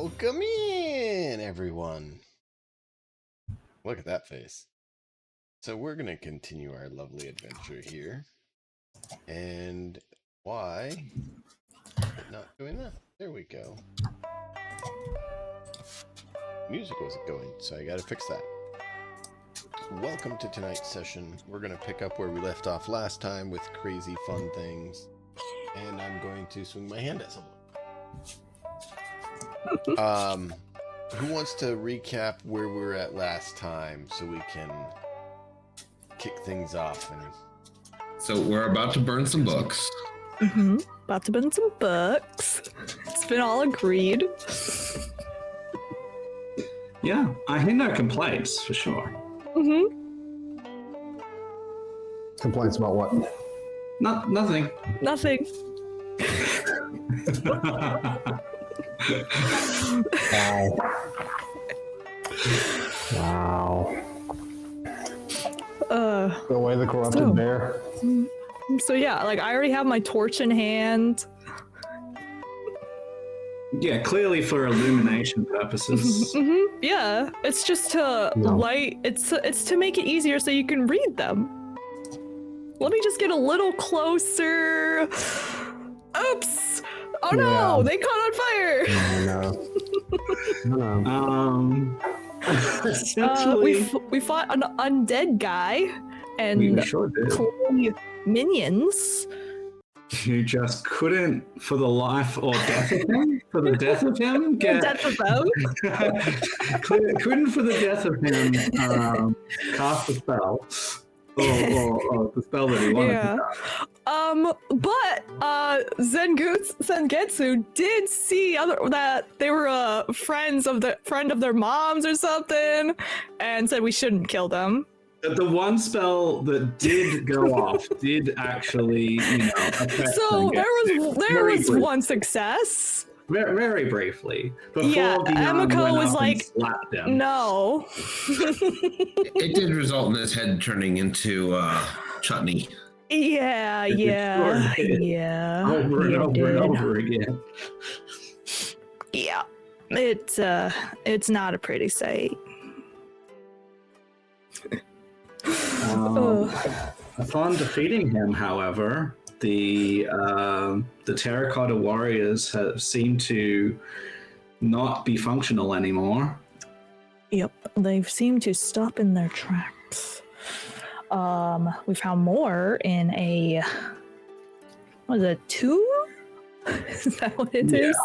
Welcome in, everyone. Look at that face. So we're going to continue our lovely adventure here. And why is it not doing that? There we go. Music wasn't going, so I got to fix that. Welcome to tonight's session. We're going to pick up where we left off last time with crazy fun things. And I'm going to swing my hand at someone. Who wants to recap where we were at last time so we can kick things off? So we're about to burn some books. About to burn some books. It's been all agreed. Yeah, I hear no complaints for sure. Complaints about what? Nothing. Nothing. Wow. The way the corrupted so- bear. So yeah, like I already have my torch in hand. Yeah, clearly for illumination purposes. Yeah, it's just to light. It's to make it easier so you can read them. Let me just get a little closer. Oops! Oh no, Yeah. they caught on fire. No. Essentially, We fought an undead guy and we sure did. 20 minions. You just couldn't, for the life or death of him, get Death of them. couldn't for the death of him cast a spell. Or the spell that he wanted to cast. But Zengetsu did see that they were friend of their moms or something, and said we shouldn't kill them. The one spell that did go off did actually, affect So Zangetsu. there was one success. Very, very briefly. Before Emiko went was up like, and slapped him. No. It did result in his head turning into chutney. Yeah. Over and over and over again. Yeah, it's not a pretty sight. Upon defeating him, however, the terracotta warriors have seemed to not be functional anymore. Yep, they seem to stop in their tracks. We found more in a tomb? Is that what it is?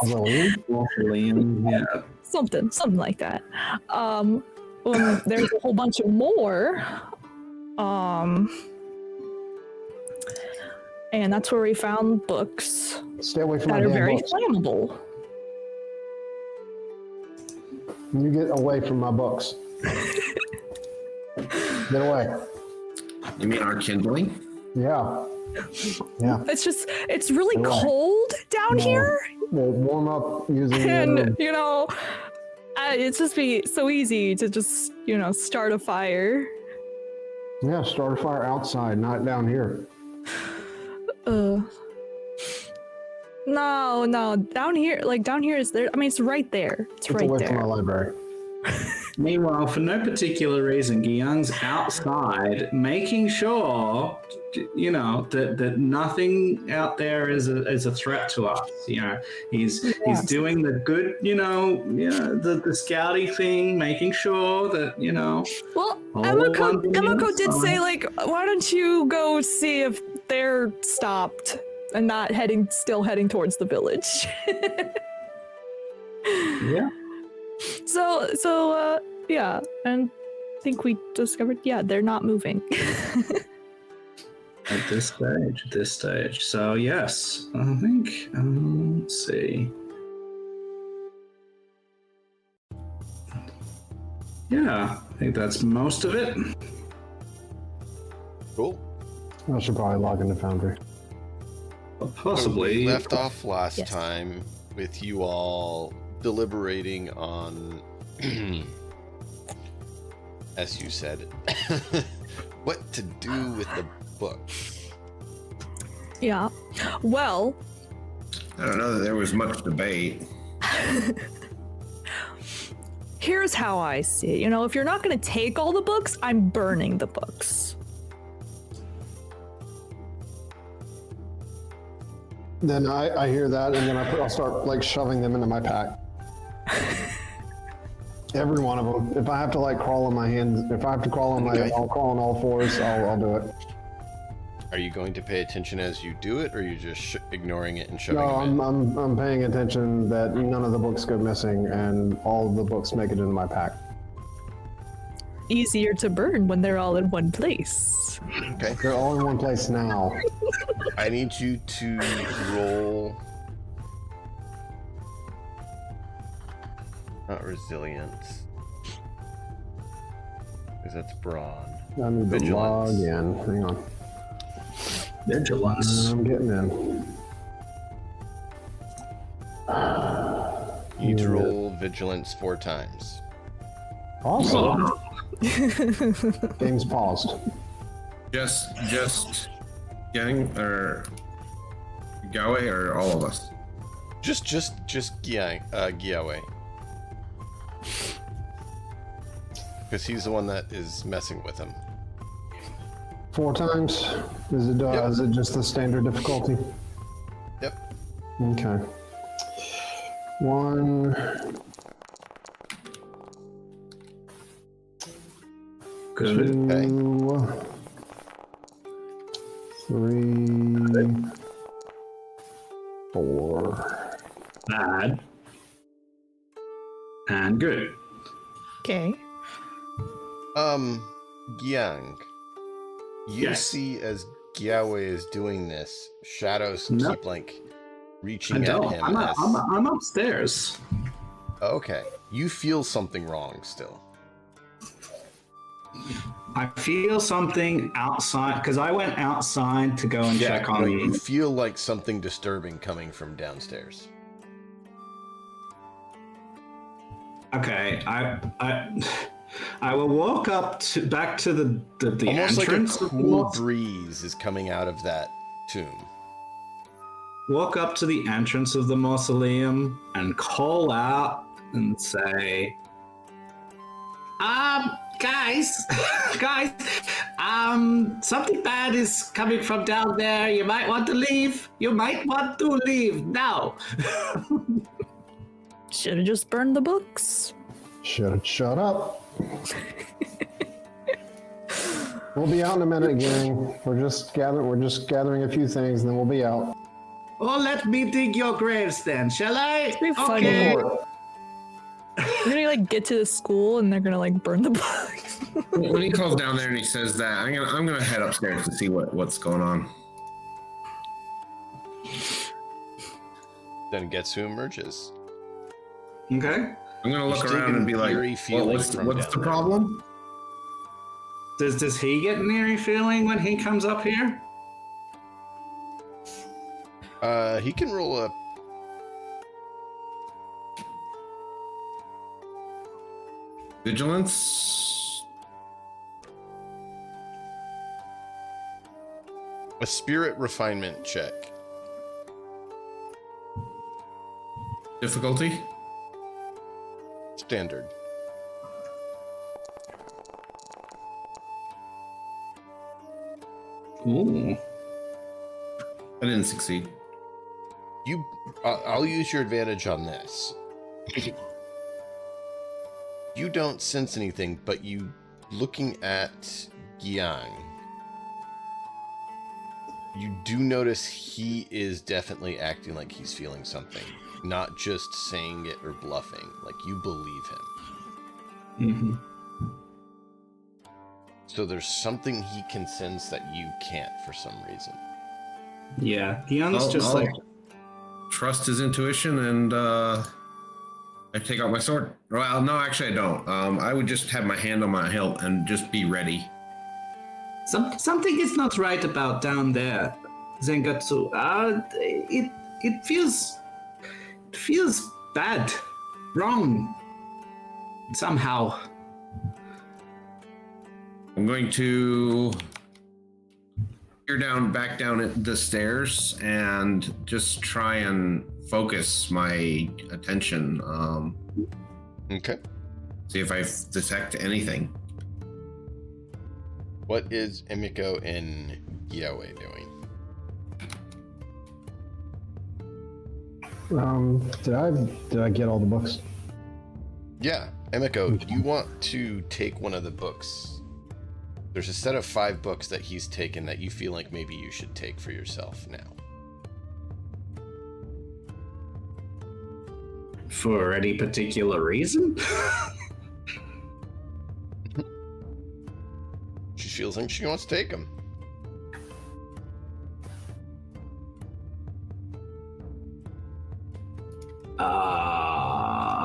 Mausoleum, yeah. Something like that. There's a whole bunch of more. And that's where we found books Stay away from my that are damn very books. flammable. You get away from my books. Get away. You mean our kindling? Yeah. It's really cold down here. We'll warm up using And, it's just be so easy to just, start a fire. yeah, start a fire outside, not down here. No, down here is there. I mean, it's right there. It's right away from my there. library. Meanwhile, for no particular reason, Guiyang's outside, making sure, that nothing out there is a threat to us. He's doing the good, the scouty thing, making sure that, Well, Hold Emiko on. did say, why don't you go see if they're stopped and not still heading towards the village. Yeah. So, yeah, and I think we discovered, they're not moving. At this stage. So yes, I think, let's see. Yeah, I think that's most of it. Cool. I should probably log into Foundry. Possibly. We left off last Yes. time with you all deliberating on, as you said, what to do with the books. Yeah. Well, I don't know that there was much debate. Here's how I see it. You know, if you're not going to take all the books, I'm burning the books. Then I hear that, and then I'll start like shoving them into my pack. Every one of them. If I have to like crawl on my hands, if I have to crawl on my, I'll crawl on all fours. I'll do it. Are you going to pay attention as you do it, or are you just ignoring it and shoving No, them in? I'm paying attention that none of the books go missing, and all of the books make it into my pack. Easier to burn when they're all in one place. Okay. They're all in one place now. I need you to roll. Not resilience. Because that's brawn. I need to log Vigilance. in. Hang on. Vigilance. I'm getting in. You need to roll vigilance 4 times. Awesome. Game's paused. Just Yang or Gawe or all of us? Just Giawe. Because he's the one that is messing with him. 4 times? Is it Yep. is it just the standard difficulty? Yep. Okay. 1. Good. 2. 3. 4. Bad. And good. Okay. Gyang. You Yes. see as Giawe is doing this, shadows No. keep like I reaching at don't. him. I'm upstairs. Okay. You feel something wrong still. I feel something outside because I went outside to go and check on no, you the. feel like something disturbing coming from downstairs. Okay, I will walk up to back to the Almost like a entrance. of the cool mausoleum. breeze is coming out of that tomb. Walk up to the entrance of the mausoleum and call out and say, guys, something bad is coming from down there. You might want to leave. You might want to leave now. Should have just burned the books. Shut up. We'll be out in a minute, gang. We're just gathering a few things, and then we'll be out. Well, let me dig your graves then, shall I? Be funny. Okay. We're gonna like get to the school and they're gonna like burn the books. When he calls down there and he says that, I'm gonna head upstairs to see what's going on. Then Getsu emerges. Okay. I'm gonna look You're around taking and be like, eerie well, feelings from what's down the there. problem? Does he get an eerie feeling when he comes up here? He can roll a Vigilance? spirit refinement check. Difficulty? Standard. Ooh. I didn't succeed. I'll use your advantage on this. You don't sense anything, but you looking at Gyang, you do notice he is definitely acting like he's feeling something, not just saying it or bluffing. Like you believe him. Mm-hmm. So there's something he can sense that you can't for some reason. Yeah, Dion's just I'll like, trust his intuition and I take out my sword. Well, no, actually I don't. I would just have my hand on my hilt and just be ready. something is not right about down there, Zengatsu. It feels bad, wrong, somehow. I'm going to peer back down at the stairs and just try and focus my attention. Okay. See if I detect anything. What is Emiko and Yahweh doing? Did I get all the books? Yeah, Emiko, you want to take one of the books. There's a set of 5 books that he's taken that you feel like maybe you should take for yourself now. For any particular reason? She feels like she wants to take them.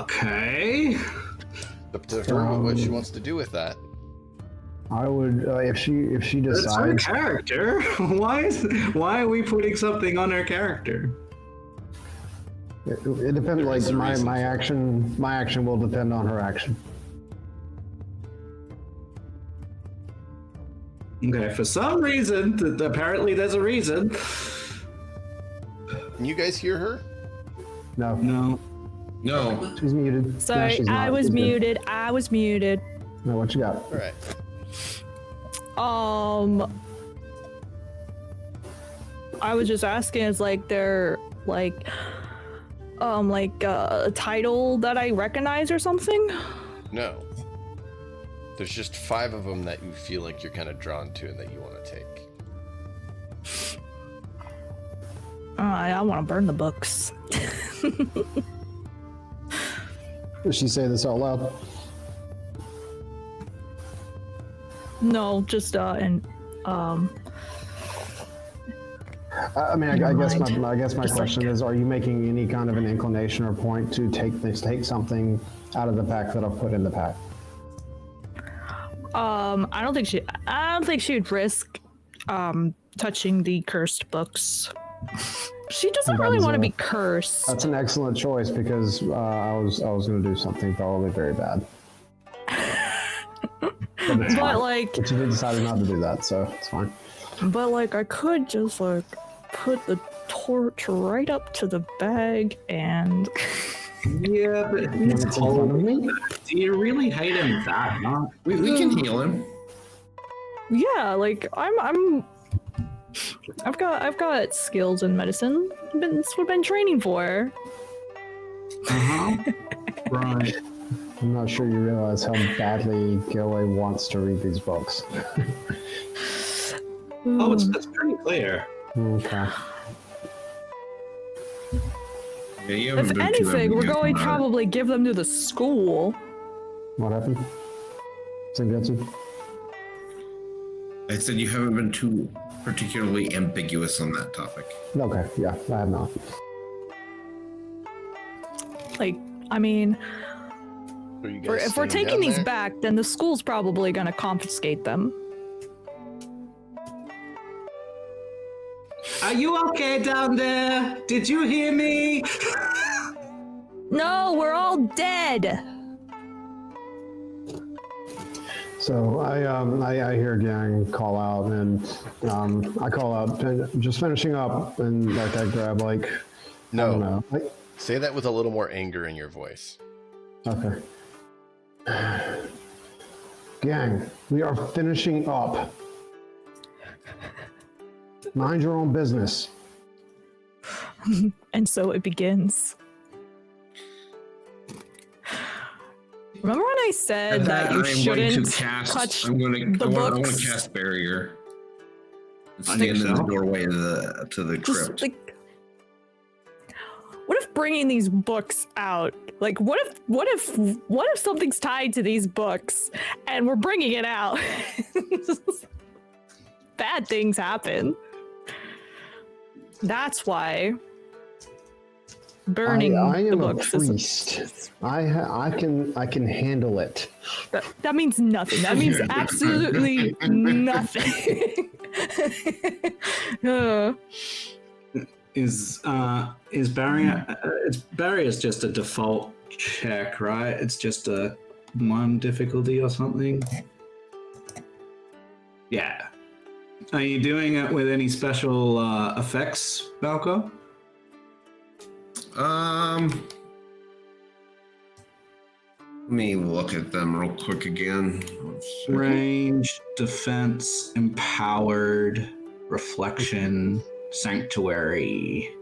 Okay. Up to her what she wants to do with that. I would if she That's her decides. character. Why are we putting something on her character? It depends. There is Like a reason my for it. action will depend on her action. Okay, for some reason, apparently there's a reason. Can you guys hear her? No, No. No. she's muted. No, Sorry, she's I not. was She's good. muted. I was muted. No, what you got? All right. I was just asking, is like there like a title that I recognize or something? No. There's just 5 of them that you feel like you're kind of drawn to and that you want to take. I want to burn the books. Did she say this out loud? No, just I mean, I guess Mind. my Just question like- is: are you making any kind of an inclination or point to take something out of the pack that I've put in the pack? I don't think she would risk touching the cursed books. She doesn't That really is want to a- be cursed. That's an excellent choice because I was going to do something probably very bad. But it's fine. Like, But you decided not to do that, so it's fine. I could just like put the torch right up to the bag and Yeah, but You want it in front of me? do you really hate him that much? We can heal him. yeah, like I've got skills in medicine. That's what I've been training for. Uh-huh. Right. I'm not sure you realize how badly Gilway wants to read these books. Oh, it's pretty clear. Okay. Yeah, you haven't If been too anything, we're ambiguous going to about it. probably give them to the school. What happened? Sengetsu? I said you haven't been too particularly ambiguous on that topic. Okay, yeah, I have not. Like, I mean, Are you guys if we're staying taking down these there? back, then the school's probably going to confiscate them. Are you okay down there? Did you hear me? No, we're all dead. So I hear Gang call out, and I call out, just finishing up, and like I grab like I don't No. know, like, Say that with a little more anger in your voice. okay. Gang, we are finishing up. Mind your own business. And so it begins. Remember when I said that you I'm going shouldn't to cast. touch I'm going to. the I want books? to cast barrier. I Stand think in the so. doorway to the Just crypt. like, what if bringing these books out? Like, what if something's tied to these books and we're bringing it out? Bad things happen. That's why burning I the am a books priest. I can handle it. that means nothing. That means absolutely nothing. Is barrier? Barrier's just a default check, right? It's just a 1 difficulty or something. Yeah. Are you doing it with any special effects, Balco? Let me look at them real quick again. Range, defense, empowered, reflection, sanctuary.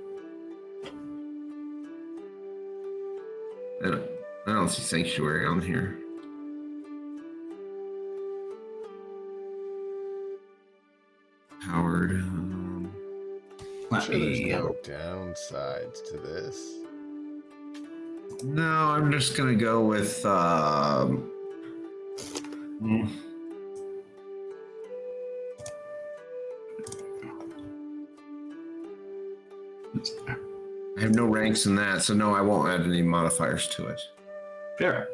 I don't see sanctuary on here. Howard. I'm sure there's no downsides to this. No, I'm just gonna go with. I have no ranks in that, so no, I won't add any modifiers to it. Fair.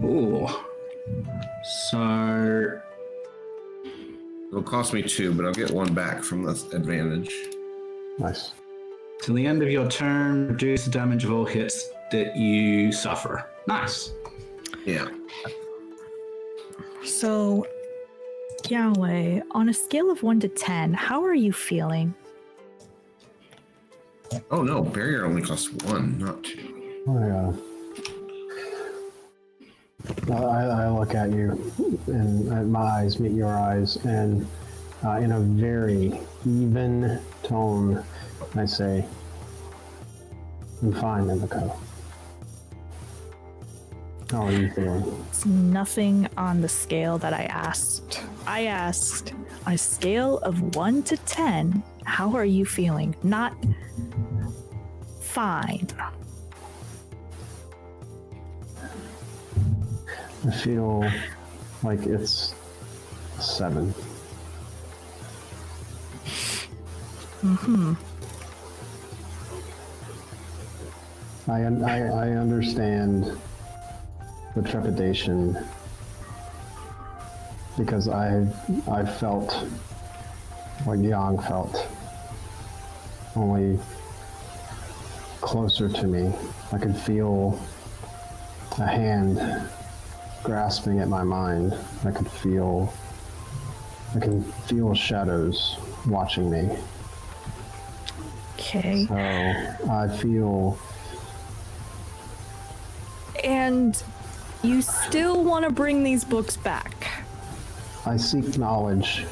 Ooh. So It'll cost me 2, but I'll get 1 back from the advantage. Nice. till the end of your turn, reduce the damage of all hits that you suffer. Nice. Yeah. So, Yahweh, on a scale of 1 to 10, how are you feeling? Oh no, barrier only costs 1, not 2. Oh, yeah. I look at you, and my eyes meet your eyes, and in a very even tone, I say, "I'm fine, Emiko. How are you feeling?" It's nothing on the scale that I asked. I asked, on a scale of 1 to 10, how are you feeling? Not fine. I feel like it's 7. Mm-hmm. I understand the trepidation because I felt what Yang felt, only closer to me. I could feel a hand grasping at my mind. I can feel shadows watching me. Okay. So I feel. And you still want to bring these books back? I seek knowledge.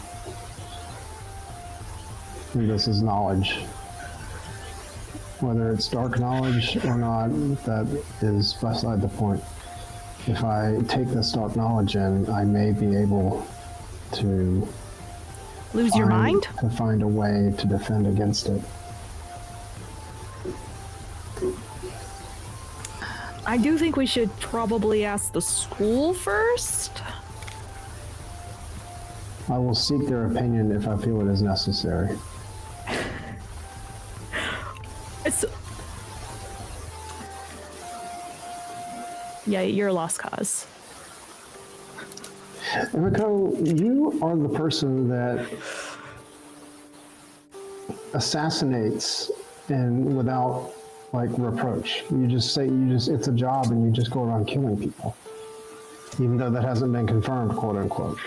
And this is knowledge. Whether it's dark knowledge or not, that is beside the point. If I take this dark knowledge in, I may be able to Lose your mind? to find a way to defend against it. I do think we should probably ask the school first. I will seek their opinion if I feel it is necessary. It's... Yeah, you're a lost cause. Emiko, you are the person that assassinates and without reproach. It's a job and you just go around killing people. Even though that hasn't been confirmed, quote unquote.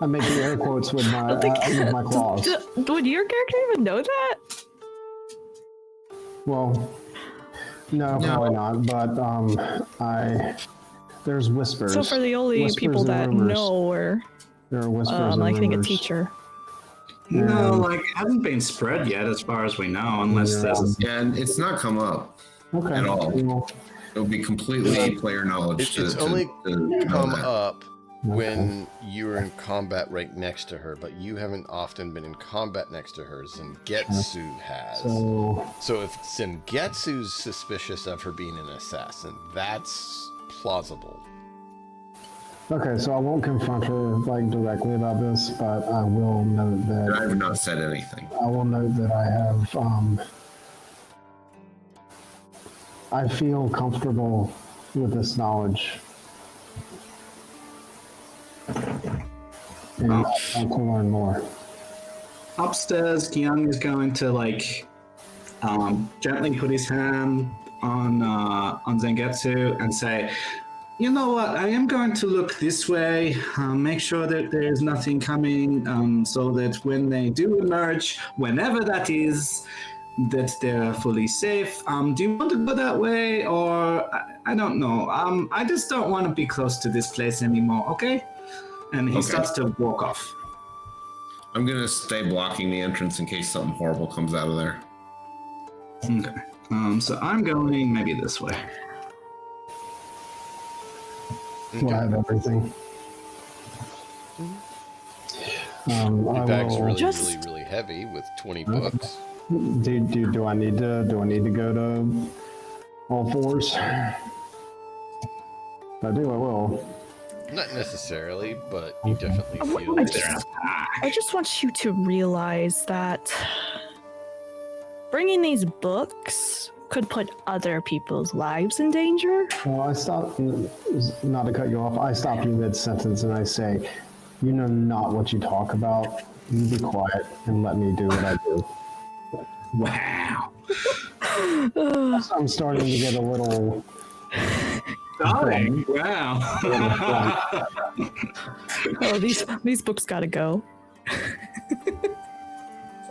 I'm making air quotes with my claws. Would your character even know that? Well, no, probably not. But there's whispers. So for the only Whispers people and that rumors. know, or There are whispers and I think a rumors. teacher. No, it hasn't been spread yet, as far as we know, unless there's. Yeah, and it's not come up Okay. at all. Well, It'll be completely player knowledge. It's only to come know that. up when you're in combat right next to her, but you haven't often been in combat next to her. Sengetsu has. So if Sengetsu's suspicious of her being an assassin, that's plausible. okay, so I won't confront her directly about this, but I will note that I have not said anything. I will note that I have I feel comfortable with this knowledge. And I want to learn more. Upstairs, Kyung is going to gently put his hand on Zangetsu and say, You know what? I am going to look this way, make sure that there is nothing coming, so that when they do emerge, whenever that is, that they're fully safe. Do you want to go that way, or I don't know. I just don't want to be close to this place anymore. Okay? And he Okay. starts to walk off. I'm gonna stay blocking the entrance in case something horrible comes out of there. Okay. So I'm going maybe this way. Well, I have everything. Your I bag's will, really heavy with 20 books. do I need to go to all fours? If I do, I will. Not necessarily, but you definitely feel I it. just want you to realize that bringing these books could put other people's lives in danger. Well, I stopped, not to cut you off, I stopped you mid-sentence and I say, you know not what you talk about. You be quiet and let me do what I do. Wow. I'm starting to get a little... Darling. Wow. Oh, these books gotta go.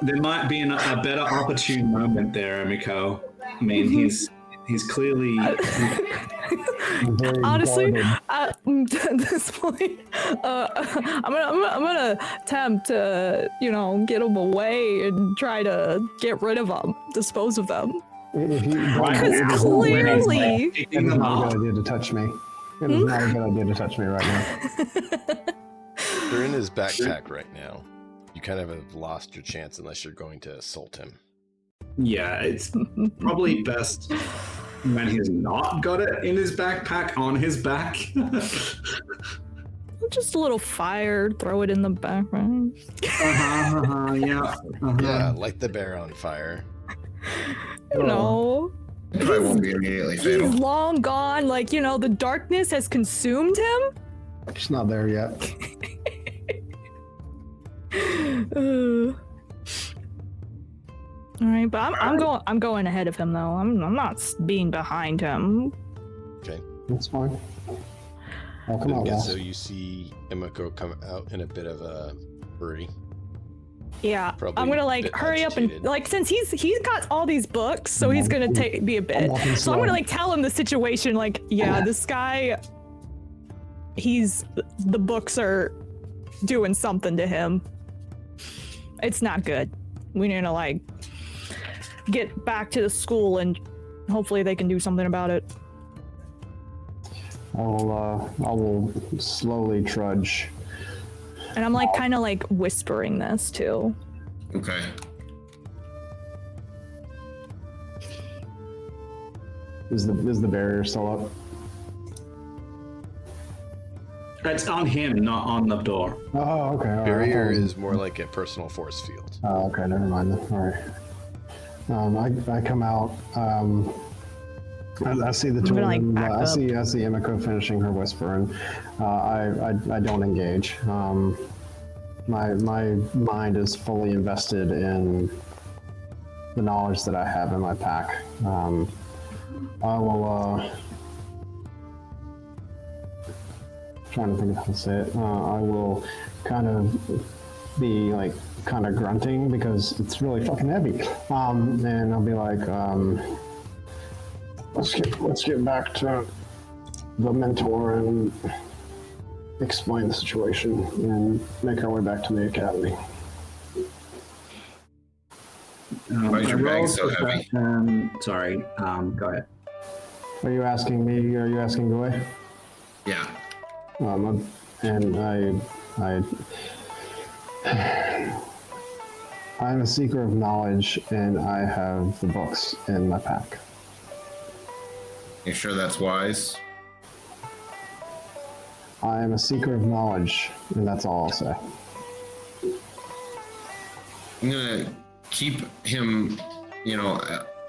There might be a better opportune moment there, Emiko. I mean, he's clearly... very Honestly, guarded. at this point, I'm gonna attempt to, get them away and try to get rid of them, dispose of them. If you Because clearly, it is not a good idea to touch me. It is not a good idea to touch me right now. They're in his backpack right now. You kind of have lost your chance unless you're going to assault him. Yeah, it's probably best when he's not got it in his backpack on his back. just a little fire, throw it in the background. Yeah. Yeah, light the bear on fire. No. Probably won't be immediately fatal. He's long gone. Like, the darkness has consumed him. It's not there yet. All right, but I'm going ahead of him though. I'm not being behind him. Okay. That's fine. I'll come out last. So you see Emiko come out in a bit of a hurry. Yeah, Probably I'm gonna a bit hurry up and agitated. since he's got all these books, so he's gonna be a bit. walking So I'm gonna slow. tell him the situation. This guy, the books are doing something to him. It's not good. We need to get back to the school and hopefully they can do something about it. I will slowly trudge. And I'm kind of whispering this too. Okay. Is the barrier still up? It's on him, not on the door. Oh, okay. all right. Barrier is more like a personal force field. Oh, okay. Never mind. All right. I come out. I see the two of gonna, them. back I up. see Emiko finishing her whisper, and I don't engage. My mind is fully invested in the knowledge that I have in my pack. I will. Trying to think of how to say it. I will kind of be kind of grunting because it's really fucking heavy. And I'll be like, let's get back to the mentor and explain the situation and make our way back to the academy. Why is your bag so heavy? Sorry. Go ahead. Are you asking me? Are you asking Goy? Yeah. And I'm a seeker of knowledge, and I have the books in my pack. You sure that's wise? I am a seeker of knowledge, and that's all I'll say. I'm gonna keep him,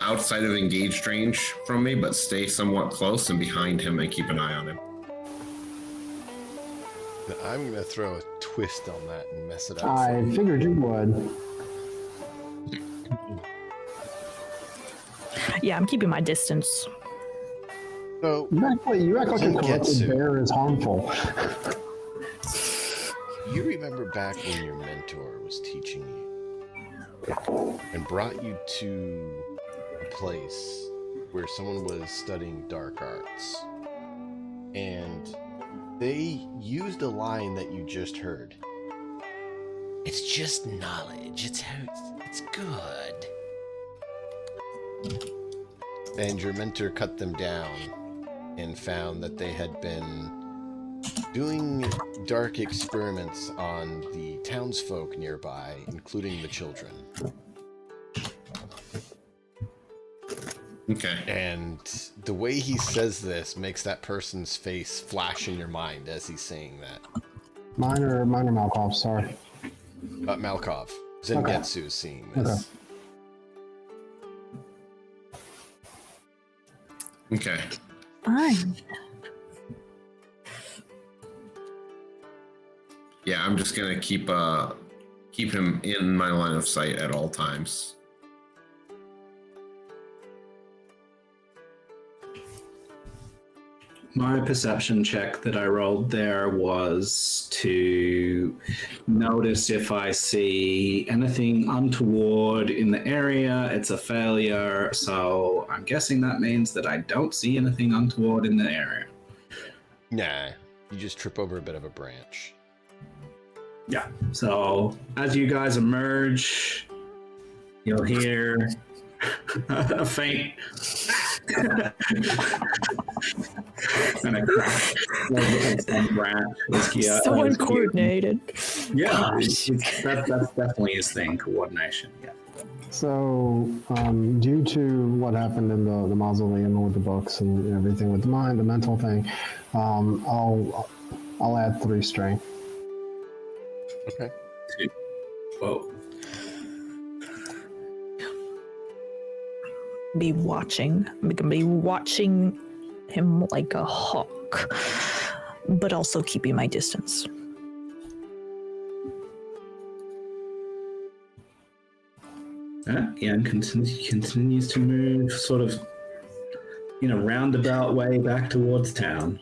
outside of engaged range from me, but stay somewhat close and behind him and keep an eye on him. I'm going to throw a twist on that and mess it up. I figured you would. Yeah, I'm keeping my distance. So You act like a corrupted Genesys. bear is harmful. You remember back when your mentor was teaching you and brought you to a place where someone was studying dark arts, and they used a line that you just heard. It's just knowledge. It's how it's good. And your mentor cut them down and found that they had been doing dark experiments on the townsfolk nearby, including the children. Okay. And the way he says this makes that person's face flash in your mind as he's saying that. Mine or Malkov, sorry. Malkov. Zengetsu is seeing this. Okay. Fine. Yeah, I'm just gonna keep him in my line of sight at all times. My perception check that I rolled there was to notice if I see anything untoward in the area. It's a failure, so I'm guessing that means that I don't see anything untoward in the area. Nah, you just trip over a bit of a branch. Yeah. So as you guys emerge, you'll hear a faint and a crack of some branch. So uncoordinated. Yeah, that's definitely his thing, coordination. Yeah. So, due to what happened in the mausoleum with the books and everything with the mind, the mental thing, I'll add 3 strength. Okay. Whoa. Be watching. I'm gonna be watching him like a hawk, but also keeping my distance. Yeah, and continues to move sort of in a roundabout way back towards town.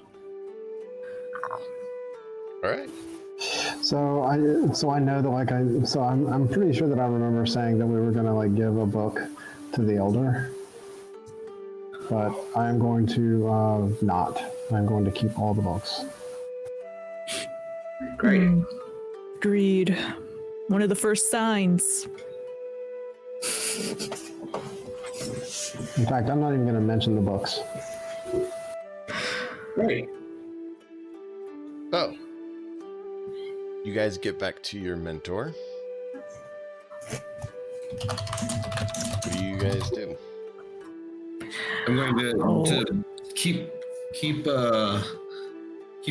All right. So I know that I'm pretty sure that I remember saying that we were gonna give a book to the elder, but I'm going to not. I'm going to keep all the books. Great. Agreed. One of the first signs. In fact, I'm not even going to mention the books. Great. Oh. You guys get back to your mentor. What do you guys do? I'm going to keep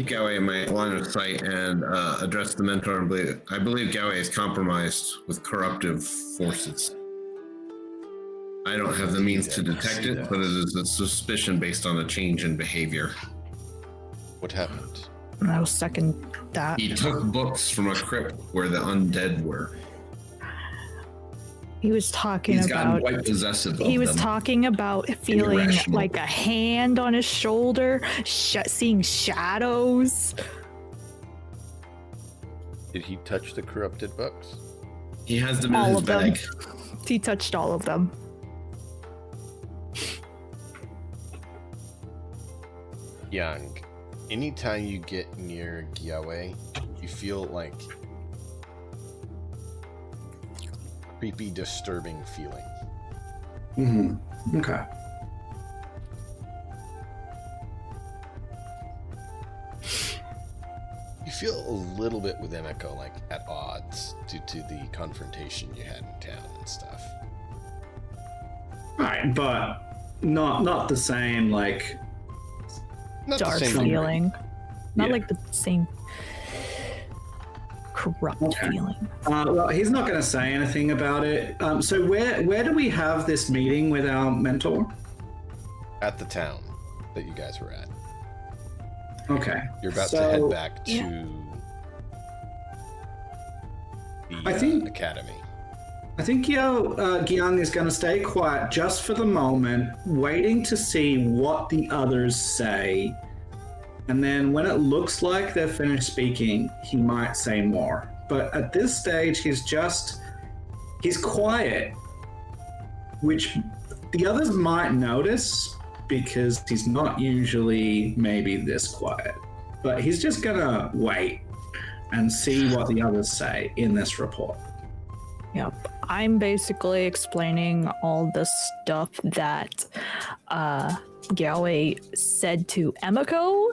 Galway in my line of sight and address the mentor. I believe Galway is compromised with corruptive forces. I don't have the means to detect it, but it is a suspicion based on a change in behavior. What happened? I'll second that. He took books from a crypt where the undead were. He was talking He's gotten about. quite possessive of He was them. talking about feeling Irrational. like a hand on his shoulder, seeing shadows. Did he touch the corrupted books? He has them in All his of them. bag. He touched all of them. Yang, anytime you get near Gyawei, you feel like creepy, disturbing feeling. Mm-hmm. Okay. You feel a little bit with Emiko like at odds due to the confrontation you had in town and stuff. All right, but not the same like. Not Dark the same degree. feeling. Not Yeah. like the same corrupt Okay. feeling. Well, he's not going to say anything about it. So where do we have this meeting with our mentor? At the town that you guys were at. Okay. You're about to So, head back to yeah. the I think- academy. I think Gyang is going to stay quiet just for the moment, waiting to see what the others say. And then when it looks like they're finished speaking, he might say more. But at this stage, he's quiet, which the others might notice because he's not usually maybe this quiet. But he's just going to wait and see what the others say in this report. Yep. I'm basically explaining all the stuff that Galway said to Emiko.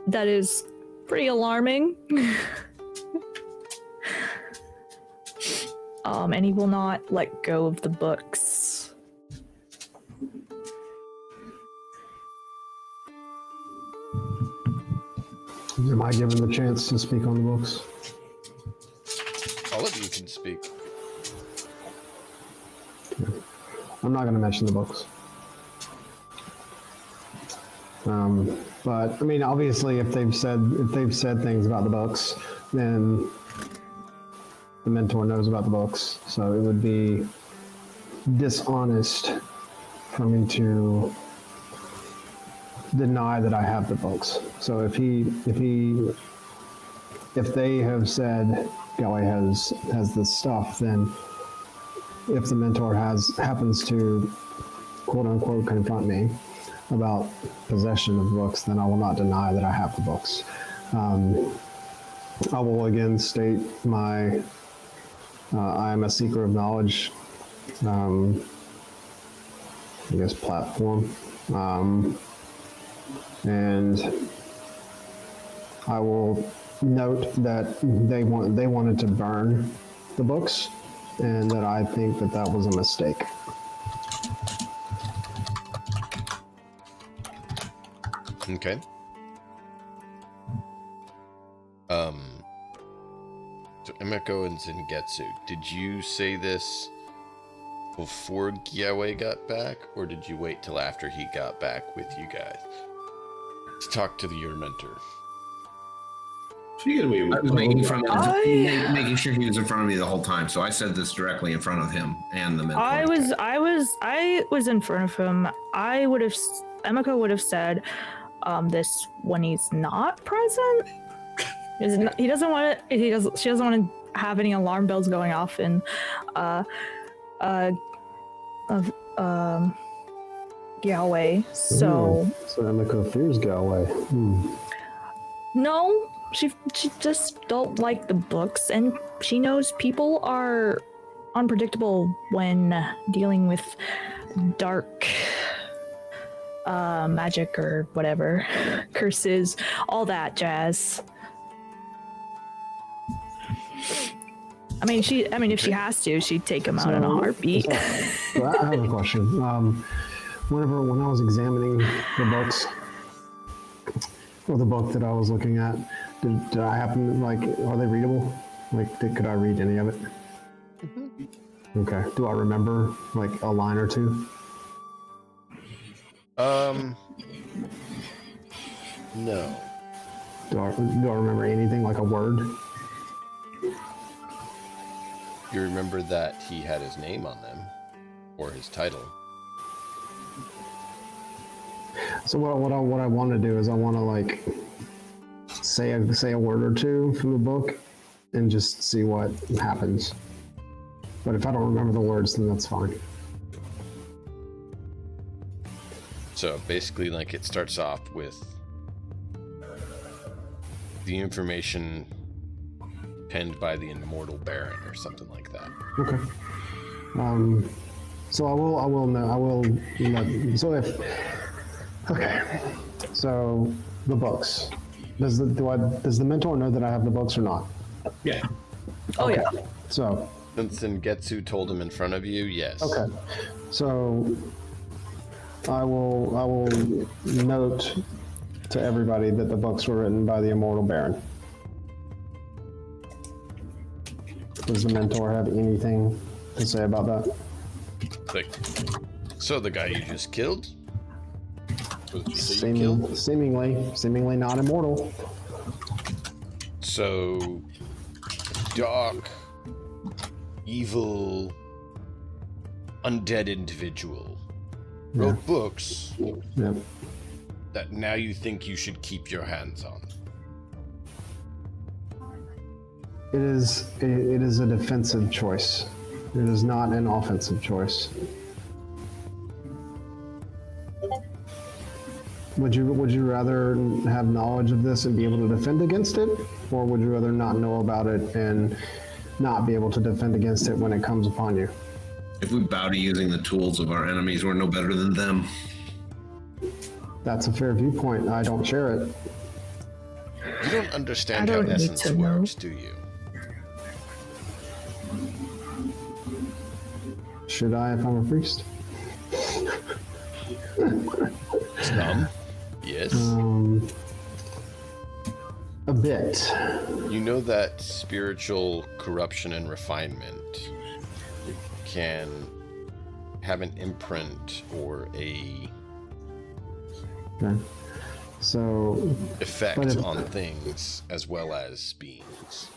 That is pretty alarming. And he will not let go of the books. Am I given the chance to speak on the books? All of you can speak. I'm not going to mention the books. But I mean, obviously, if they've said things about the books, then the mentor knows about the books. So it would be dishonest for me to deny that I have the books. So if they have said Galway has this stuff, then if the mentor happens to quote unquote confront me about possession of books, then I will not deny that I have the books. I will again state my I am a seeker of knowledge, I guess, platform, and I will note that they wanted to burn the books, and that I think that was a mistake. Okay. So Emiko and Zengetsu, did you say this before Gyawei got back, or did you wait till after he got back with you guys to talk to your mentor? Figured we I was making sure he was in front of me the whole time, so I said this directly in front of him and the mentor. I was in front of him. Emiko would have said this when he's not present. She doesn't want to have any alarm bells going off in Galway. So Emiko fears Galway. No, she just don't like the books, and she knows people are unpredictable when dealing with dark magic or whatever, curses, all that jazz. I mean, if she has to, she'd take him out in a heartbeat. So I have a question. When I was examining the books, or the book that I was looking at, did I happen, are they readable? Could I read any of it? Mm-hmm. Okay. Do I remember, a line or two? No. Do I remember anything, like a word? You remember that he had his name on them, or his title. So what I want to do is I want to say a word or two from the book, and just see what happens. But if I don't remember the words, then that's fine. So basically, it starts off with the information penned by the immortal Baron or something like that. Okay. So I will know. Okay. So the books. Does the mentor know that I have the books or not? Yeah. Oh okay. yeah. So. Since Getsu told him in front of you, yes. Okay. So I will note to everybody that the books were written by the immortal Baron. Does the mentor have anything to say about that? So the guy you just killed? Seemingly not immortal. So, dark, evil undead individual wrote books Yep. that now you think you should keep your hands on. It is a defensive choice. It is not an offensive choice. Would you rather have knowledge of this and be able to defend against it, or would you rather not know about it and not be able to defend against it when it comes upon you? If we bow to using the tools of our enemies, we're no better than them. That's a fair viewpoint. I don't share it. You don't understand I how don't need essence to know. works, do you? Should I if I'm a priest? Some? Yes. A bit. You know that spiritual corruption and refinement can have an imprint or a Okay. So, effect But if- on things as well as beings.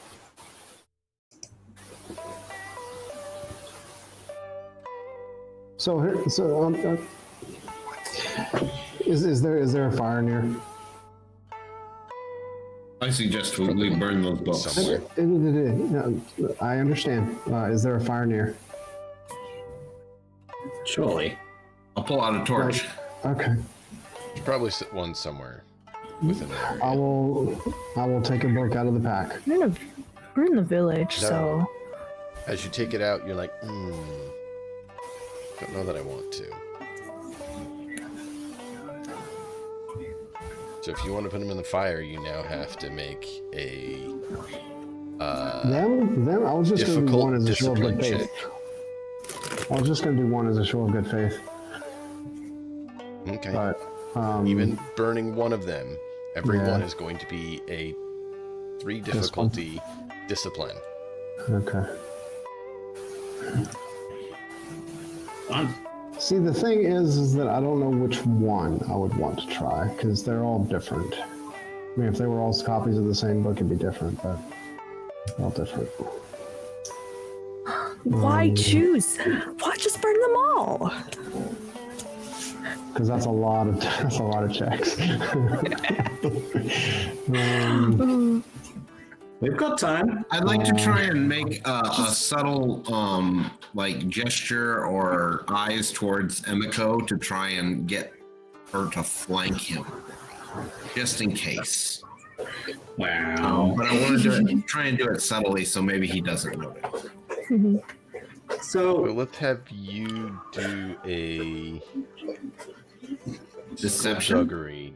is there a fire near? I suggest we burn those books. Somewhere. No, I understand. Is there a fire near? Surely. I'll pull out a torch. Okay. There's probably one somewhere within there. I will take a book out of the pack. We're in the village, No. so As you take it out, you're like, don't know that I want to. So if you want to put them in the fire, you now have to make a Them. I was just going to do difficult one as a show of good discipline faith. check. I was just going to do one as a show of good faith. Okay. But Even burning one of them, every Yeah. one is going to be a 3 difficulty discipline. okay. Fun. See, the thing is that I don't know which one I would want to try because they're all different. I mean, if they were all copies of the same book, it'd be different, but all different. why choose? Why just burn them all? Because that's a lot of checks. We've got time. I'd like to try and make a subtle like gesture or eyes towards Emiko to try and get her to flank him, just in case. Wow. But I want to try and do it subtly, so maybe he doesn't notice. So So, let's have you do a Deception. skullduggery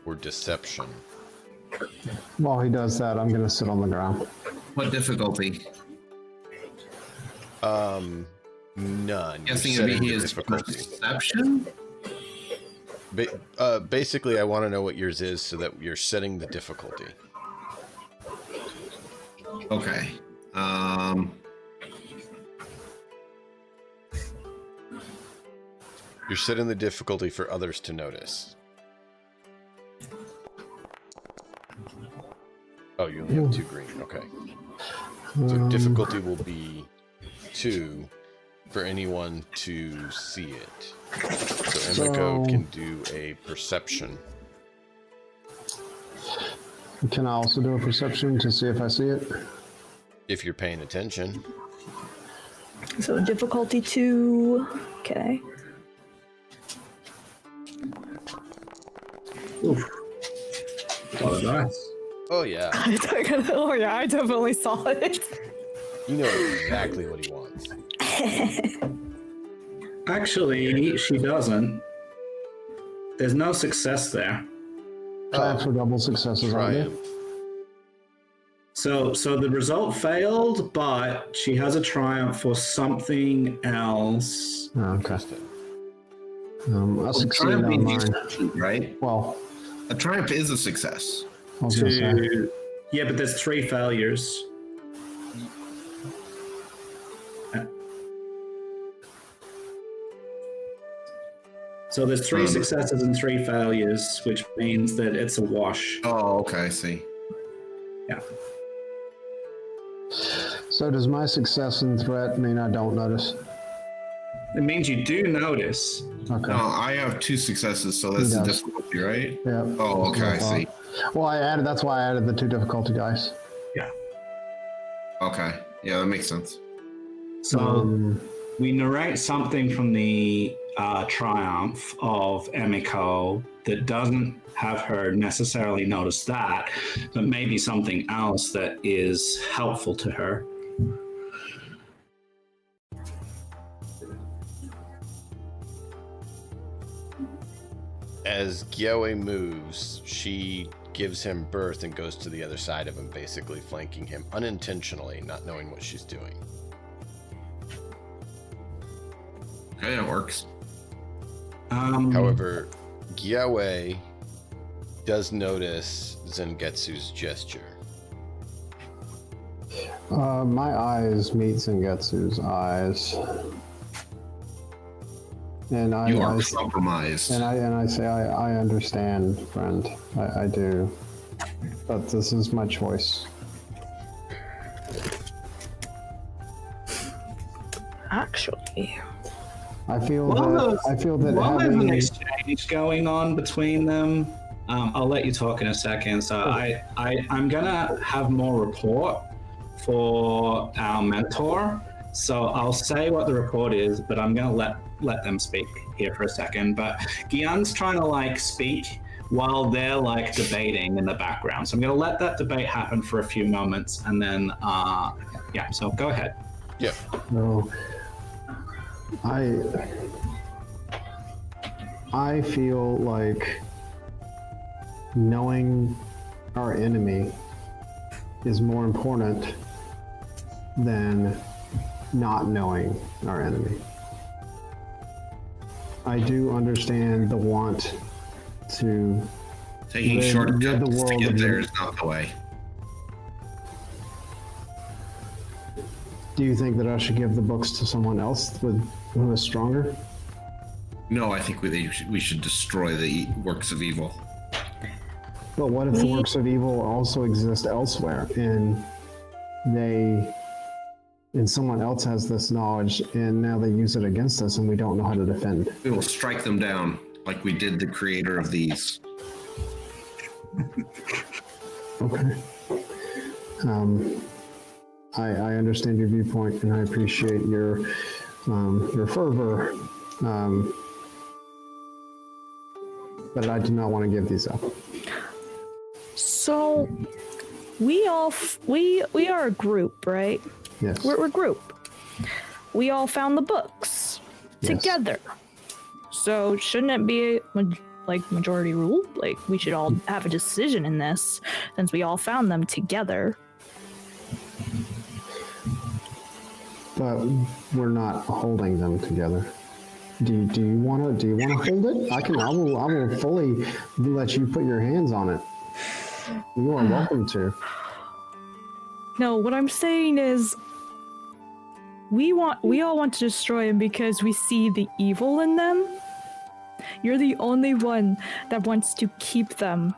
or deception. While he does that, I'm going to sit on the ground. What difficulty? None. You're Guessing it'd setting be the his difficulty. perception. Basically, I want to know what yours is so that you're setting the difficulty. Okay. You're setting the difficulty for others to notice. Oh, you only have 2 green. Okay. So difficulty will be 2 for anyone to see it. So Emiko can do a perception. Can I also do a perception to see if I see it? If you're paying attention. So difficulty 2. Okay. oof. Lot of dice. Oh yeah, Oh yeah, I definitely saw it. you know exactly what he wants. Actually, she doesn't. There's no success there. Try for double successes, aren't Triumph. So the result failed, but she has a triumph for something else. they? Oh, okay. I succeeded Triumph on means mine. deception, right? Well, A triumph is a success. I was going to say. Yeah, but there's 3 failures. So there's 3 successes and 3 failures, which means that it's a wash. Oh, okay, I see. Yeah. So does my success and threat mean I don't notice? It means you do notice. Okay. No, I have 2 successes, so that's He the does. difficulty, right? Yeah. Oh, okay, I see. Well, that's why I added the 2 difficulty dice. Yeah. Okay, yeah, that makes sense. So we narrate something from the triumph of Emiko that doesn't have her necessarily notice that, but maybe something else that is helpful to her. As Gyoe moves, she gives him birth and goes to the other side of him, basically flanking him unintentionally, not knowing what she's doing. Okay, that works. However, Gyoe does notice Zengetsu's gesture. My eyes meet Zengetsu's eyes. And You are compromised. And I say, I understand, friend. I do. But this is my choice. Actually, I feel that while there's an having exchange going on between them, I'll let you talk in a second. So I'm gonna have more report for our mentor. So I'll say what the report is, but I'm gonna let them speak here for a second. But Gyan's trying to like speak while they're like debating in the background. So I'm gonna let that debate happen for a few moments, and then yeah. So go ahead. Yeah. No, I feel like knowing our enemy is more important than not knowing our enemy. I do understand the want to Taking rid the shortcuts to world get of there the- is not the way. Do you think that I should give the books to someone else who is stronger? No, I think we should destroy the works of evil. But what if the works of evil also exist elsewhere, and someone else has this knowledge, and now they use it against us, and we don't know how to defend? We will strike them down like we did the creator of these. Okay. I understand your viewpoint, and I appreciate your fervor. But I do not want to give these up. so we are a group, right? Yes. We're a group. We all found the books Yes. together. So shouldn't it be like majority rule? Like we should all have a decision in this since we all found them together. But we're not holding them together. Do you want to hold it? I will fully let you put your hands on it. You are welcome to. No, what I'm saying is we all want to destroy them because we see the evil in them. You're the only one that wants to keep them.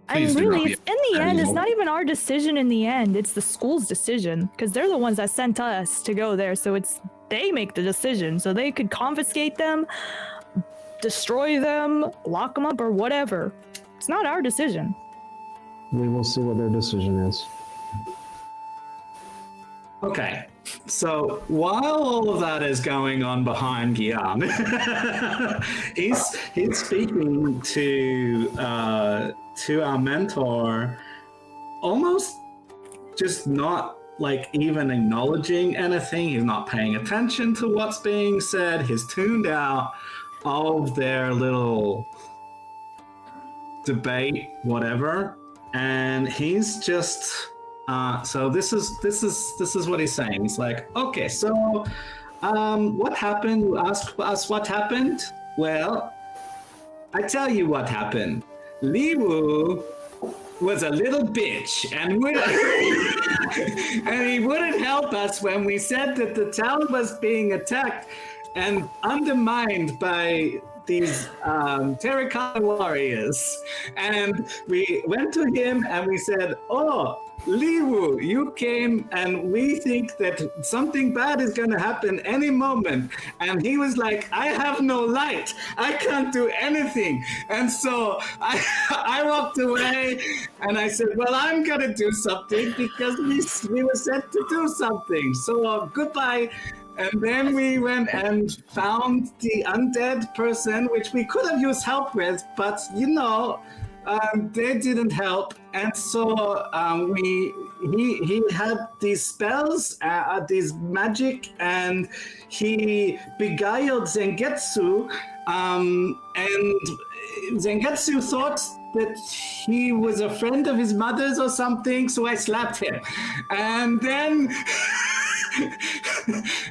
Please And do not really, be it's, in the end, it's evil. not even our decision in the end. It's the school's decision because they're the ones that sent us to go there. So they make the decision. So they could confiscate them, destroy them, lock them up, or whatever. It's not our decision. We will see what their decision is. Okay, so while all of that is going on behind Gyan, he's speaking to our mentor, almost just not like even acknowledging anything. He's not paying attention to what's being said. He's tuned out of their little debate, whatever, and he's just. So this is what he's saying. He's like, okay, so what happened? You asked us what happened? Well, I tell you what happened. Liwu was a little bitch and and he wouldn't help us when we said that the town was being attacked and undermined by these terracotta warriors. And we went to him and we said, "Oh, Liwu, you came and we think that something bad is going to happen any moment." And he was like, "I have no light. I can't do anything." And so I walked away and I said, "Well, I'm going to do something because we were sent to do something. So goodbye." And then we went and found the undead person, which we could have used help with, but they didn't help. And so he had these spells, these magic, and he beguiled Zengetsu. And Zengetsu thought that he was a friend of his mother's or something, so I slapped him. And then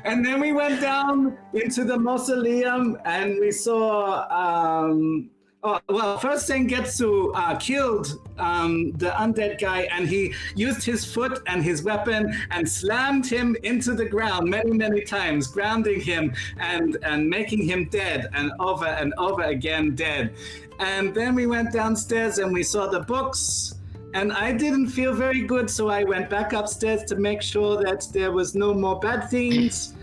and then we went down into the mausoleum and we saw first Sengetsu killed the undead guy, and he used his foot and his weapon and slammed him into the ground many times, grounding him and making him dead and over again dead. And then we went downstairs and we saw the books, and I didn't feel very good, so I went back upstairs to make sure that there was no more bad things.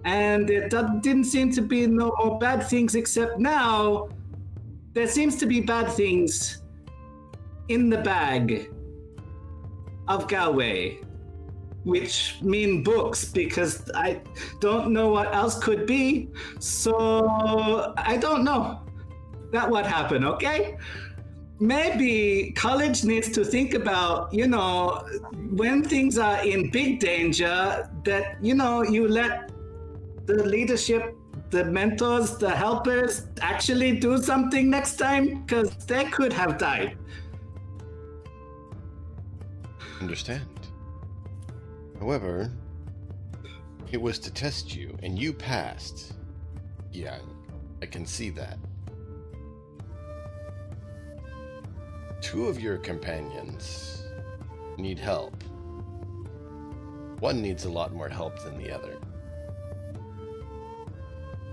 And it didn't seem to be no more bad things, except now there seems to be bad things in the bag of Galway, which mean books, because I don't know what else could be. So I don't know that what happened, okay? Maybe college needs to think about, when things are in big danger, that, you let the leadership, the mentors, the helpers actually do something next time, because they could have died. Understand. However, it was to test you, and you passed. Yeah, I can see that. Two of your companions need help. One needs a lot more help than the other.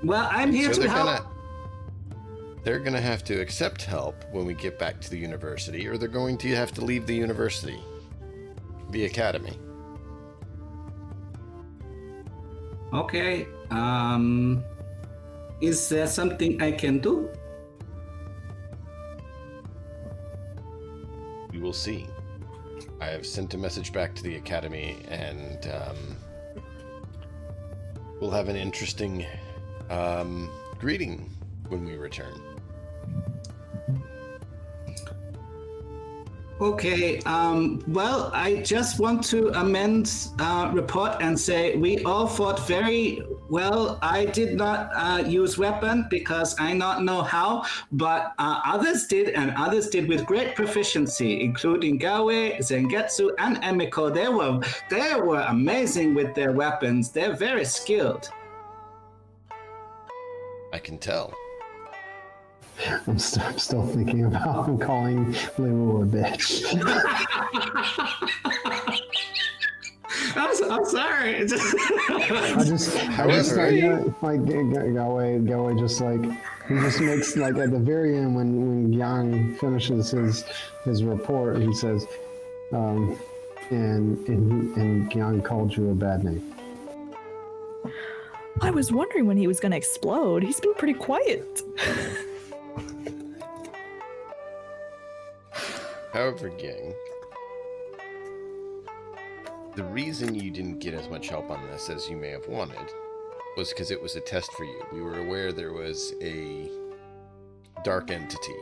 Well, I'm here to help. They're gonna have to accept help when we get back to the university, or they're going to have to leave the university. The academy. Okay. Is there something I can do? We will see. I have sent a message back to the academy, and we'll have an interesting greeting when we return. Okay, well, I just want to amend report and say we all fought very well. I did not use weapon because I not know how, but others did, and others did with great proficiency, including Galway, Zengetsu, and Emiko. They were amazing with their weapons. They're very skilled. I can tell. I'm still thinking about calling Liwu a bitch. I'm sorry. I just Galway just like, he just makes, like, at the very end when Yang finishes his report, he says, and Yang called you a bad name. I was wondering when he was going to explode. He's been pretty quiet. However, gang, the reason you didn't get as much help on this as you may have wanted was because it was a test for you. We were aware there was a dark entity.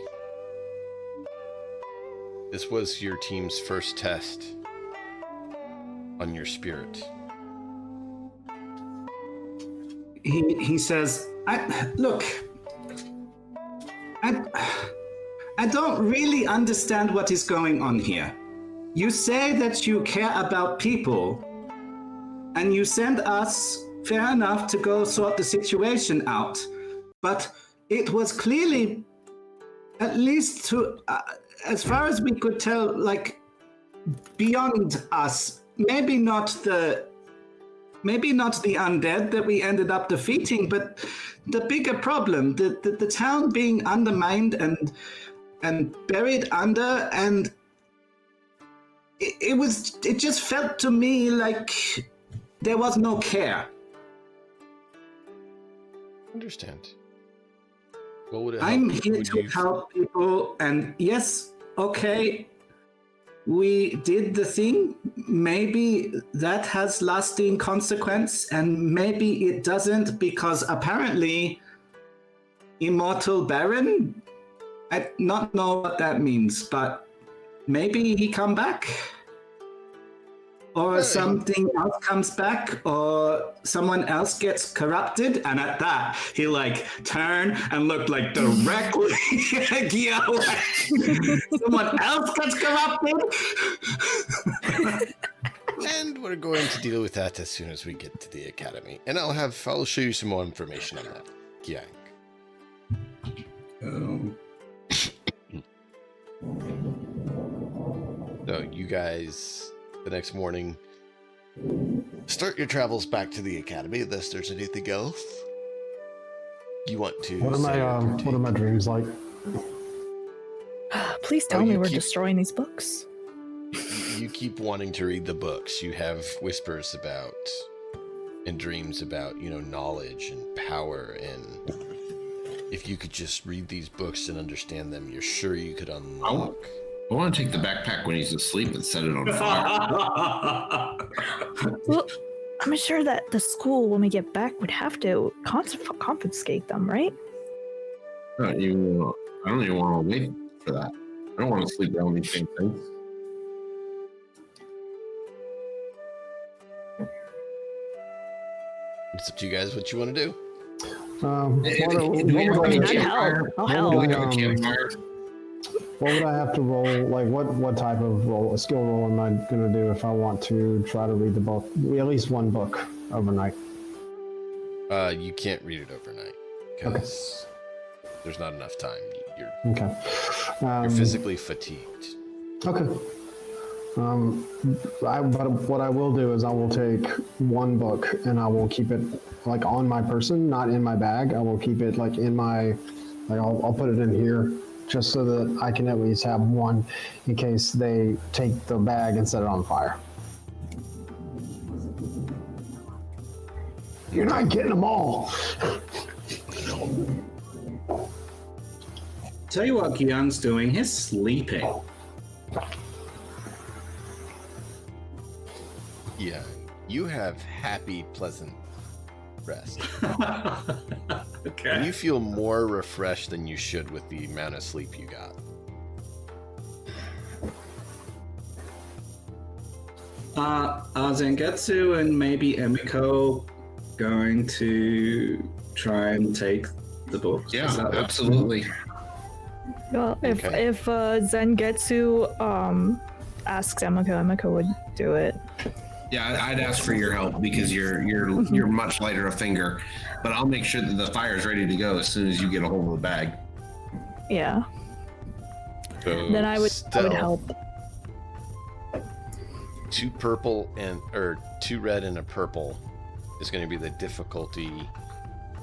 This was your team's first test on your spirit. He says, I don't really understand what is going on here. You say that you care about people, and you send us, fair enough, to go sort the situation out. But it was clearly, at least to, as far as we could tell, like, beyond us. Maybe not the maybe not the undead that we ended up defeating, but the bigger problem, the town being undermined and buried under, and it just felt to me like there was no care. Understand. What would it I'm help? here Would to you- help people, and yes, okay, we did the thing. Maybe that has lasting consequence, and maybe it doesn't, because apparently Immortal Baron, I not know what that means, but maybe he come back. Or something else comes back, or someone else gets corrupted, and at that, he like turned and looked like directly at Gio. Someone else gets corrupted. And we're going to deal with that as soon as we get to the academy. And I'll show you some more information on that. Yang. So you guys, the next morning, start your travels back to the academy unless there's anything else you want to What are my dreams like? Please tell Oh, me you we're keep- destroying these books. You keep wanting to read the books. You have whispers about and dreams about, knowledge and power, and if you could just read these books and understand them, you're sure you could unlock. I want to take the backpack when he's asleep and set it on fire. Well, I'm sure that the school, when we get back, would have to confiscate them, right? I don't even want to wait for that. I don't want to sleep around these same things. It's up to you guys what you want to do. I'd help. I'll help. Do we have a campfire? What would I have to roll? Like, what type of roll, a skill roll am I going to do if I want to try to read the book, at least one book overnight? You can't read it overnight because there's not enough time. You're Okay. you're physically fatigued. Okay. But what I will do is I will take one book and I will keep it like on my person, not in my bag. I will keep it like in my, like I'll put it in here just so that I can at least have one in case they take the bag and set it on fire. You're not getting them all. Tell you what Gyung's doing, he's sleeping. Yeah, you have happy, pleasant rest. Okay. And you feel more refreshed than you should with the amount of sleep you got. Are Zangetsu and maybe Emiko going to try and take the books? Is Yeah, that what- absolutely. Well, if Okay. Zangetsu asks Emiko would do it. Yeah, I'd ask for your help because you're much lighter of finger, but I'll make sure that the fire's ready to go as soon as you get a hold of the bag. Yeah. So Then I would stealth, help. 2 purple or 2 red and a purple is going to be the difficulty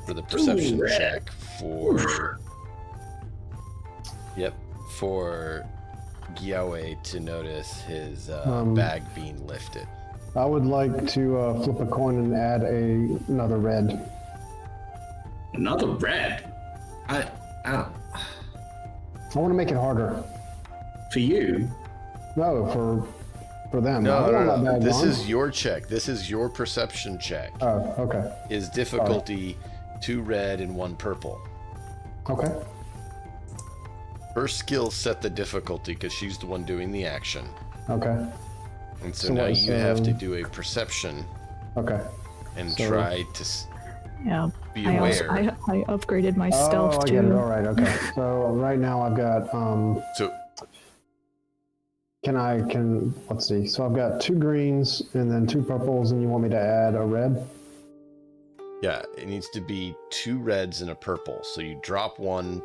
for the perception red. check for. Yep, for Gyawe to notice his bag being lifted. I would like to flip a coin and add another red. Another red I don't. I want to make it harder. for you. No, for them. I No, want no, my no. bag This gone. is your check. This is your perception check. Oh, okay. Is difficulty 2 red and 1 purple. Okay. Her skill set the difficulty because she's the one doing the action. Okay. And so So now what's, you have to do a perception Okay. and So- try to Yeah. be I aware. upgraded my Oh, stealth I get it. too. All right. Okay. So right now I've got So let's see. So I've got 2 greens and then 2 purples, and you want me to add a red? yeah, it needs to be 2 reds and a purple. So you drop 1.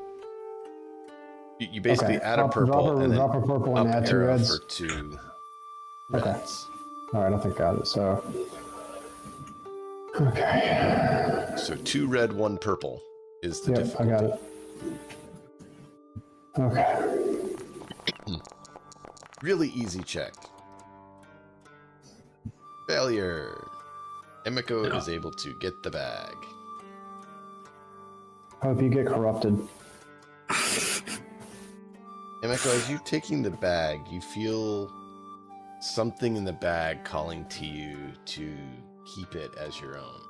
You basically add a purple and then drop a purple up and add 2 arrow reds. for 2 Okay. reds. All right, I think I got it. So Okay. So 2 red, 1 purple is the Yep, difficulty. I got it. Okay. Really easy check. Failure. Emiko is able to get the bag. Hope you get corrupted. Emiko, as you're taking the bag, you feel something in the bag calling to you to keep it as your own.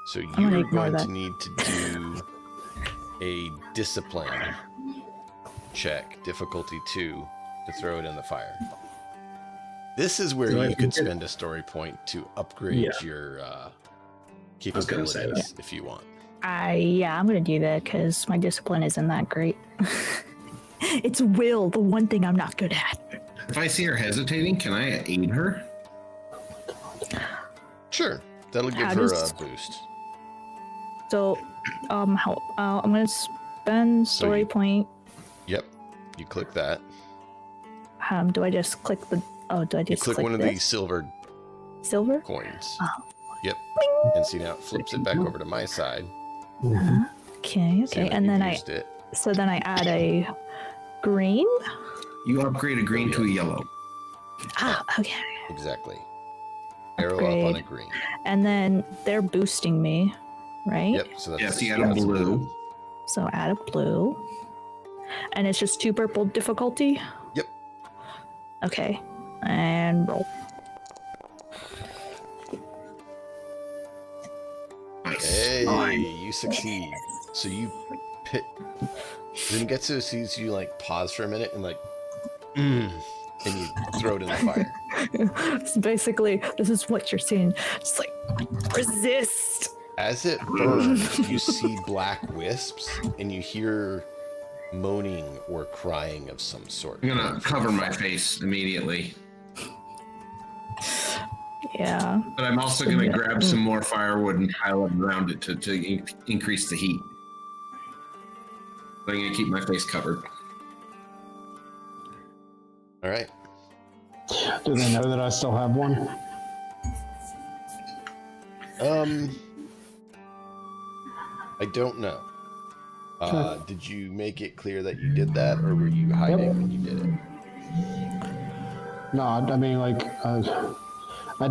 So you gonna are ignore going that. to need to do a discipline check, difficulty 2, to throw it in the fire. This is where Do I you could think it- spend a story point to upgrade Yeah. your was gonna say capabilities if you want. Yeah, I'm gonna do that because my discipline isn't that great. It's will, the one thing I'm not good at. If I see her hesitating, can I aid her? Sure, that'll give How her does- a boost. So, I'm gonna spend So story you- point. Yep, you click that. Do I just click the? Oh, do I You just click one of this? these silver Silver? coins. Oh. Yep. And see now it flips it back over to my side. Okay, See okay, that and you've then I used it. then I add a green. You upgrade a green to a yellow. Okay. Exactly. Arrow up on a Upgrade. green. And then they're boosting me, right? Yep. So that's Yes, you add a that's blue. So add a blue. And it's just 2 purple difficulty? Yep. Okay. And roll. Nice. Hey, you succeed. So you pit. Zengetsu sees you like pause for a minute and like, and you throw it in the fire. So basically, this is what you're seeing. Just like, resist. As it burns, you see black wisps and you hear moaning or crying of some sort. I'm gonna cover my face immediately. Yeah. But I'm also gonna grab some more firewood and pile it around it to increase the heat. But I'm gonna keep my face covered. All right. Do they know that I still have one? I don't know. Did you make it clear that you did that, or were you hiding when you did it? No, I mean, like, I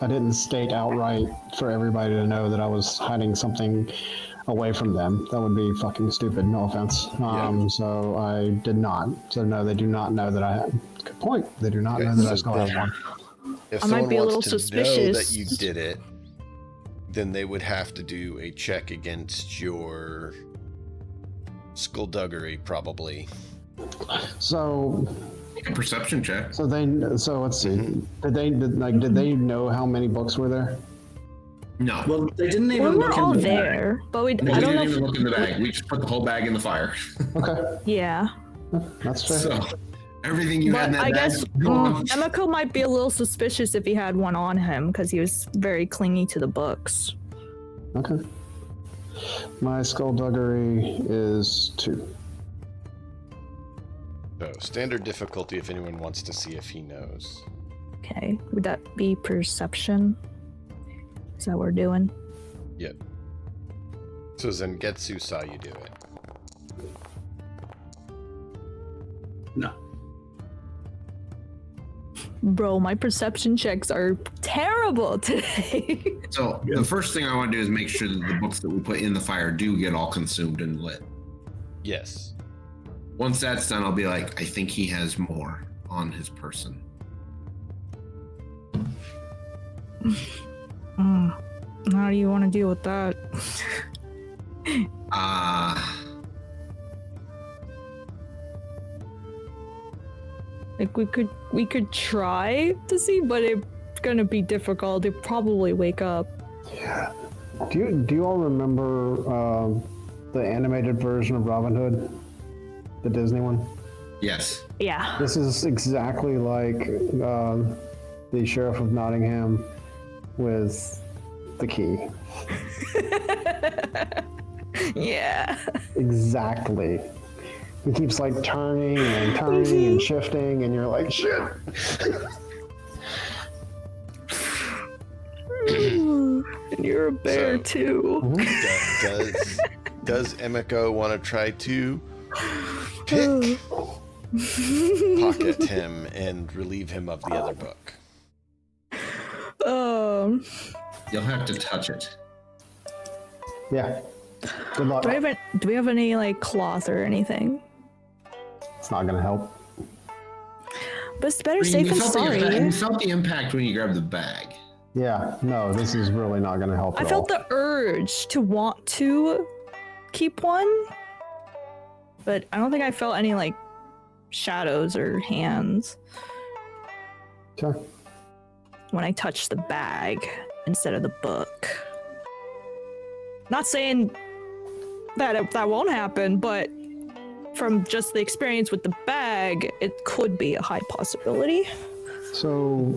didn't state outright for everybody to know that I was hiding something away from them. That would be fucking stupid, no offense. So I did not. So no, they do not know that I had. Good point. They do not Okay, know that I so still have one. If I might someone be a wants little to know that suspicious. you did it, then they would have to do a check against your skullduggery, probably. So Make a perception check. So let's see. Did they know how many books were there? No. Well, they didn't even We look were in all the bag. there, but we. We I don't didn't know. even If, look in the bag. We just put the whole bag in the fire. Okay, yeah. that's fair. So everything you had in But that I bag guess is gone. Emiko might be a little suspicious if he had one on him because he was very clingy to the books. Okay. My skullduggery is 2. So standard difficulty if anyone wants to see if he knows. Okay. Would that be perception? Is that what we're doing? Yep. So Zengetsu saw you do it. No. Bro, my perception checks are terrible today. So the first thing I want to do is make sure that the books that we put in the fire do get all consumed and lit. Yes. Once that's done, I'll be like, I think he has more on his person. How do you want to deal with that? Like we could try to see, but it's gonna be difficult. They'll probably wake up. Do you all remember the animated version of Robin Hood, the Disney one? Yes. Yeah. This is exactly like the Sheriff of Nottingham with the key. Yeah. Exactly. He keeps like turning and shifting, and you're like, shit. You're a bear So- too. Does Emiko want to try to pocket him and relieve him of the other book? You'll have to touch it. Yeah. Good luck. Do we have any like cloth or anything? It's not gonna help. But it's better I mean, safe you than felt the sorry. impact- you felt the impact when you grabbed the bag. Yeah. No, this is really not gonna help I at felt all. the urge to want to keep one, but I don't think I felt any like shadows or hands Okay. when I touched the bag instead of the book. Not saying that that won't happen, but from just the experience with the bag, it could be a high possibility. So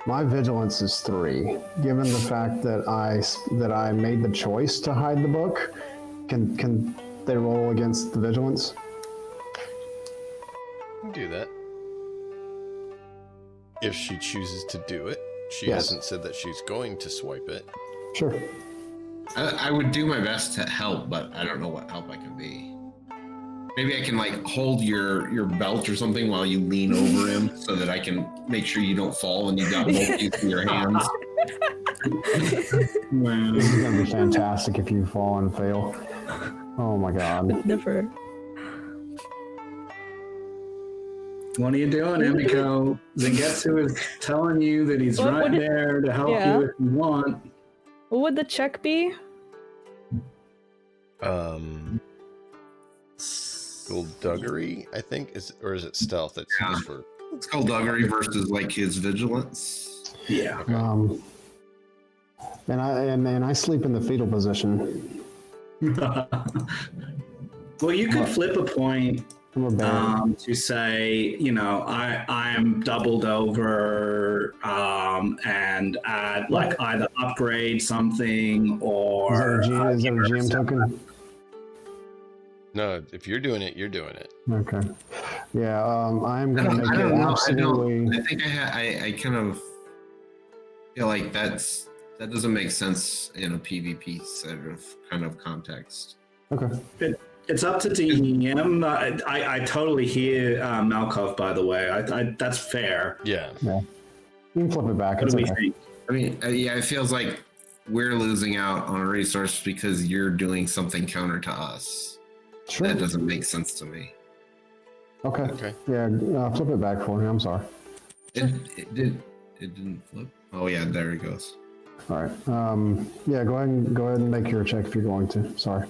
my vigilance is 3. Given the fact that I made the choice to hide the book, can they roll against the vigilance? Do that. If she chooses to do it. She Yes. hasn't said that she's going to swipe it. Sure. I would do my best to help, but I don't know what help I can be. Maybe I can like hold your belt or something while you lean over him so that I can make sure you don't fall and you got both used in your hands. Wow. This is gonna be fantastic if you fall and fail. Oh my god. Never. What are you doing, Emiko? Zangetsu is telling you that he's What right would it- there to help Yeah. you if you want. What would the check be? Skullduggery, I think, is it stealth? It's Yeah. used for. Skullduggery versus like his vigilance. Yeah. And I sleep in the fetal position. Well, you could flip a point I'm a bear. to say, I'm doubled over and add, like, either upgrade something or. is that a GM token? No, if you're doing it, you're doing it. Okay. Yeah. I'm I gonna don't, make I it don't know. absolutely. I think I kind of feel like that doesn't make sense in a PvP sort of kind of context. Okay. It's up to DM. I totally hear Malkov, by the way. That's fair. Yeah. You can flip it back. What It's do we okay. think? I mean, yeah, it feels like we're losing out on a resource because you're doing something counter to us. Sure. That doesn't make sense to me. Okay. Okay. Yeah. Flip it back for me. I'm sorry. It didn't flip. Oh yeah, there it goes. All right. Yeah. Go ahead and make your check if you're going to. Sorry.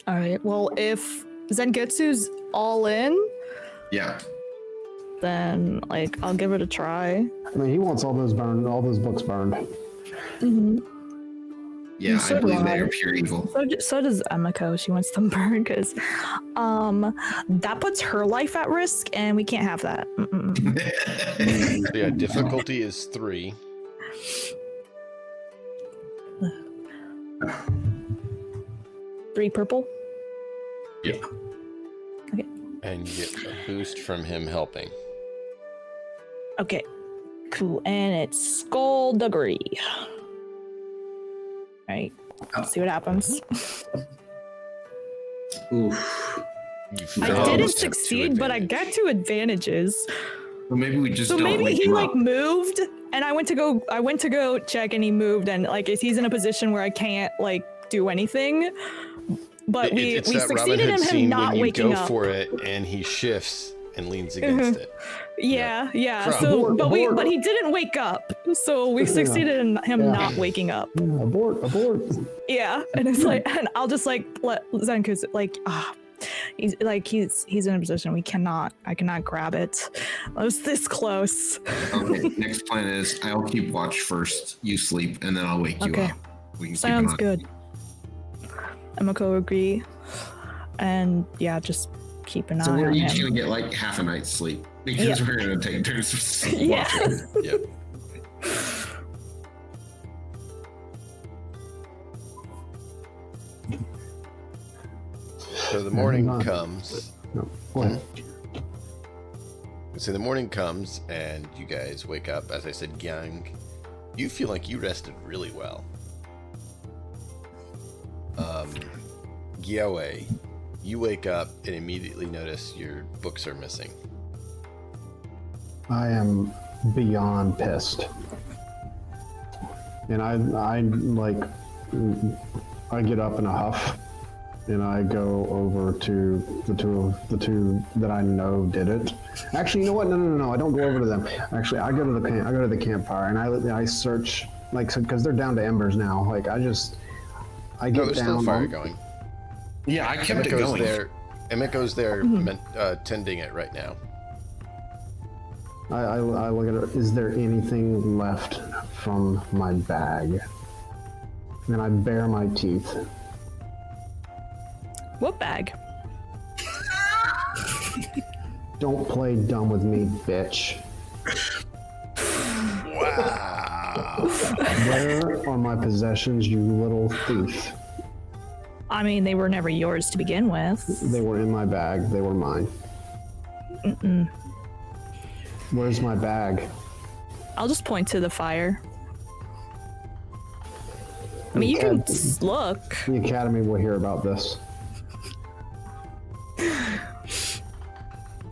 All right. Well, if Zangetsu's all in, Yeah. then like I'll give it a try. I mean, he wants all those books burned. Mm-hmm. Yeah, So I believe do they I. are pure evil. So does Emiko. She wants them burned because, that puts her life at risk, and we can't have that. Mm-mm. So yeah, difficulty is 3. Three purple. And you get a boost from him helping. Okay. Cool. And it's skullduggery. All right. Let's see what happens. Oof. You I failed didn't with 2 succeed, but I got advantages. 2 advantages. So maybe we just So don't maybe wake he him like up. moved, and I went to go check, and he moved, and like he's in a position where I can't like do anything. But we It's that Robin succeeded Hood in him scene not when you waking go up. for it and he shifts and leans against it. Yeah. From- So, Abort. but he didn't wake up. So we succeeded in him Yeah. not waking up. Yeah, abort. Yeah, and it's like, and I'll just like let Zenku's like, he's in a position I cannot grab it. I was this close. Okay, next plan is I'll keep watch first. You sleep, and then I'll wake you Okay. up. We can Sounds keep an eye. good. Emiko agree, and yeah, just keep an So eye we're on each him. gonna get like half a night's sleep because Yeah. we're gonna take turns. Yeah. watching. Yep. So the morning hang on. comes. No, go ahead. So the morning comes and you guys wake up. As I said, Gyang You feel like you rested really well. Gyawe, you wake up and immediately notice your books are missing. I am beyond pissed. And I get up in a huff and I go over to the two that I know did it. Actually, you know what? No. I don't go over to them. Actually, I go to the campfire and I search, like, because they're down to embers now. Like, I get there's down. still fire going. Yeah, I kept it going. Emiko's there tending it right now. I look at it. Is there anything left from my bag? And I bare my teeth. What bag? Don't play dumb with me, bitch. Wow. Where are my possessions, you little thief? I mean, they were never yours to begin with. They were in my bag. They were mine. Mm-mm. Where's my bag? I'll just point to the fire. I mean, you can look. The Academy will hear about this.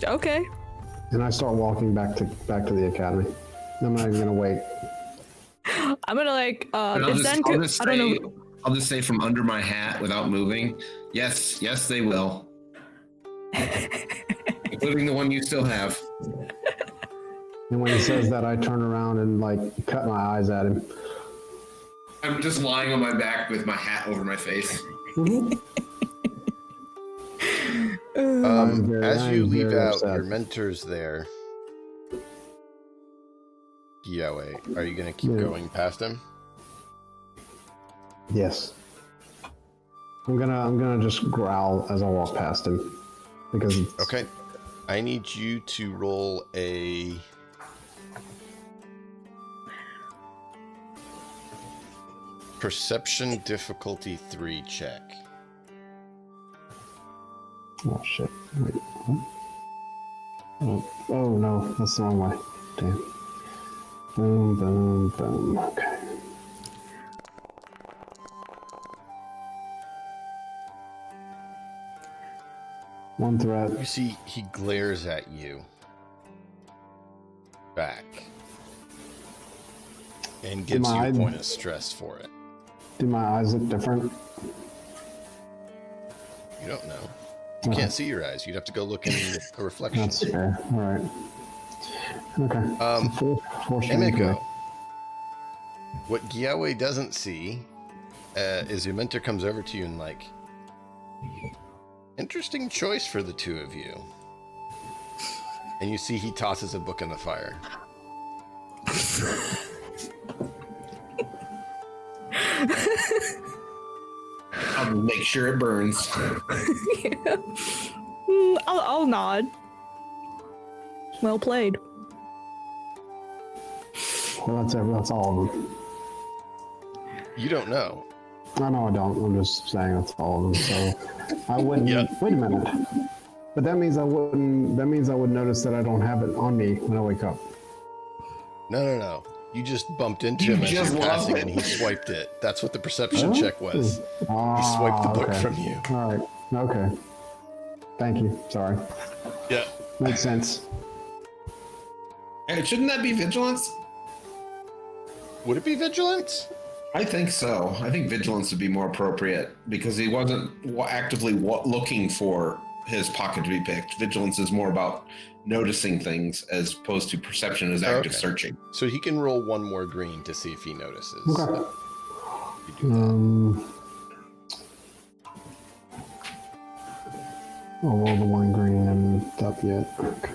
Okay. And I start walking back to the Academy. I'm not even gonna wait. I'm gonna like. And If Zen could, I don't know. I'll just say from under my hat without moving, yes, they will. Including the one you still have. And when he says that, I turn around and like cut my eyes at him. I'm just lying on my back with my hat over my face. As you leave out your mentors there, Gyawe, are you going to keep going past him? Yes. I'm gonna just growl as I walk past him because okay. I need you to roll a Perception difficulty 3 check. Oh shit! Wait. What? Oh no, that's the wrong way. Damn. Boom, boom, boom. Okay. One threat. You see, he glares at you back and gives you a point of stress for it. Do my eyes look different? You don't know. You can't see your eyes. You'd have to go look in a reflection. That's fair. All right. Okay. Emiko, what Gyawe doesn't see is your mentor comes over to you and like, interesting choice for the two of you. And you see he tosses a book in the fire. I'll make sure it burns. Yeah. I'll nod. Well played. Well, that's all of them. You don't know. I know I don't. I'm just saying that's all of them. So I wouldn't. Wait a minute. But that means I wouldn't. That means I would notice that I don't have it on me when I wake up. No. You just bumped into him as you're passing and he swiped it. That's what the perception check was. He swiped the book from you. All right. Okay. Thank you. Sorry. Yeah. Makes sense. Hey, shouldn't that be vigilance? Would it be vigilance? I think so. I think vigilance would be more appropriate because he wasn't actively looking for his pocket to be picked. Vigilance is more about noticing things as opposed to perception as active searching. So he can roll one more green to see if he notices. Okay. You do that. I'll roll the one green and up yet. Okay.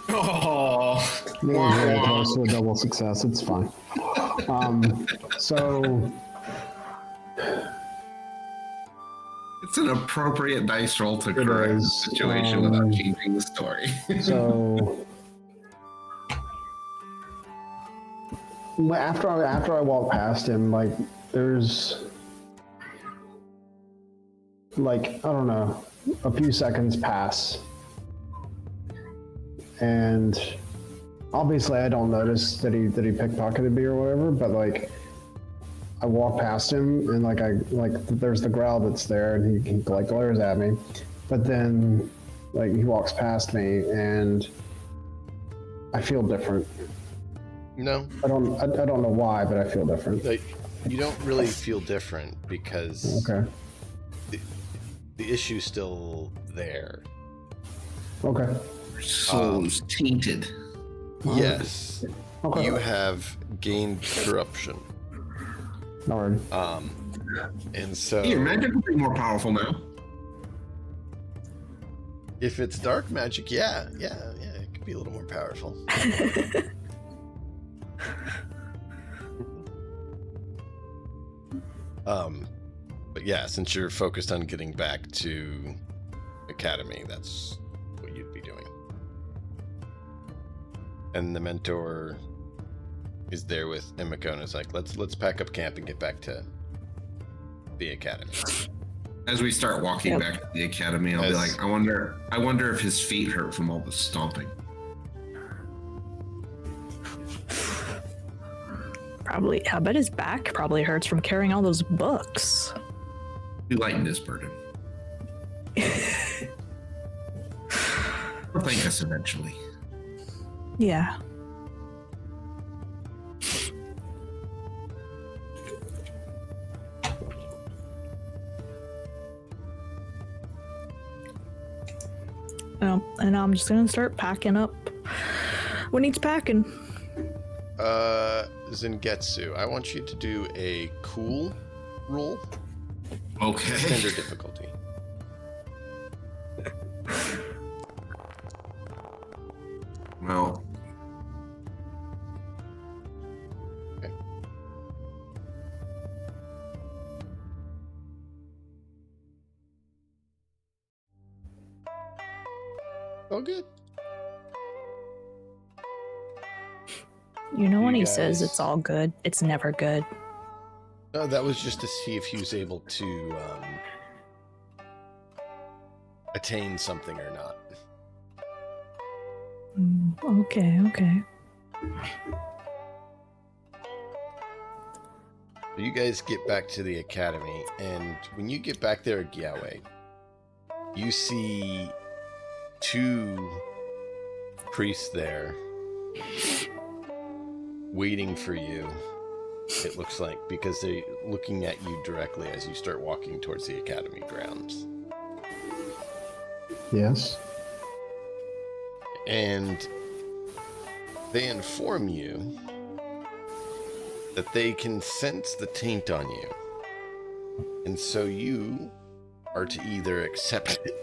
Oh, Very close to a double success. It's fine. So it's an appropriate dice roll to correct the situation without changing the story. So after I walk past him, like there's like I don't know, a few seconds pass, and obviously I don't notice that he pickpocketed me or whatever, but like I walk past him and like there's the growl that's there and he like glares at me, but then like he walks past me and I feel different. No, I don't know why, but I feel different. like, you don't really feel different because Okay. the issue's still there. Okay. Soul's tainted. Yes, Okay. you have gained corruption. Alright. And so Your magic will be more powerful now. if it's dark magic, yeah, it could be a little more powerful. But yeah, since you're focused on getting back to Academy, that's what you'd be doing. And the mentor is there with Emiko and is like, let's pack up camp and get back to the Academy. As we start walking back to the academy, I'll be like, I wonder if his feet hurt from all the stomping. Probably, I bet his back probably hurts from carrying all those books. We lightened his burden. He'll thank us eventually. Yeah. And I'm just gonna start packing up what needs packing. Zengetsu, I want you to do a cool roll. Okay. Standard difficulty. Well. Okay. Oh, good. You know when You he says guys- it's all good, it's never good. No, that was just to see if he was able to attain something or not. Okay. You guys get back to the academy, and when you get back there at Gyawe, you see two priests there waiting for you, it looks like, because they're looking at you directly as you start walking towards the academy grounds. Yes. And they inform you that they can sense the taint on you. And so you are to either accept it.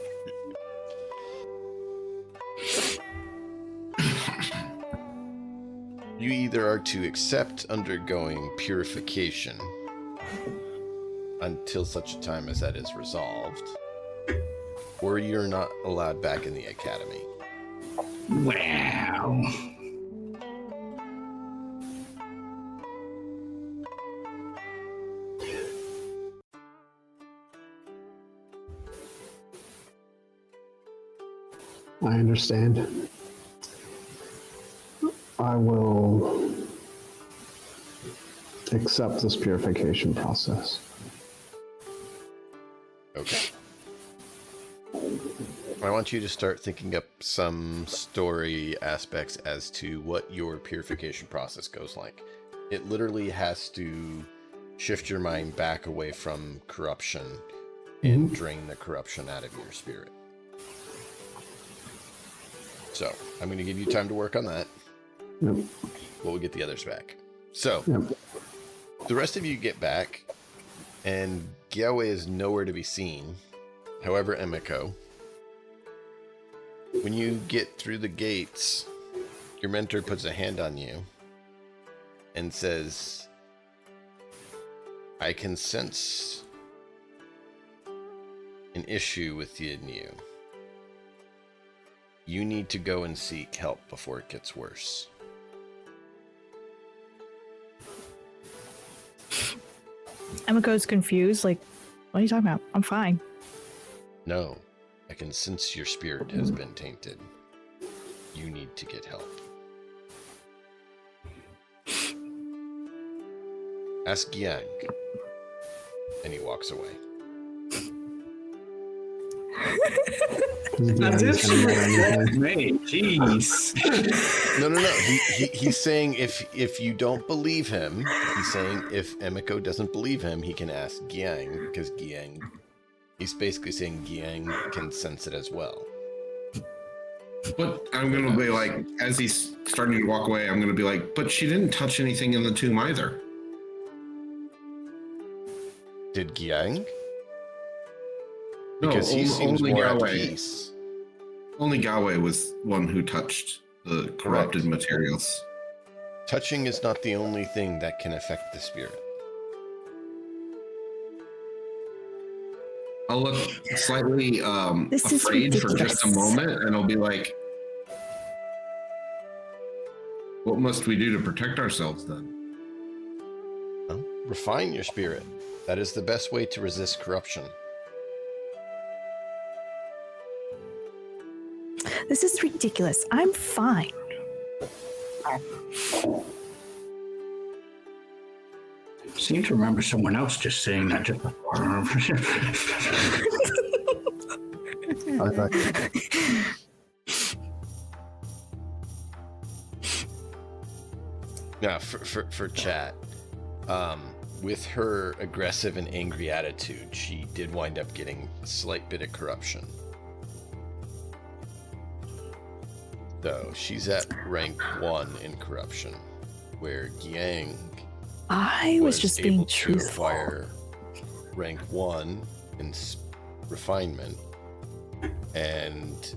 You either are to accept undergoing purification until such a time as that is resolved, or you're not allowed back in the academy. Wow. I understand. I will accept this purification process. Okay. I want you to start thinking up some story aspects as to what your purification process goes like. It literally has to shift your mind back away from corruption and drain the corruption out of your spirit. So, I'm going to give you time to work on that. Yep. We'll get the others back. So, Yep. the rest of you get back, and Gyawe is nowhere to be seen. However, Emiko, when you get through the gates, your mentor puts a hand on you and says, I can sense an issue within you. You need to go and seek help before it gets worse. Emiko's confused, like, what are you talking about? I'm fine. No, I can sense your spirit has been tainted. You need to get help. Ask Yang. And he walks away. As if she respects me. Jeez. No. He's saying if you don't believe him, he's saying if Emiko doesn't believe him, he can ask Gyang, because Gyang, he's basically saying Gyang can sense it as well. But I'm going to be like, as he's starting to walk away, I'm going to be like, but she didn't touch anything in the tomb either. Did Gyang? No, Because he seems only more at Gawe. peace. Only Gawe was one who touched the corrupted Correct. materials. Touching is not the only thing that can affect the spirit. I'll look slightly This is afraid for ridiculous. just a moment, and I'll be like, what must we do to protect ourselves then? Well, refine your spirit. That is the best way to resist corruption. This is ridiculous. I'm fine. Seem to remember someone else just saying that just before. Now, for chat, with her aggressive and angry attitude, she did wind up getting a slight bit of corruption. Though she's at rank 1 in corruption, where Gyang I was just able being to truthful. acquire rank 1 in refinement, and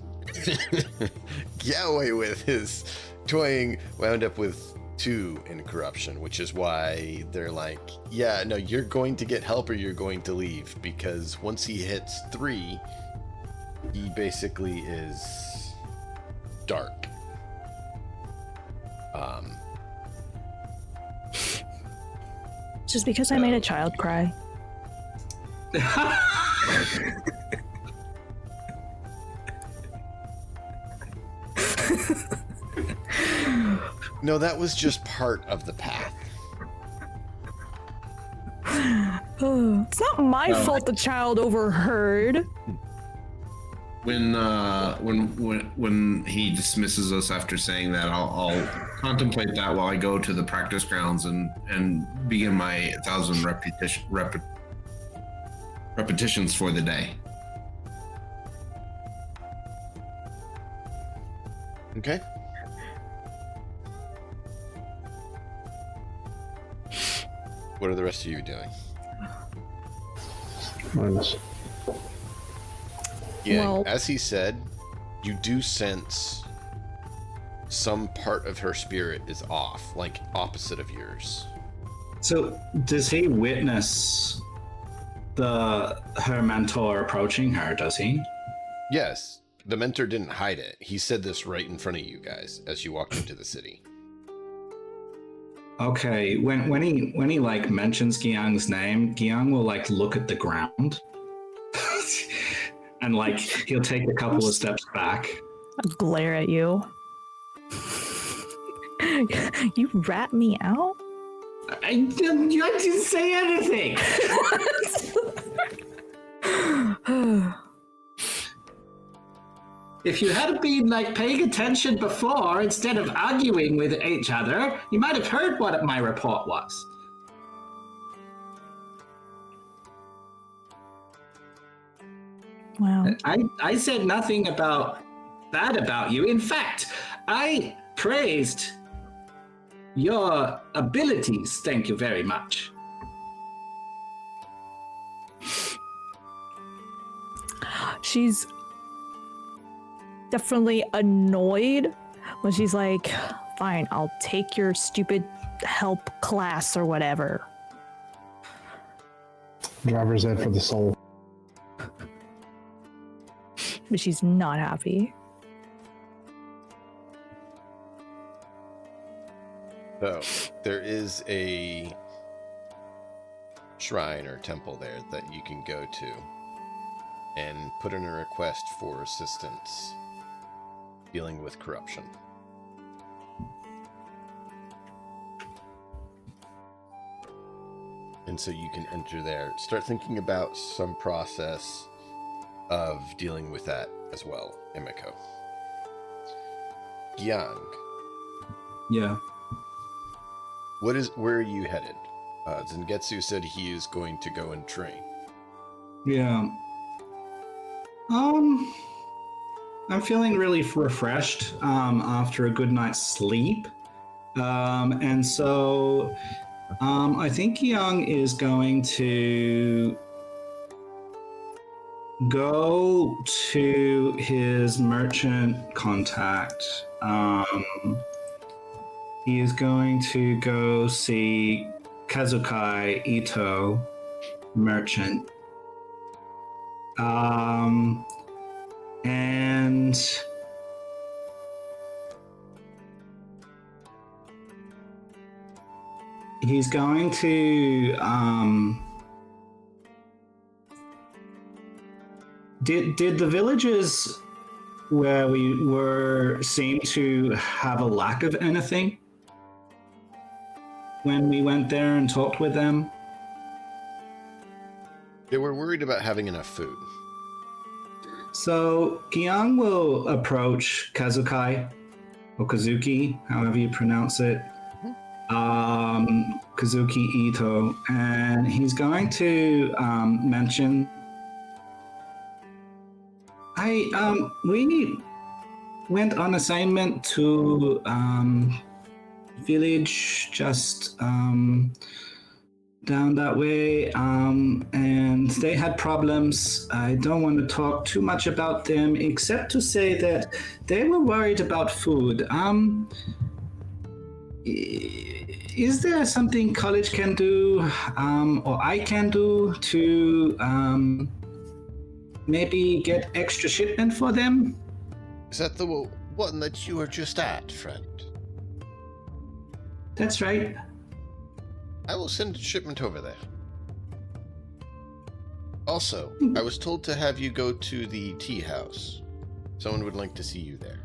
Yahweh with his toying wound up with 2 in corruption, which is why they're like, yeah, no, you're going to get help or you're going to leave, because once he hits 3, he basically is dark. Just because I made a child cry. No, that was just part of the path. It's not my fault the child overheard. When he dismisses us after saying that, I'll contemplate that while I go to the practice grounds and begin my 1,000 repetitions for the day. Okay. What are the rest of you doing? Minus. Yeah, Well- as he said, you do sense some part of her spirit is off, like opposite of yours. So, does he witness her mentor approaching her? Does he? Yes, the mentor didn't hide it. He said this right in front of you guys as you walked into the city. Okay. When he like mentions Gyang's name, Gyang will like look at the ground, and like he'll take a couple of steps back. I glare at you. You rat me out? I didn't say anything. If you had been like paying attention before instead of arguing with each other, you might have heard what my report was. Wow. I said nothing bad about you. In fact, I praised your abilities. Thank you very much. She's definitely annoyed when she's like, fine, I'll take your stupid help class or whatever. Driver's ed for the soul. But she's not happy. So, there is a shrine or temple there that you can go to and put in a request for assistance dealing with corruption. And so you can enter there. Start thinking about some process of dealing with that as well, Emiko. Gyang, Yeah. where are you headed? Zangetsu said he is going to go and train. Yeah. I'm feeling really refreshed after a good night's sleep. And so I think Young is going to go to his merchant contact. He is going to go see Kazukai Ito, merchant. And he's going to did the villagers where we were seem to have a lack of anything when we went there and talked with them? They were worried about having enough food. So Gyang will approach Kazukai or Kazuki, however you pronounce it, Kazuki Ito, and he's going to mention, we went on assignment to village just down that way, and they had problems. I don't want to talk too much about them, except to say that they were worried about food. Is there something college can do, or I can do to maybe get extra shipment for them? Is that the one that you were just at, friend? That's right. I will send a shipment over there. Also, I was told to have you go to the tea house. Someone would like to see you there.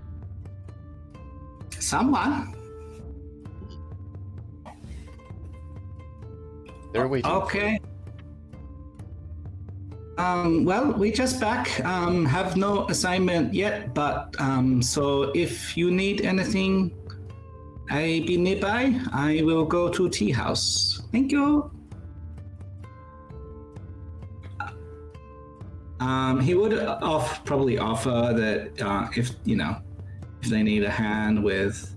Someone? They're waiting. Okay. Well, we just back, have no assignment yet, but so if you need anything, I be nearby. I will go to tea house. Thank you. He would probably offer that if they need a hand with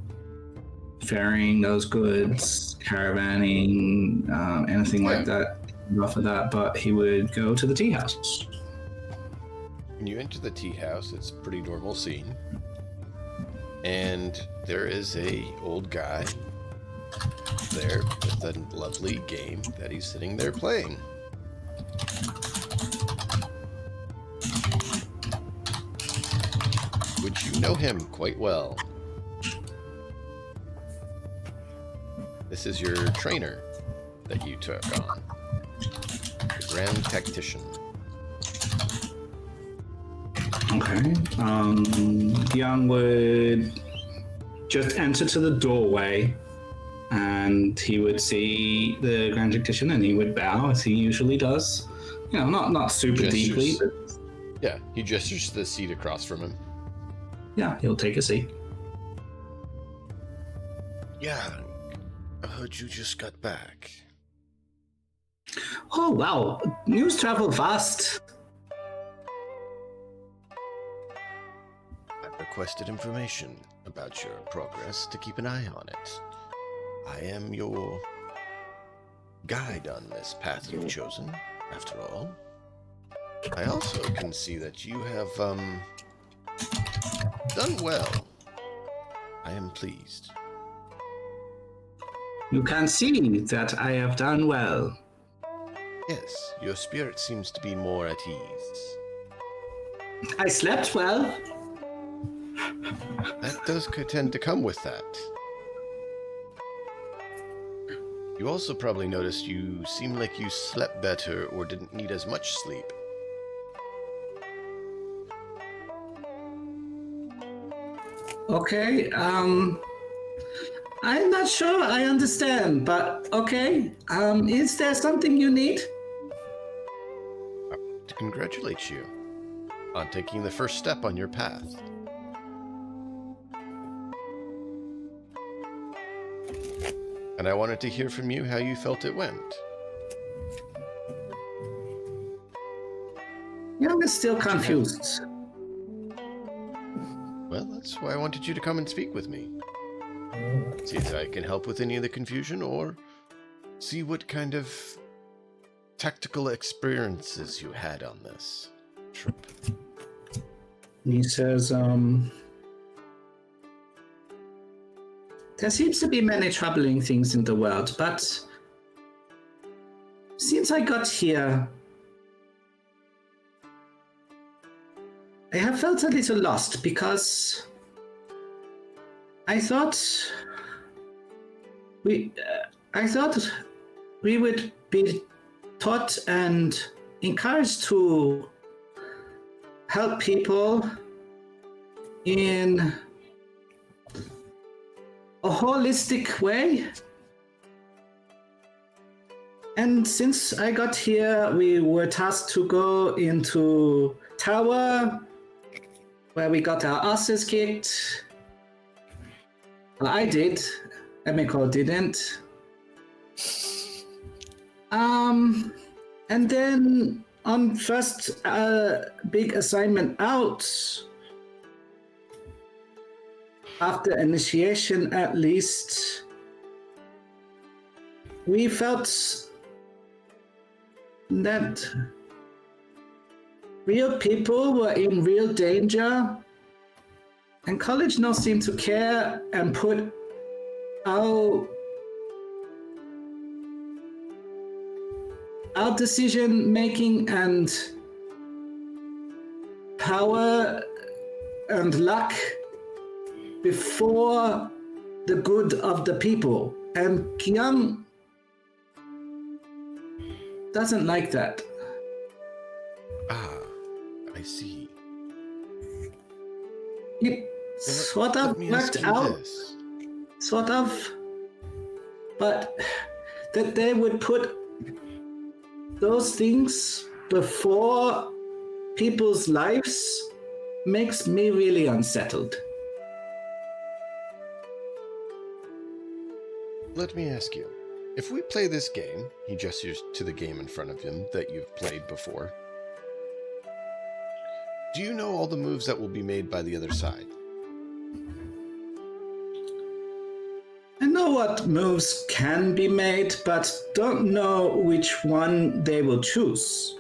ferrying those goods, caravanning, anything like that, he'd offer that. But he would go to the tea house. When you enter the tea house, it's a pretty normal scene. And there is a old guy there with a lovely game that he's sitting there playing. Would you know him quite well? This is your trainer that you took on, the Grand Tactician. Okay. Young would just enter to the doorway, and he would see the Grand Tactician, and he would bow as he usually does. You know, not super Gestures. deeply, but Yeah, he gestures to the seat across from him. yeah, he'll take a seat. Yeah, I heard you just got back. Oh wow, news travel fast. I requested information about your progress to keep an eye on it. I am your guide on this path you've chosen, after all. I also can see that you have, done well. I am pleased. You can see that I have done well. Yes, your spirit seems to be more at ease. I slept well. That does tend to come with that. You also probably noticed you seem like you slept better or didn't need as much sleep. Okay, I'm not sure I understand, but okay. Is there something you need? I want to congratulate you on taking the first step on your path. And I wanted to hear from you how you felt it went. I'm still confused. Well, that's why I wanted you to come and speak with me. See if I can help with any of the confusion, or see what kind of tactical experiences you had on this trip. He says, there seems to be many troubling things in the world, but since I got here, I have felt a little lost because I thought we would be taught and encouraged to help people in a holistic way. And since I got here, we were tasked to go into tower where we got our asses kicked. Well, I did. Emiko didn't. And then on first big assignment out, after initiation at least, we felt that real people were in real danger, and college no seemed to care and put our decision making and power and luck before the good of the people. And Kyung doesn't like that. Ah, I see. It sort of worked out, sort of, but that they would put those things before people's lives makes me really unsettled. Let me ask you, if we play this game, he gestures to the game in front of him that you've played before, do you know all the moves that will be made by the other side? I know what moves can be made, but don't know which one they will choose.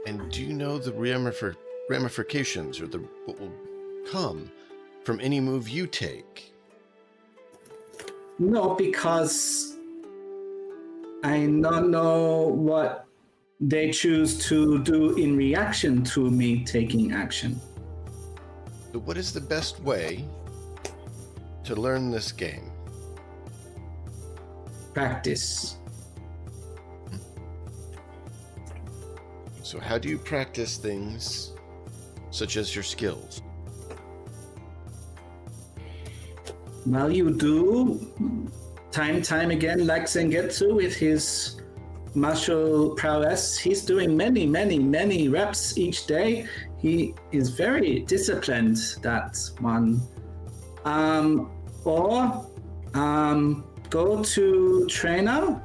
And do you know the ramifications or what will come from any move you take? No, because I don't know what they choose to do in reaction to me taking action. So what is the best way to learn this game? Practice. So how do you practice things such as your skills? Well, you do time again, like Sengetsu with his martial prowess. He's doing many reps each day. He is very disciplined, that one. Or go to trainer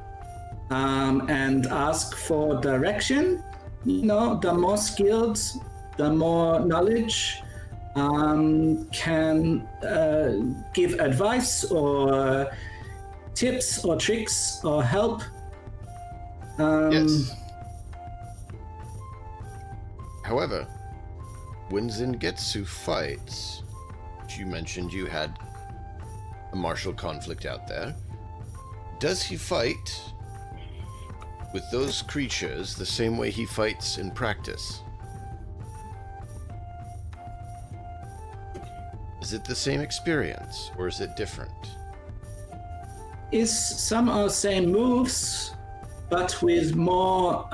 and ask for direction. You know, the more skilled, the more knowledge, can give advice or tips or tricks or help. Yes. However, when Zengetsu fights, which you mentioned you had a martial conflict out there, does he fight with those creatures the same way he fights in practice? Is it the same experience, or is it different? Is some are same moves, but with more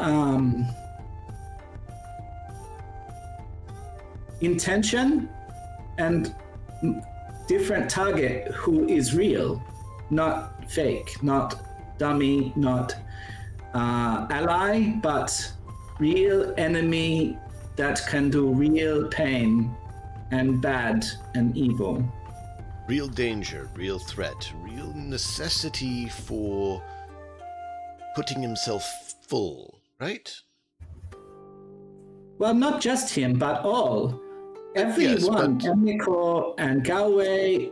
intention and different target who is real, not fake, not dummy, not ally, but real enemy that can do real pain and bad and evil. Real danger, real threat, real necessity for putting himself full, right? Well, not just him, but all. Everyone, Yes, but Emiko and Galway,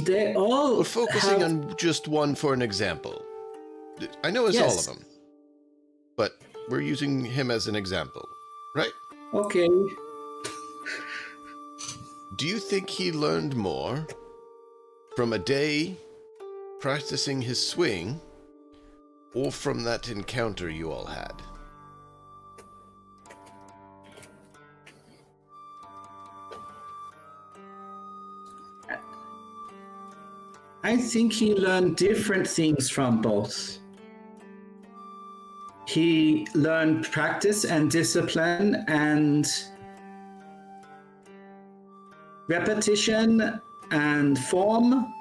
they all we're focusing have... on just one for an example. I know it's all of Yes. them, but we're using him as an example, right? Okay. Do you think he learned more from a day practicing his swing or from that encounter you all had? I think he learned different things from both. He learned practice and discipline and repetition and form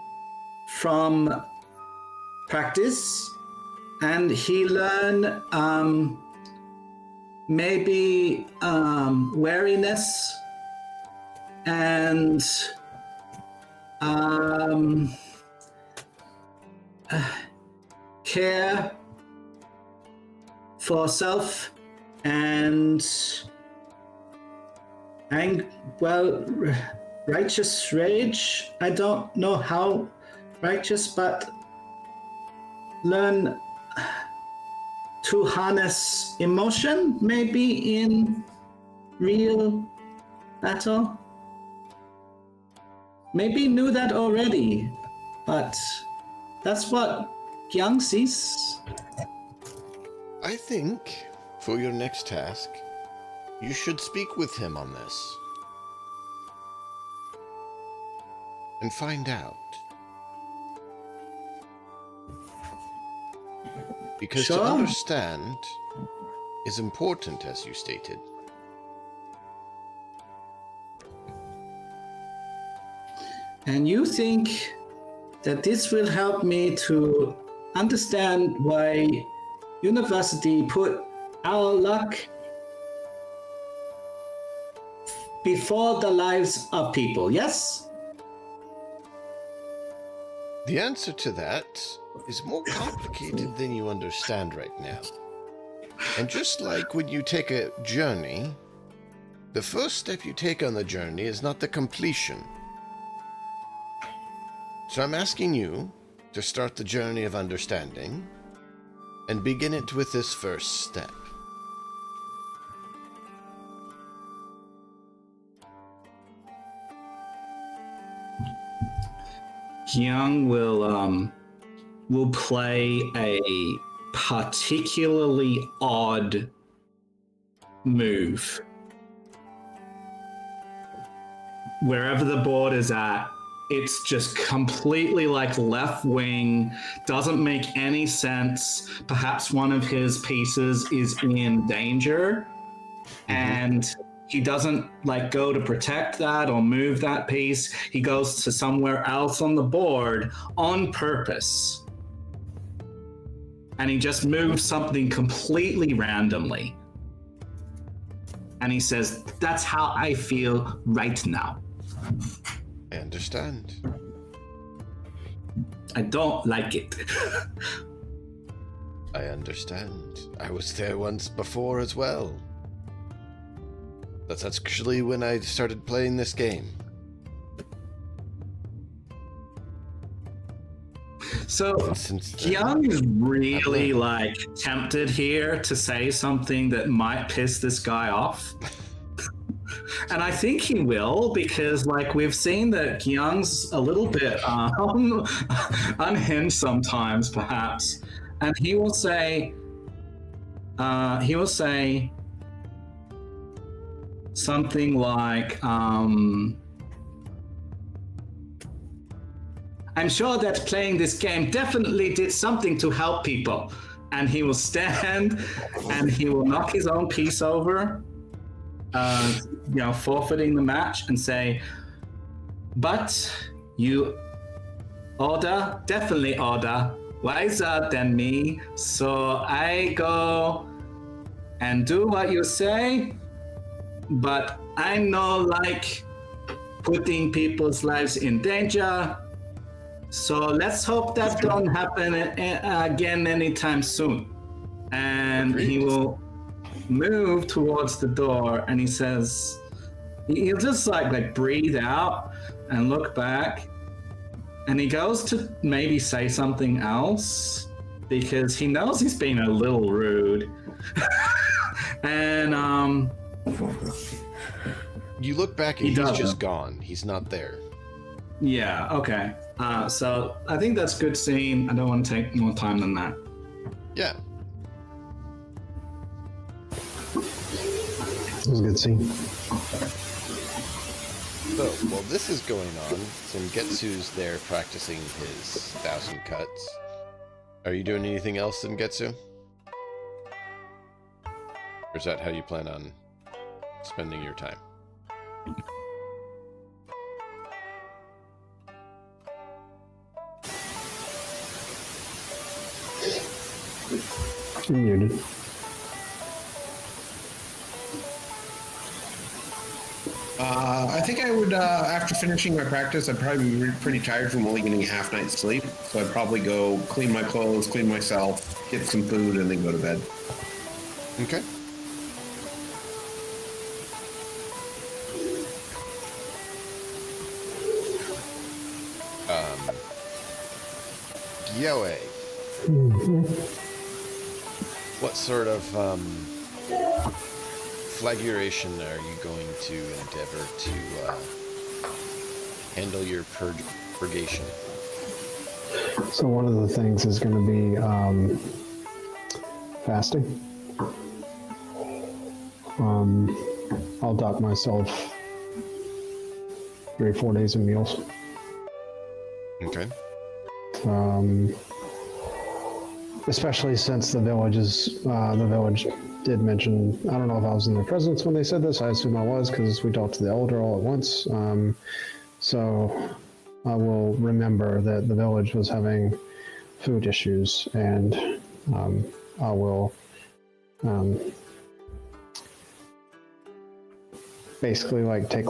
from practice, and he learned maybe wariness and care for self and righteous rage. I don't know how righteous, but learn to harness emotion maybe in real battle. Maybe knew that already, but that's what Yang sees. I think, for your next task, you should speak with him on this. And find out. Because Sure. to understand is important, as you stated. And you think that this will help me to understand why university put our luck before the lives of people, yes? The answer to that is more complicated than you understand right now. And just like when you take a journey, the first step you take on the journey is not the completion. So I'm asking you to start the journey of understanding and begin it with this first step. Young will play a particularly odd move. Wherever the board is at, it's just completely like left wing, doesn't make any sense. Perhaps one of his pieces is in danger, and he doesn't like go to protect that or move that piece. He goes to somewhere else on the board on purpose. And he just moves something completely randomly. And he says, that's how I feel right now. I understand. I don't like it. I understand. I was there once before as well. That's actually when I started playing this game. So And since then, Young is really like tempted here to say something that might piss this guy off. And I think he will, because like we've seen that Young's a little bit unhinged sometimes, perhaps. And he will say something like, I'm sure that playing this game definitely did something to help people. And he will stand and he will knock his own piece over, forfeiting the match, and say, but you order, definitely order, wiser than me. So I go and do what you say, but I'm not like putting people's lives in danger. So let's hope that don't happen again anytime soon. And he will move towards the door, and he says, he'll just like breathe out and look back, and he goes to maybe say something else because he knows he's being a little rude. And You look back and He he's does. just gone. He's not there. yeah, okay. So I think that's a good scene. I don't want to take more time than that. Yeah. It was a good scene. So, while this is going on, Sengetsu's there practicing his 1,000 cuts. Are you doing anything else, Sengetsu? Or is that how you plan on spending your time? You're muted. I think I would, after finishing my practice, I'd probably be pretty tired from only getting a half night's sleep. So I'd probably go clean my clothes, clean myself, get some food, and then go to bed. Okay. Yoe. What sort of flagellation are you going to endeavor to handle your purgation? So one of the things is going to be fasting. I'll dock myself 3-4 days of meals. Okay. Especially since the village did mention, I don't know if I was in their presence when they said this, I assume I was because we talked to the elder all at once. So I will remember that the village was having food issues, and I will basically like take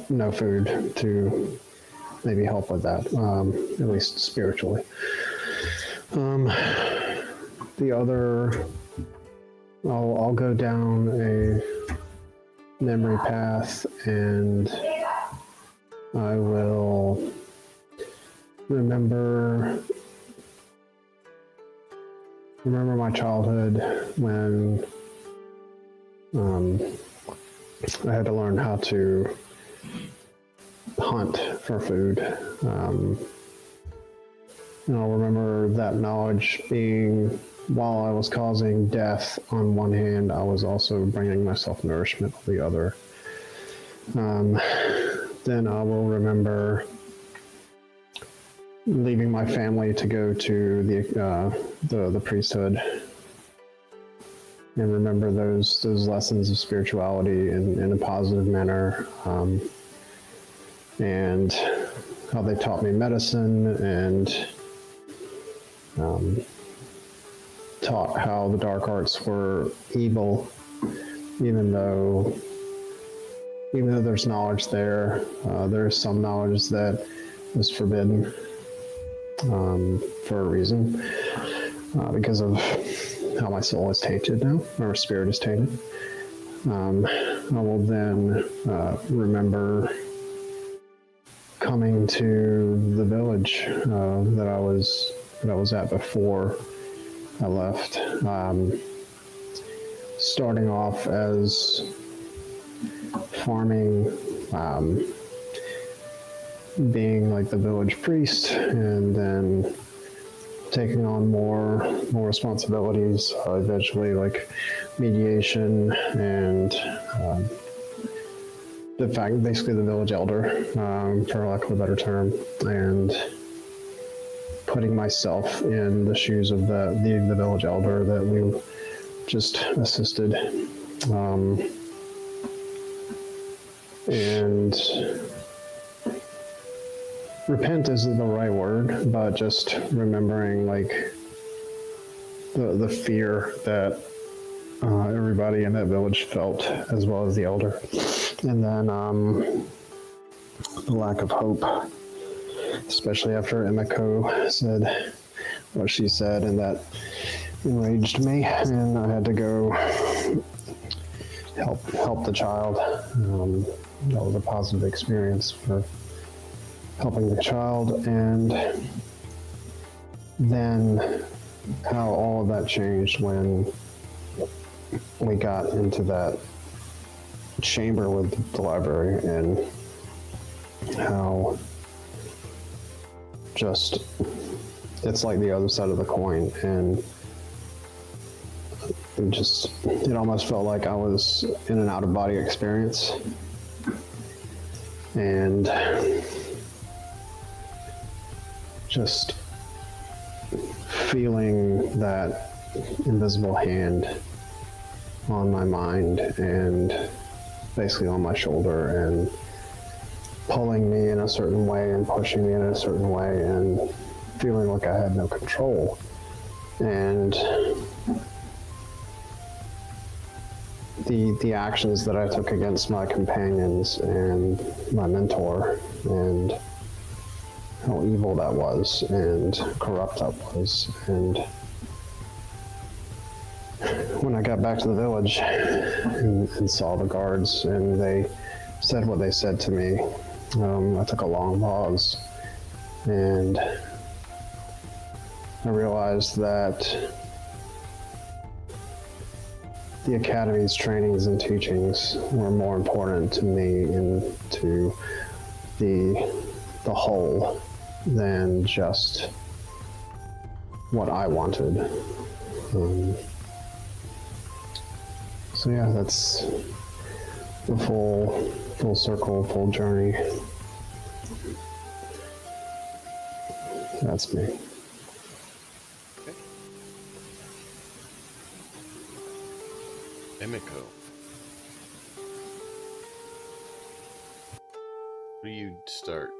no food to maybe help with that, at least spiritually. The other, I'll go down a memory path, and I will remember my childhood when I had to learn how to hunt for food. And I'll remember that knowledge being, while I was causing death on one hand, I was also bringing myself nourishment on the other. Then I will remember leaving my family to go to the priesthood, and remember those lessons of spirituality in a positive manner, and how they taught me medicine, and taught how the dark arts were evil, even though there's knowledge there, there's some knowledge that is forbidden for a reason, because of how my soul is tainted now, or spirit is tainted. I will then remember coming to the village that I was at before I left, starting off as farming, being like the village priest, and then taking on more responsibilities, eventually like mediation and basically the village elder, for lack of a better term, and putting myself in the shoes of the village elder that we just assisted, and repent isn't the right word, but just remembering like the fear that everybody in that village felt, as well as the elder, and then the lack of hope, especially after Emiko said what she said, and that enraged me, and I had to go help the child. That was a positive experience for helping the child, and then how all of that changed when we got into that chamber with the library, and how just it's like the other side of the coin, and it almost felt like I was in an out-of-body experience, and just feeling that invisible hand on my mind and basically on my shoulder and pulling me in a certain way and pushing me in a certain way and feeling like I had no control. And the actions that I took against my companions and my mentor, and how evil that was and corrupt that was. And when I got back to the village and saw the guards and they said what they said to me, I took a long pause, and I realized that the Academy's trainings and teachings were more important to me and to the whole than just what I wanted. So yeah, that's the full circle, full journey. That's me. Emiko, what do you start?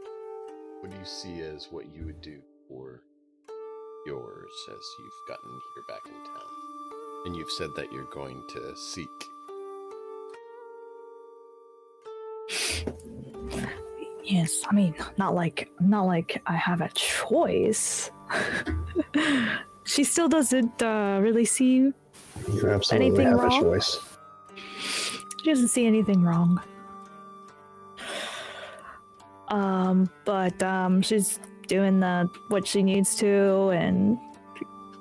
What do you see as what you would do for yours as you've gotten here back in town? And you've said that you're going to seek. Yes, I mean, not like I have a choice. She still doesn't really see You absolutely anything have wrong? a choice. She doesn't see anything wrong. But she's doing what she needs to and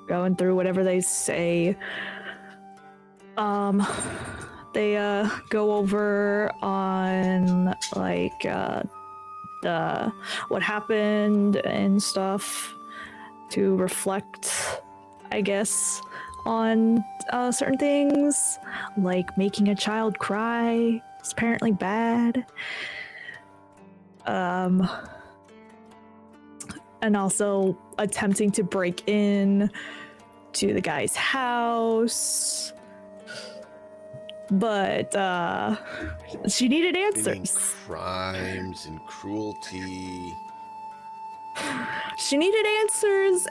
going through whatever they say. They go over on like what happened and stuff to reflect, I guess, on certain things, like making a child cry. It's apparently bad. And also attempting to break in to the guy's house. But she needed answers. Crimes and cruelty. She needed answers.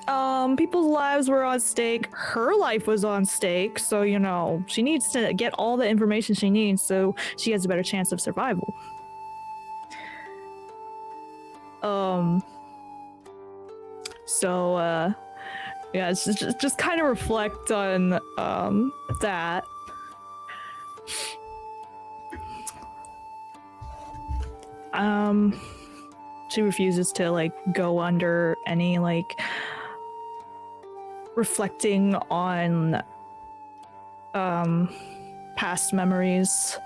People's lives were on stake. Her life was on stake. So, you know, she needs to get all the information she needs so she has a better chance of survival. So, yeah, it's just kind of reflect on that. She refuses to like go under any like reflecting on past memories.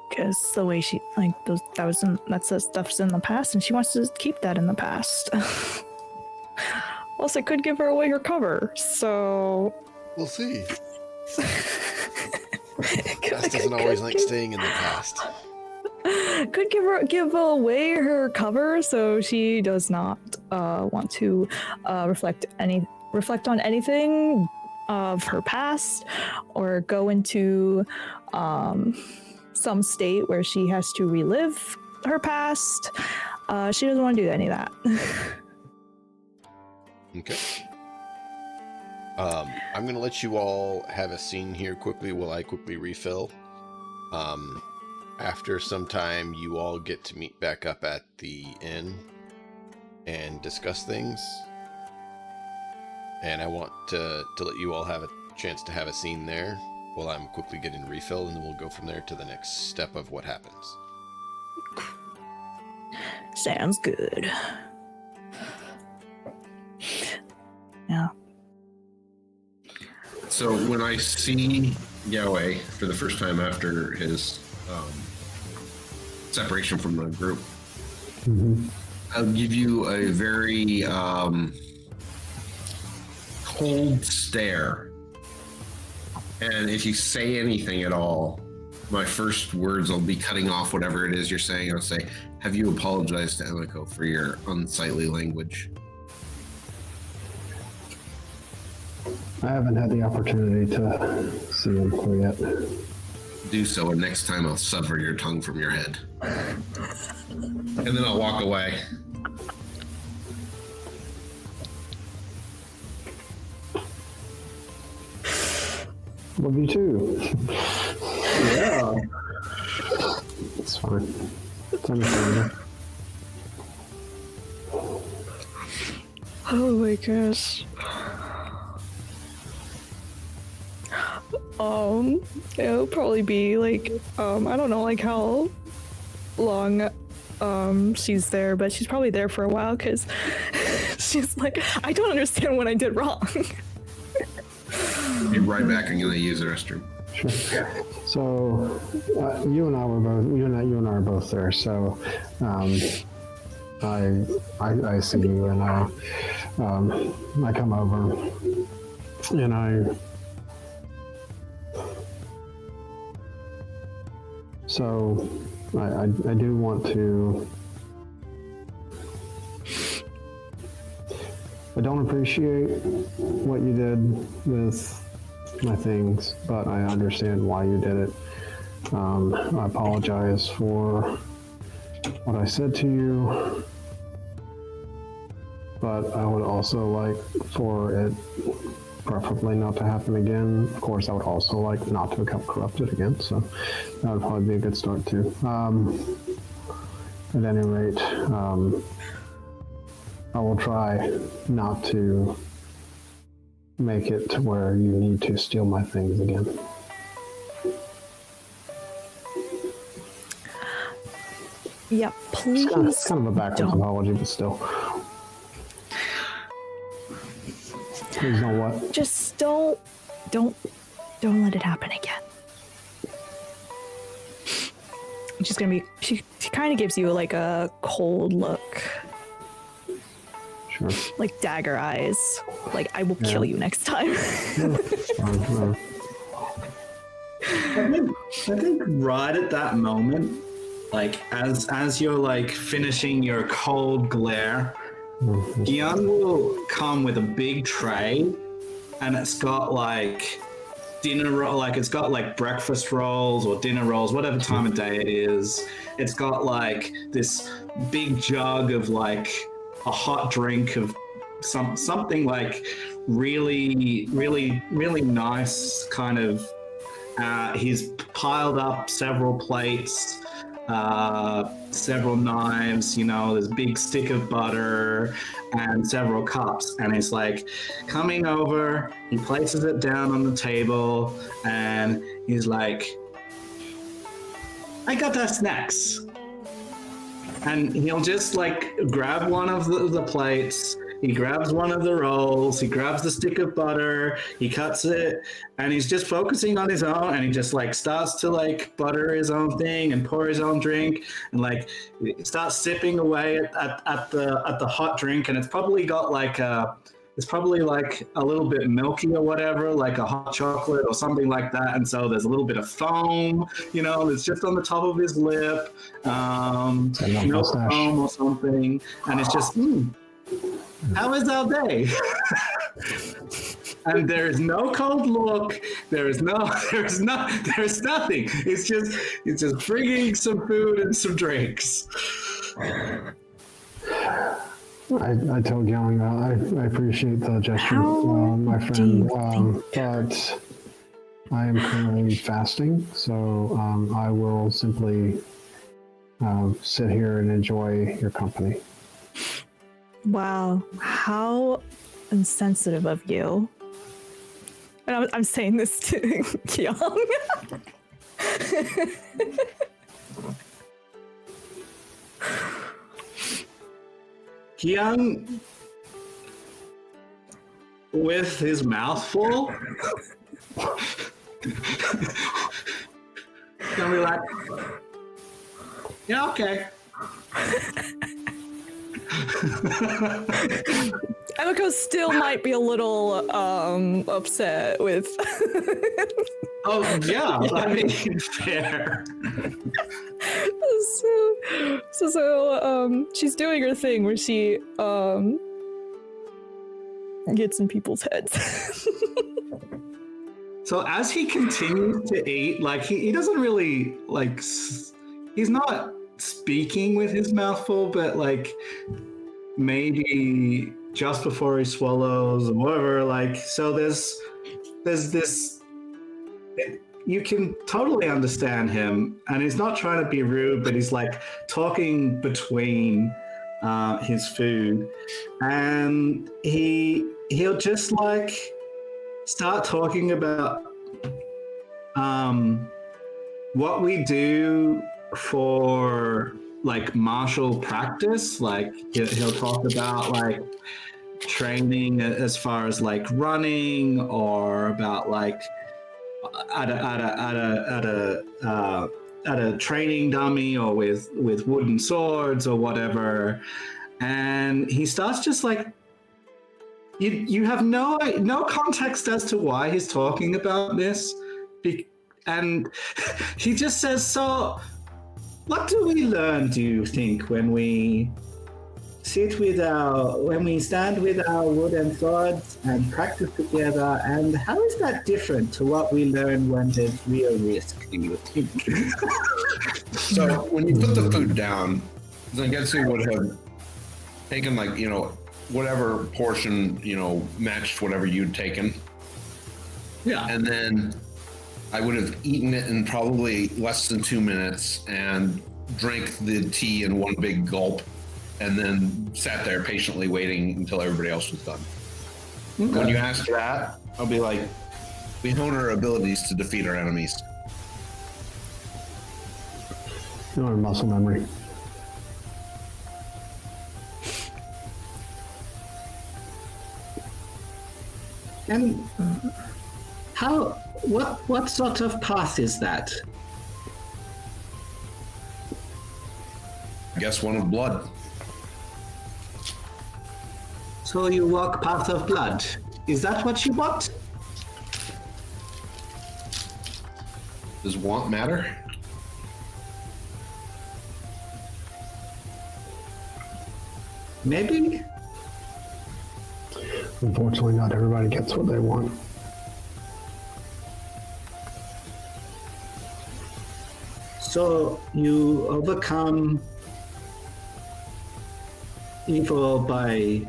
Because the way she like that's the stuff's in the past, and she wants to keep that in the past. Also, it could give her away her cover, so We'll see. Past doesn't always like staying in the past. Could give away her cover, so she does not want to reflect on anything of her past or go into some state where she has to relive her past. She doesn't want to do any of that. Okay. I'm going to let you all have a scene here quickly while I quickly refill. After some time, you all get to meet back up at the inn and discuss things. And I want to let you all have a chance to have a scene there while I'm quickly getting refill, and then we'll go from there to the next step of what happens. Sounds good. Yeah. So when I see Yahweh for the first time after his separation from the group, I'll give you a very cold stare. And if you say anything at all, my first words will be cutting off whatever it is you're saying. I'll say, have you apologized to Emiko for your unsightly language? I haven't had the opportunity to see him yet. Do so, and next time I'll sever your tongue from your head. And then I'll walk away. Love you too. Yeah. It's fine. It's understandable. Oh my gosh. It'll probably be like, I don't know like how long she's there, but she's probably there for a while because she's like, I don't understand what I did wrong. Be right back. I'm gonna use the restroom. Sure. So you and I are both there. So I see you, and I come over, and So I do want to. I don't appreciate what you did with my things, but I understand why you did it. I apologize for what I said to you, but I would also like for it preferably not to happen again. Of course, I would also like not to become corrupted again, so that would probably be a good start too. At any rate, I will try not to make it to where you need to steal my things again. Yeah, please. It's kind of a backwards apology, but still. Please know what? Just don't let it happen again. She's gonna be. She kind of gives you like a cold look. Sure. Like dagger eyes. Like I will kill you next time. I think right at that moment, like as you're like finishing your cold glare, Gian will come with a big tray, and it's got like dinner roll, like it's got like breakfast rolls or dinner rolls, whatever time of day it is. It's got like this big jug of like a hot drink of something like really nice kind of. He's piled up several plates, several knives, there's a big stick of butter and several cups, and he's like coming over, he places it down on the table, and he's like, I got that snacks. And he'll just like grab one of the plates, he grabs one of the rolls, he grabs the stick of butter, he cuts it, and he's just focusing on his own, and he just like starts to like butter his own thing and pour his own drink, and like starts sipping away at the hot drink, and it's probably got like it's probably like a little bit milky or whatever, like a hot chocolate or something like that, and so there's a little bit of foam, that's just on the top of his lip, milk foam or something, and it's just, how is our day? And there is no cold look. There's nothing. It's just bringing some food and some drinks. I told Young I appreciate the gesture, my friend, but I am currently fasting, so I will simply sit here and enjoy your company. Wow, how insensitive of you. And I'm saying this to Kyung. Young, with his mouth full, gonna be like, yeah, okay. Emiko still might be a little upset with. Oh yeah, I mean, fair. So she's doing her thing where she gets in people's heads. So as he continues to eat, like he doesn't really like, he's not speaking with his mouth full, but like maybe just before he swallows or whatever, like, so there's this, you can totally understand him, and he's not trying to be rude, but he's like talking between his food, and he'll just like start talking about what we do for like martial practice. Like he'll talk about like training as far as like running, or about like at a training dummy, or with wooden swords or whatever. And he starts just like, you have no context as to why he's talking about this, and he just says, so what do we learn, do you think, when we stand with our wooden swords and practice together, and how is that different to what we learn when there's real risk, do you think? So when you put the food down, Genesys would have taken like, whatever portion, matched whatever you'd taken. Yeah. And then I would have eaten it in probably less than 2 minutes and drank the tea in one big gulp, and then sat there patiently waiting until everybody else was done. Okay. When you ask that, I'll be like, we hone our abilities to defeat our enemies. You know, muscle memory. And what sort of path is that? I guess one of blood. So you walk path of blood. Is that what you want? Does want matter? Maybe. Unfortunately, not everybody gets what they want. So you overcome evil by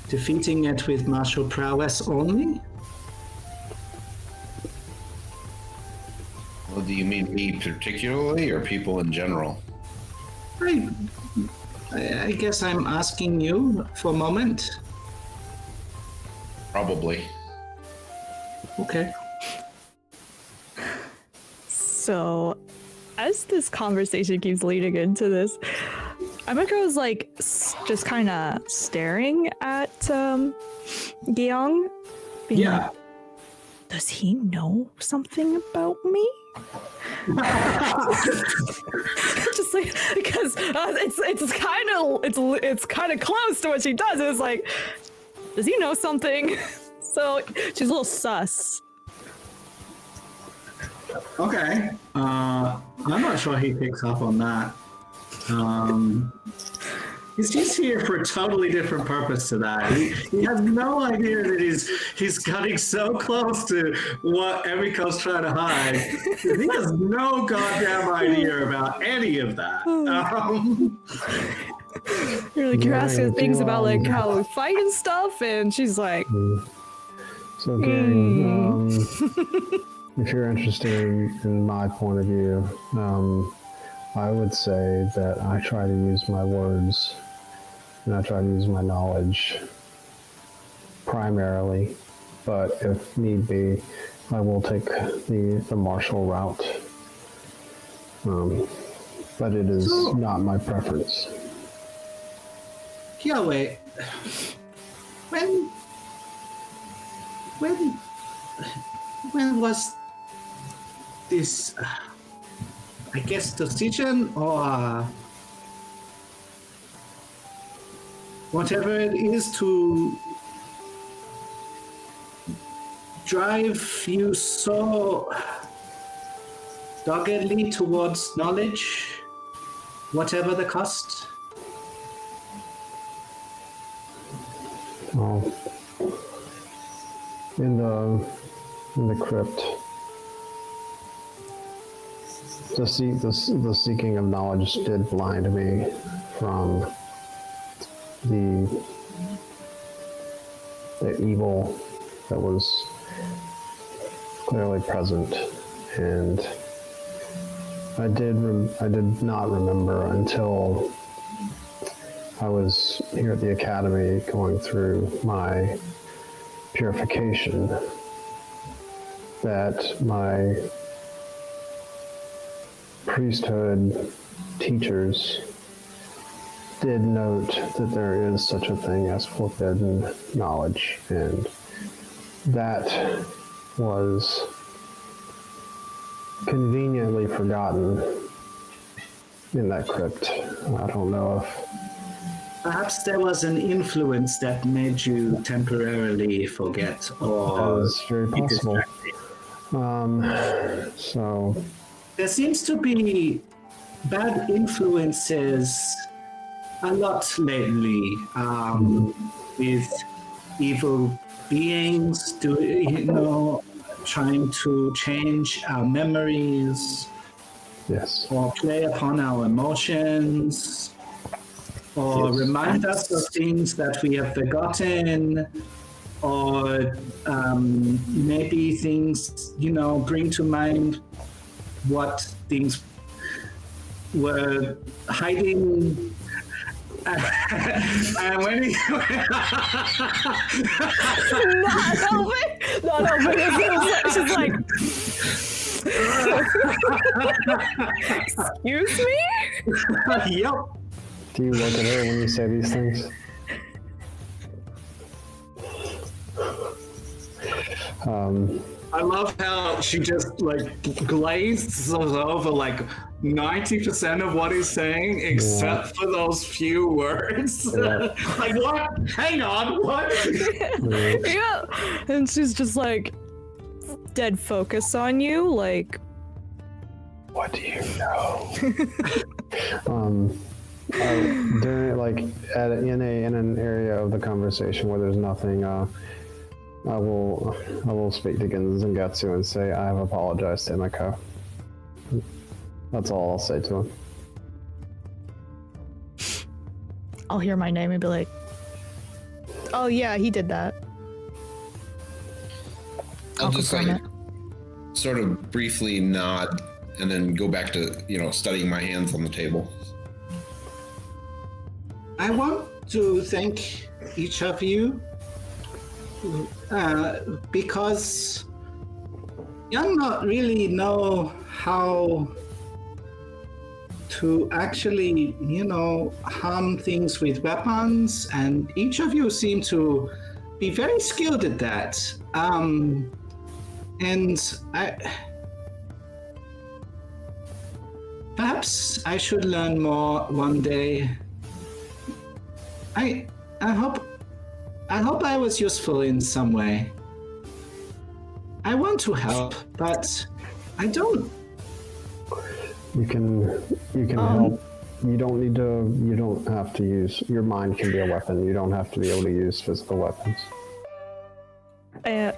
defeating it with martial prowess only? Well, do you mean me particularly, or people in general? I guess I'm asking you for a moment. Probably. Okay. So, as this conversation keeps leading into this, Emiko is like just kind of staring at Gyeong. Yeah. Like, does he know something about me? Just like, because it's kind of close to what she does. It's like, does he know something? So she's a little sus. Okay. I'm not sure he picks up on that. He's just here for a totally different purpose to that. He has no idea that he's cutting so close to what Emiko's trying to hide. He has no goddamn idea about any of that. You're asking things about like how we fight and stuff, and she's like, So, Gang, if you're interested in my point of view, I would say that I try to use my words and I try to use my knowledge primarily, but if need be, I will take the martial route. But it is not my preference. Yeah, wait. When was this, I guess, decision or whatever it is to drive you so doggedly towards knowledge, whatever the cost? Well, in the crypt, the seeking of knowledge did blind me from the evil that was clearly present, and I did not remember until I was here at the academy going through my purification that my priesthood teachers did note that there is such a thing as forbidden knowledge, and that was conveniently forgotten in that crypt. I don't know if perhaps there was an influence that made you temporarily forget, or that is very possible. So there seems to be bad influences a lot lately, with evil beings trying to change our memories, yes, or play upon our emotions, or Yes. remind us of things that we have forgotten, or maybe things, bring to mind what things were hiding. And when he not open. She's like, excuse me? Yep. do you look at her when you say these things? I love how she just glazes over 90% of what he's saying, except for those few words. Yeah. Like, what? Hang on, what? Yeah. And she's just like, dead focus on you, like, What do you know? During in an area of the conversation where there's nothing, I will speak to Zangetsu and say I have apologized to Emiko. That's all I'll say to him. I'll hear my name and be like, oh yeah, he did that. I'll just confirm like sort of briefly nod and then go back to, studying my hands on the table. I want to thank each of you because you not really know how to actually, harm things with weapons, and each of you seem to be very skilled at that. And perhaps I should learn more one day. I hope I was useful in some way. I want to help, but I don't. You can help You don't have to use, your mind can be a weapon. You don't have to be able to use physical weapons. And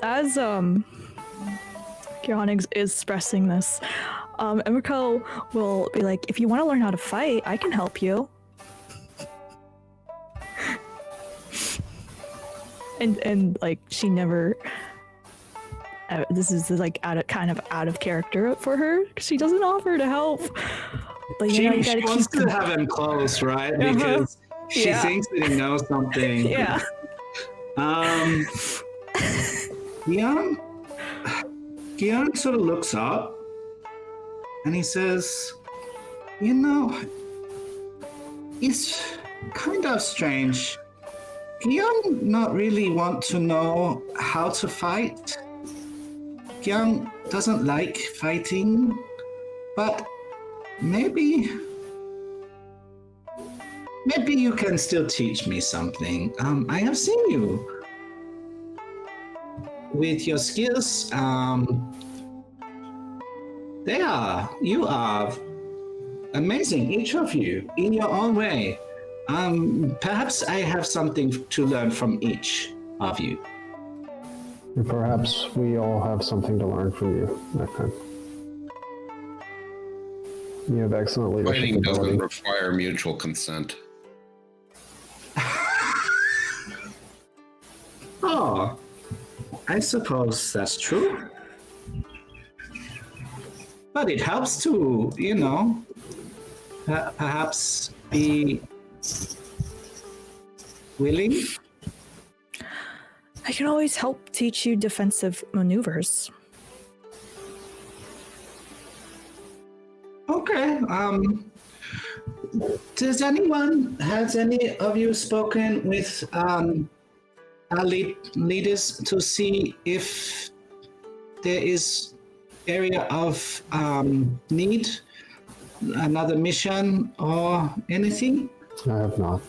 as Kion is expressing this, Emiko will be like, if you want to learn how to fight, I can help you. and like she never. This is like kind of out of character for her because she doesn't offer to help. But she gotta wants to have him close, right? Because she thinks that he knows something. Yeah. Gian sort of looks up and he says, you know, it's kind of strange. Gian not really want to know how to fight. Gian doesn't like fighting, but maybe you can still teach me something. I have seen you with your skills. You are amazing, each of you, in your own way. Perhaps I have something to learn from each of you. And perhaps we all have something to learn from you, okay. You have excellent leadership Fighting ability. doesn't require mutual consent. Oh, I suppose that's true. But it helps to, perhaps be willing. I can always help teach you defensive maneuvers. Okay. Has any of you spoken with our leaders to see if there is area of need, another mission or anything? I have not.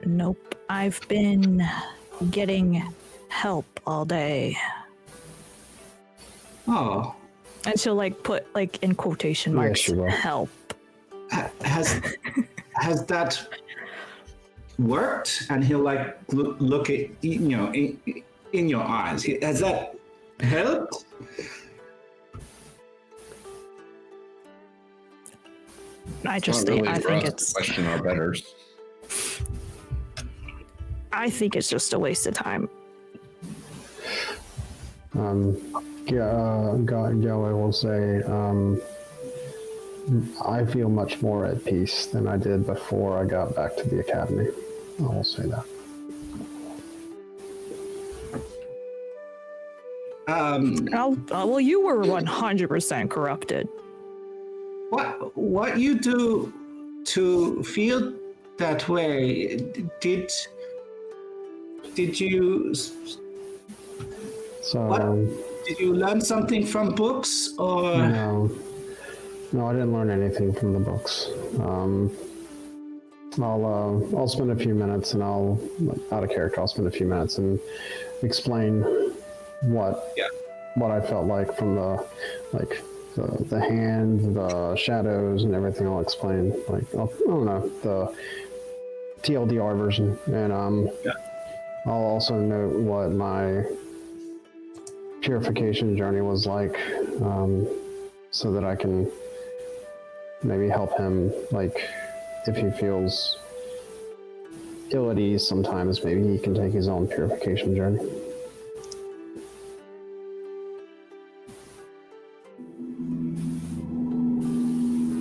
Nope. I've been getting help all day. Oh. And she'll put in quotation marks, she will. help. Has that worked? And he'll look at in your eyes. Has that helped? I think it's question our betters. I think it's just a waste of time. Yahweh will say, I feel much more at peace than I did before I got back to the academy. I will say that. Well, you were 100% corrupted. What you do to feel that way? Did you? So. Did you learn something from books or? No, I didn't learn anything from the books. I'll spend a few minutes, and I'll spend a few minutes and explain what I felt like from the hand, the shadows, and everything. I'll explain the TLDR version, and I'll also note what my purification journey was like, so that I can maybe help him, if he feels ill at ease sometimes, maybe he can take his own purification journey.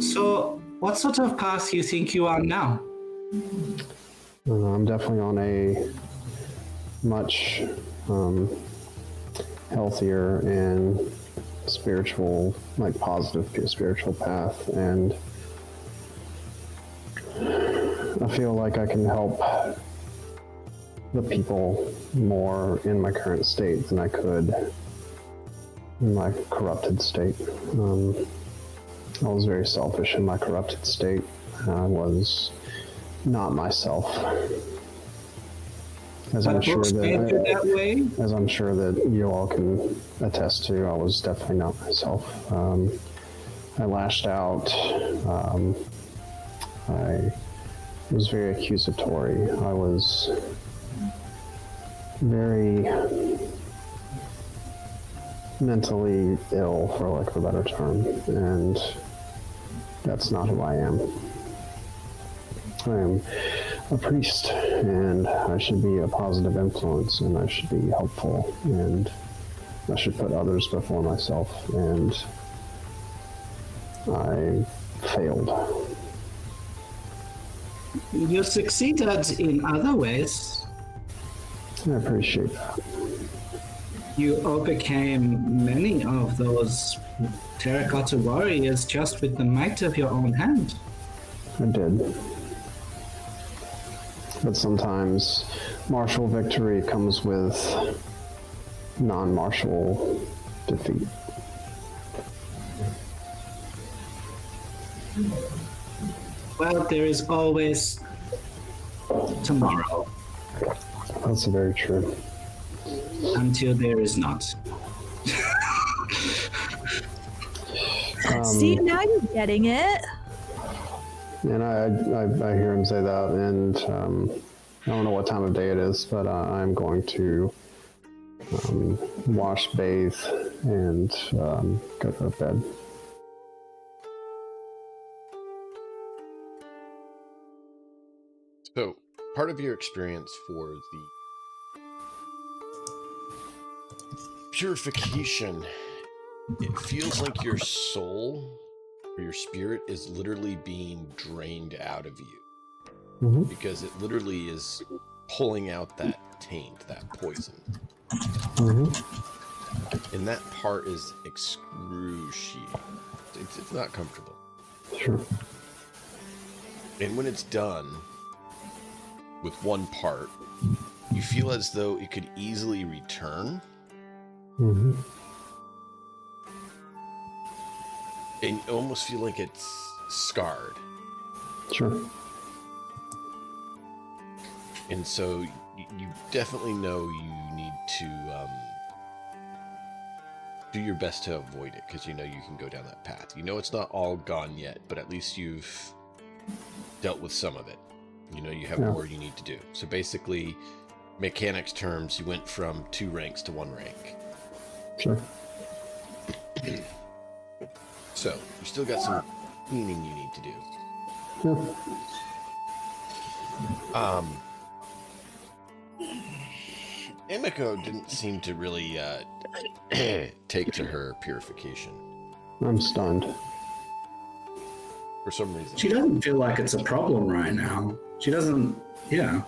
So, what sort of path do you think you are now? I'm definitely on a much healthier and spiritual, positive spiritual path, and I feel like I can help the people more in my current state than I could in my corrupted state. I was very selfish in my corrupted state. I was not myself. As I'm sure that you all can attest to, I was definitely not myself. I lashed out. I was very accusatory. I was very mentally ill, for lack of a better term, and that's not who I am. I am a priest, and I should be a positive influence, and I should be helpful, and I should put others before myself, and I failed. You succeeded in other ways. I appreciate that. You overcame many of those terracotta warriors just with the might of your own hand. I did. But sometimes martial victory comes with non-martial defeat. Well, there is always tomorrow. That's very true. Until there is not. See, now you're getting it. And I hear him say that, and I don't know what time of day it is, but I'm going to wash, bathe, and go to bed. So, part of your experience for the purification, it feels like your soul or your spirit is literally being drained out of you. Mm-hmm. Because it literally is pulling out that taint, that poison. Mm-hmm. And that part is excruciating. It's not comfortable. Sure. And when it's done with one part, you feel as though it could easily return. Mm-hmm. And you almost feel like it's scarred. Sure. And so you definitely know you need to do your best to avoid it, because you know you can go down that path. You know it's not all gone yet, but at least you've dealt with some of it. You know you have more you need to do. So basically, mechanics terms, you went from 2 ranks to 1 rank. Sure. So you still got some cleaning you need to do. Yeah. Emiko didn't seem to really take to her purification I'm stunned. for some reason. She doesn't feel like it's a problem right now. She doesn't, yeah.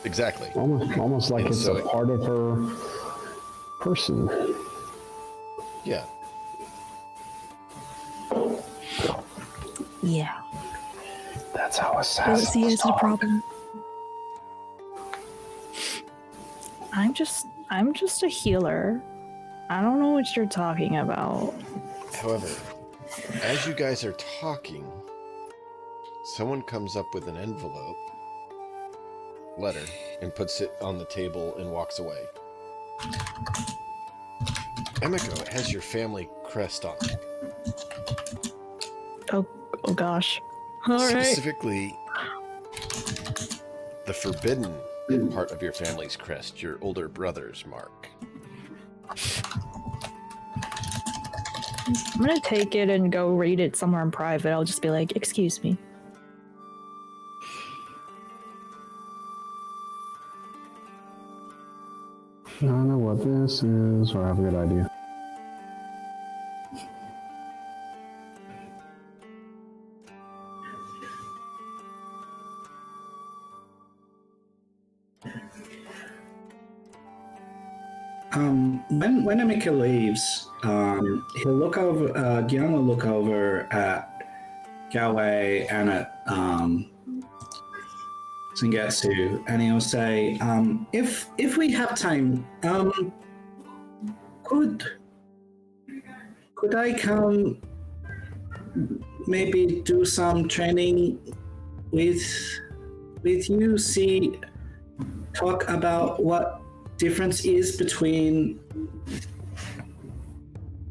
Exactly. Almost like And it's so a part of her person. Yeah. Yeah. That's how Don't assassins see it as a talk. problem. I'm just a healer. I don't know what you're talking about. However, as you guys are talking, someone comes up with an envelope, letter, and puts it on the table and walks away. Emiko, it has your family crest on it. Oh gosh. All right. Specifically, the forbidden part of your family's crest, your older brother's mark. I'm gonna take it and go read it somewhere in private. I'll just be like, excuse me. I don't know what this is, or I have a good idea. When Emika leaves, he'll look over. Guillaume will look over at Galway and at Sengetsu, and he'll say, "If we have time, could I come? Maybe do some training with you. Talk about what difference is between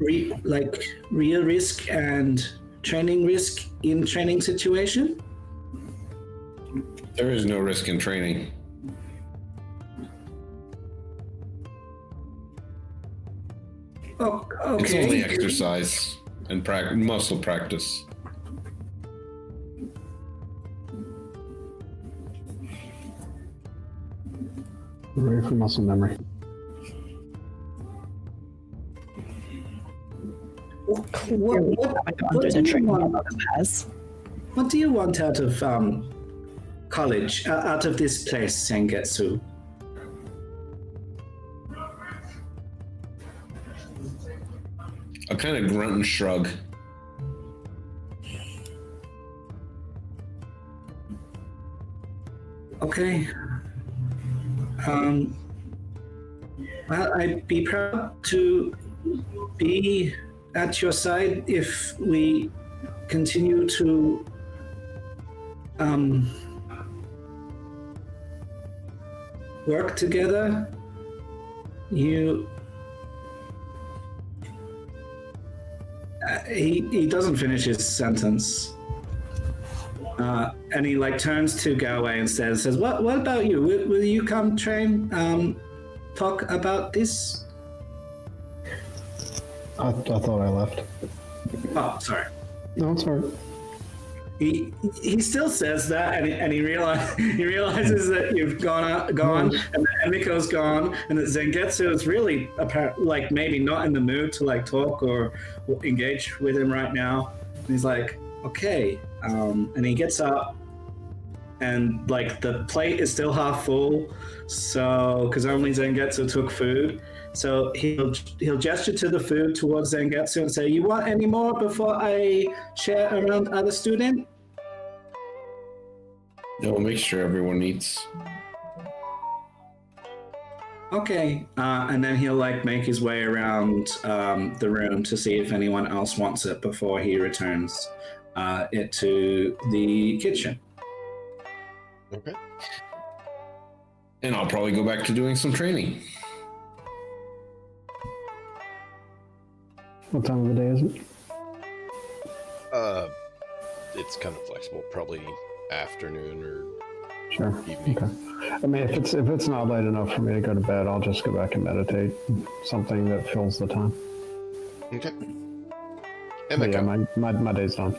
real risk and training risk in training situation? There is no risk in training. Oh, It's only okay. exercise and muscle practice. Ready for muscle memory. There's a training that has. What do you want out of college, out of this place, Sengetsu? A kind of grunt and shrug. Okay. Well, I'd be proud to be at your side if we continue to work together. He doesn't finish his sentence. And he turns to Galway and says, what about you? Will you come train, talk about this? I thought I left. Oh, sorry. No, it's all right. He still says that, and he realizes that you've gone, and that Emiko's gone, and that Zangetsu is really maybe not in the mood to talk or engage with him right now. And he's like, okay, and he gets up, and the plate is still half full, so because only Zangetsu took food. So he'll gesture to the food towards Zangetsu and say, "You want any more before I share around other student?" Yeah, we'll make sure everyone eats. Okay, and then he'll make his way around the room to see if anyone else wants it before he returns it to the kitchen. Okay. And I'll probably go back to doing some training. What time of the day is it? It's kind of flexible. Probably afternoon or Sure. evening. Okay. I mean, if it's not late enough for me to go to bed, I'll just go back and meditate. Something that fills the time. Okay. But Emika, yeah, my day's done.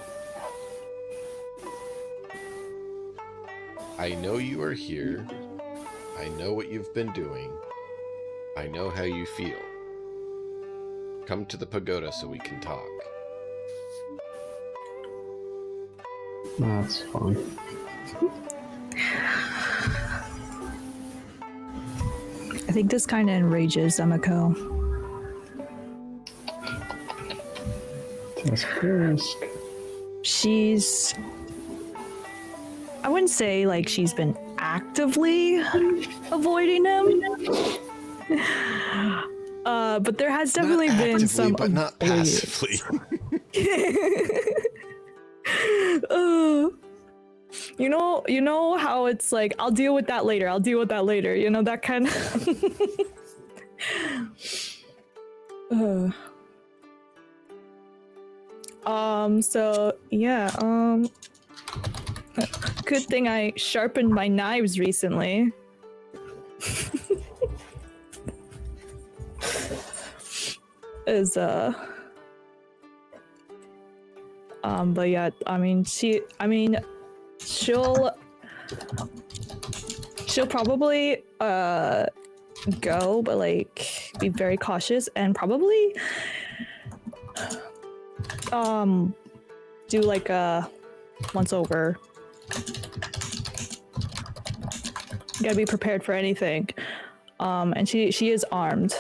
I know you are here. I know what you've been doing. I know how you feel. Come to the pagoda so we can talk. That's fine. I think this kind of enrages Emiko. Task risk. She's... I wouldn't say she's been actively avoiding him. But there has definitely Not been actively, some but not passively. You know how it's I'll deal with that later. You know, that kind of. So yeah. Good thing I sharpened my knives recently. But yeah, she'll probably go, but be very cautious and probably do a once over. You gotta be prepared for anything. And she is armed.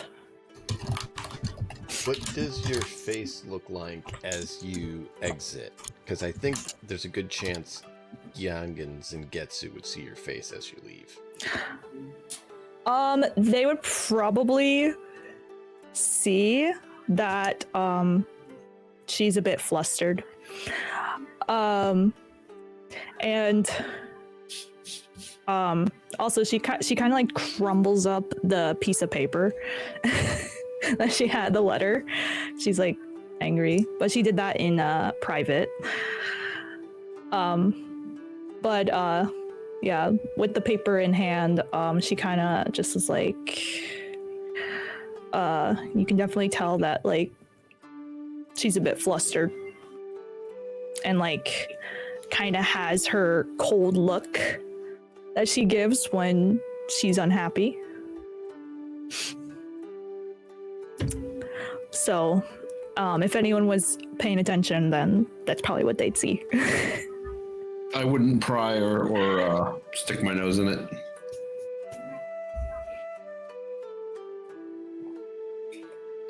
What does your face look like as you exit? Because I think there's a good chance Yang and Zangetsu would see your face as you leave. They would probably see that she's a bit flustered. And also she kind of crumbles up the piece of paper that she had, the letter. she's like angry, but she did that in private. But yeah, with the paper in hand, she kind of just is like, you can definitely tell that like she's a bit flustered, and like kind of has her cold look that she gives when she's unhappy. So, if anyone was paying attention, then that's probably what they'd see. I wouldn't pry or stick my nose in it.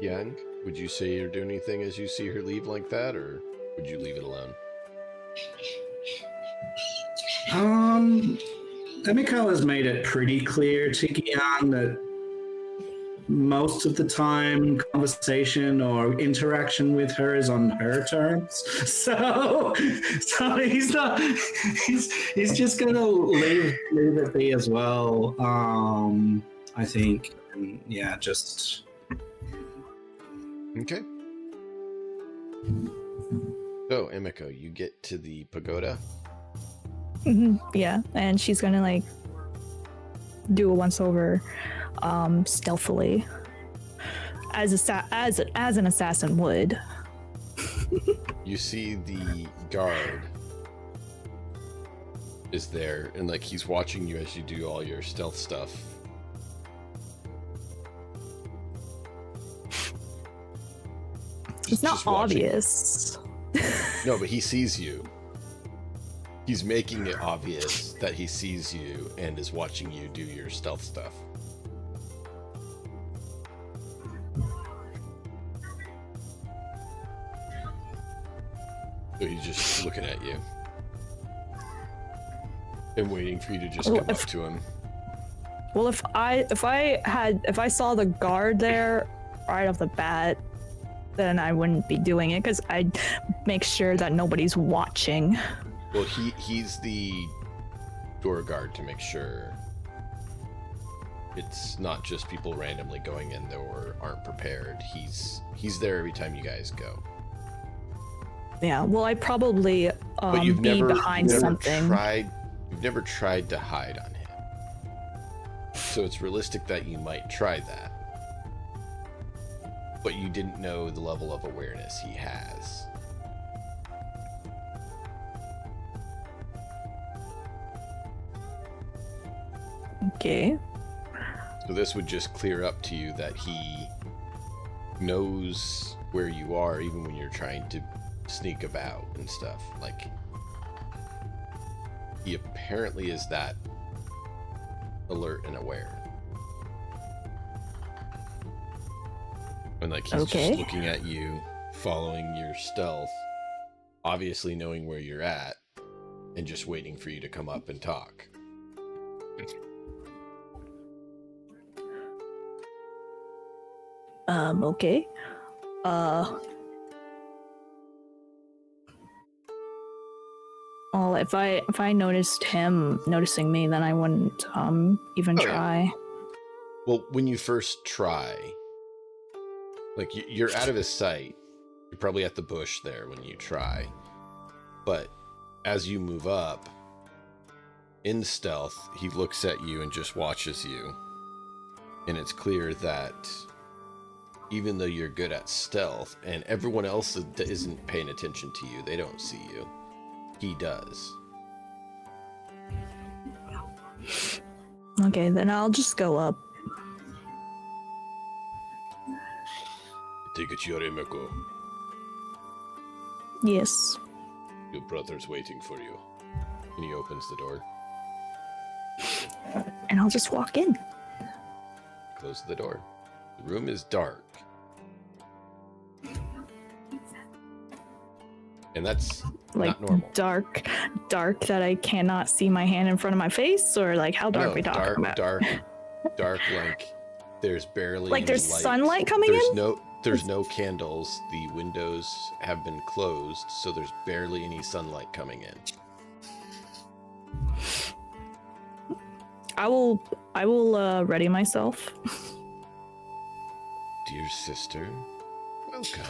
Yang, would you say you're doing anything as you see her leave like that, or would you leave it alone? Emiko has made it pretty clear to Gian that most of the time conversation or interaction with her is on her terms. So he's just gonna leave it be as well. I think. And yeah, just Okay. So, Emiko, you get to the pagoda. Yeah, and she's gonna like do a once over, stealthily, as an assassin would. You see the guard is there, and like he's watching you as you do all your stealth stuff. It's not Just watching. obvious. No, but he sees you. He's making it obvious that he sees you and is watching you do your stealth stuff. So he's just looking at you and waiting for you to just come up to him. Well, if I saw the guard there right off the bat, then I wouldn't be doing it because I'd make sure that nobody's watching. Well, he's the door guard to make sure it's not just people randomly going in there or aren't prepared. He's there every time you guys go. Yeah, well, I probably But you've be never, behind you've never something. You've never tried to hide on him. So it's realistic that you might try that. But you didn't know the level of awareness he has. Okay. So this would just clear up to you that he knows where you are even when you're trying to sneak about and stuff. Like, he apparently is that alert and aware. And like he's just looking at you, following your stealth, obviously knowing where you're at, and just waiting for you to come up and talk. Okay. Well, if I noticed him noticing me, then I wouldn't even try. Well, when you first try, like you're out of his sight. You're probably at the bush there when you try. But as you move up in stealth, he looks at you and just watches you. And it's clear that even though you're good at stealth and everyone else isn't paying attention to you, they don't see you, he does. Okay, then I'll just go up. Take it, Emiko. Yes. Your brother's waiting for you. And he opens the door. And I'll just walk in. Close the door. The room is dark. And that's like not normal. Dark that I cannot see my hand in front of my face, or like how dark we talking about? Dark like there's barely like any there's light. sunlight coming in? There's no candles. The windows have been closed, so there's barely any sunlight coming in. I will ready myself. Dear sister, welcome.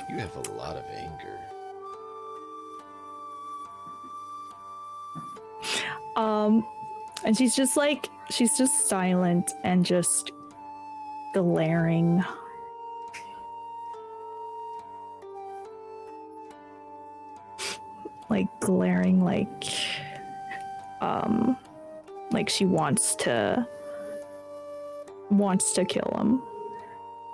You have a lot of anger. And she's just silent and just glaring. Glaring like she wants to kill him.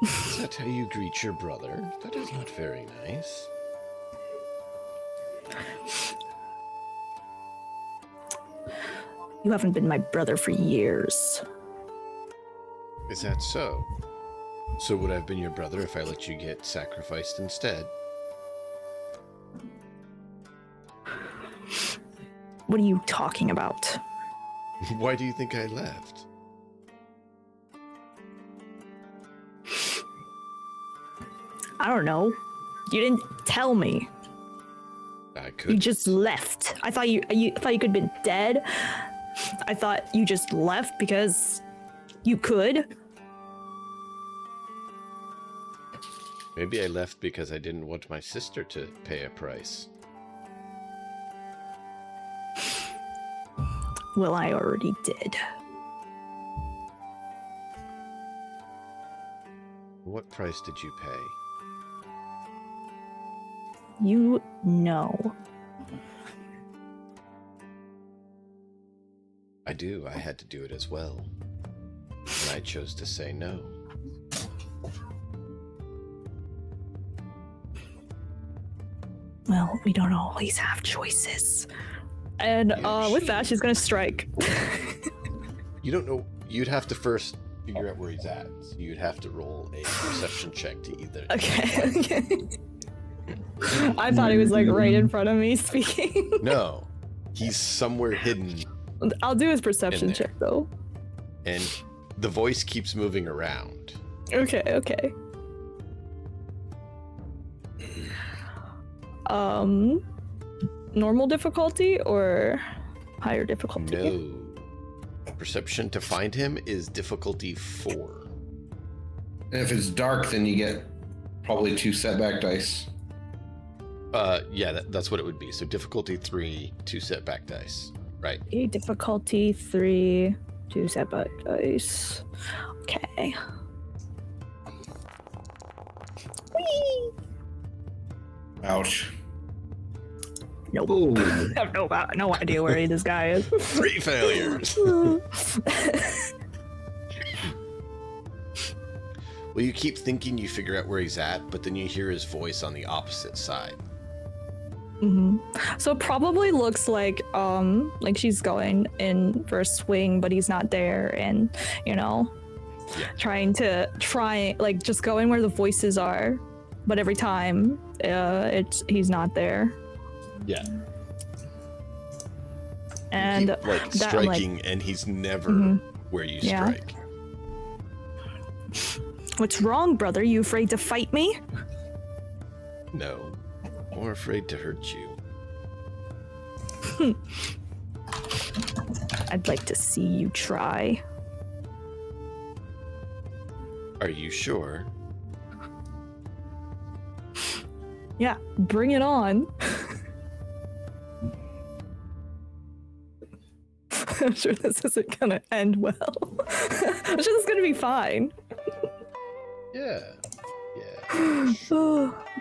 Is that how you greet your brother? That is not very nice. You haven't been my brother for years. Is that so? So would I have been your brother if I let you get sacrificed instead? What are you talking about? Why do you think I left? I don't know. You didn't tell me. I could. You just left. I thought you thought you could have been dead. I thought you just left because you could. Maybe I left because I didn't want my sister to pay a price. Well, I already did. What price did you pay? You know. I do. I had to do it as well. And I chose to say no. Well, we don't always have choices. And with that, she's gonna strike. You don't know. You'd have to first figure out where he's at. So you'd have to roll a perception check to either. Okay. I thought he was like right in front of me speaking. No, he's somewhere hidden. I'll do his perception check though. And the voice keeps moving around. Okay. Normal difficulty or higher difficulty? No. Perception to find him is difficulty 4. And if it's dark, then you get probably 2 setback dice. Yeah, that's what it would be. So difficulty 3, 2 setback dice. Right. Okay, difficulty 3, 2 setback dice. Okay. Whee! Ouch. Nope. Ooh. I have no idea where this guy is. 3 failures. Well, you keep thinking you figure out where he's at, but then you hear his voice on the opposite side. Mm-hmm. So it probably looks like she's going in for a swing, but he's not there, and trying just going where the voices are, but every time he's not there. Yeah. And you keep, striking, and he's never where you strike. What's wrong, brother? You afraid to fight me? No, more afraid to hurt you. I'd like to see you try. Are you sure? Yeah, bring it on. I'm sure this isn't gonna end well. I'm sure this is gonna be fine. Yeah.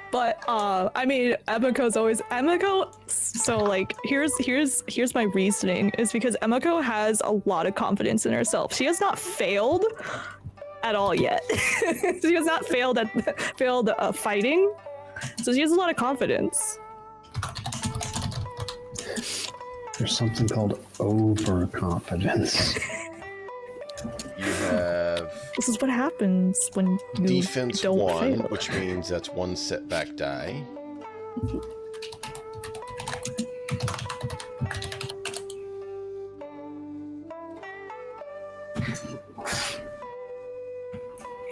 But I mean, Emiko's always Emiko. So here's my reasoning is because Emiko has a lot of confidence in herself. She has not failed at all yet. She has not failed fighting. So she has a lot of confidence. There's something called overconfidence. You have This is what happens when you defense don't 1, fail. which means that's 1 setback die.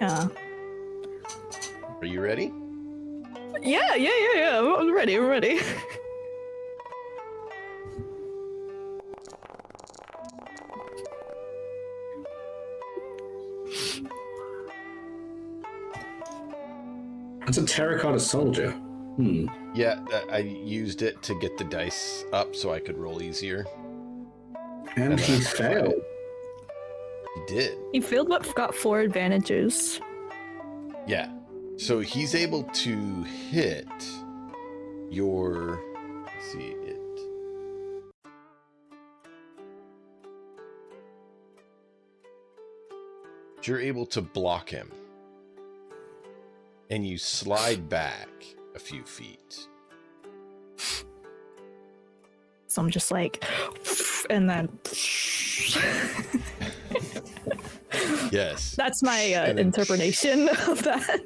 Yeah. Are you ready? Yeah. I'm ready. That's a terracotta soldier. Yeah, I used it to get the dice up so I could roll easier. And he failed. He did. He failed but got 4 advantages. Yeah. So he's able to hit your... Let's see it. You're able to block him. And you slide back a few feet. So I'm just like, and then. Yes. That's my And then- interpretation of that.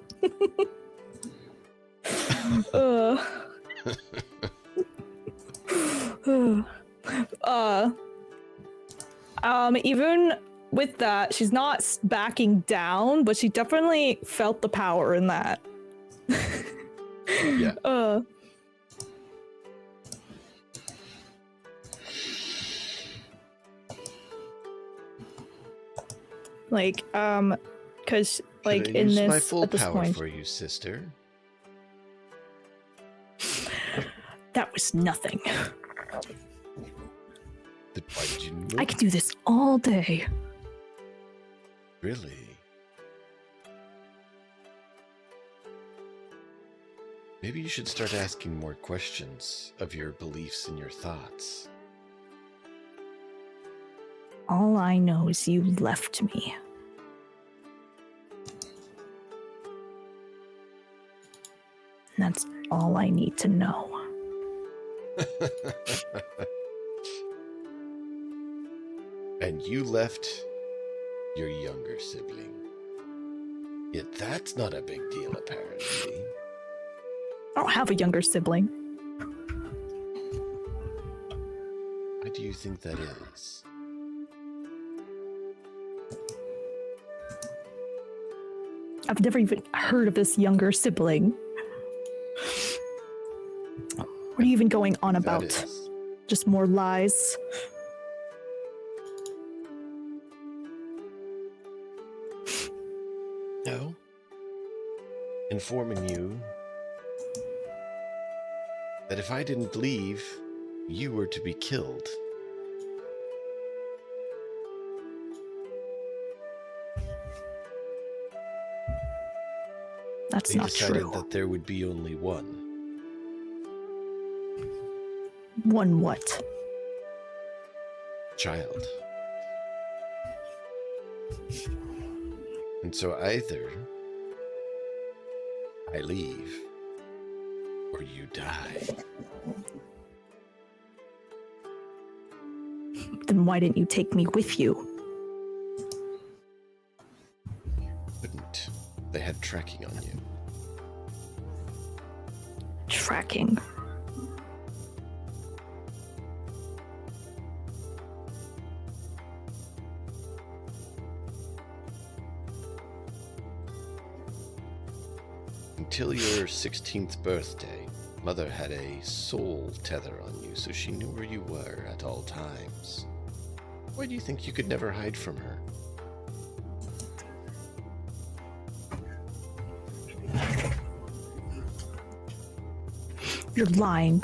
Even with that, she's not backing down, but she definitely felt the power in that. Yeah. Because like Could I in use this my full at this power point, for you, sister. that was nothing. Why did you know? I could do this all day. Really? Maybe you should start asking more questions of your beliefs and your thoughts. All I know is you left me. And that's all I need to know. And you left your younger sibling. Yet that's not a big deal, apparently. I don't have a younger sibling. Why do you think that is? I've never even heard of this younger sibling. What are you even going on That about? is. Just more lies. No. Informing you that if I didn't leave, you were to be killed. That's They not decided true. that there would be only one. One what? Child. And so either I leave or you die. Then why didn't you take me with you? Couldn't. They had tracking on you. Tracking. Until your 16th birthday, Mother had a soul tether on you, so she knew where you were at all times. Why do you think you could never hide from her? You're lying.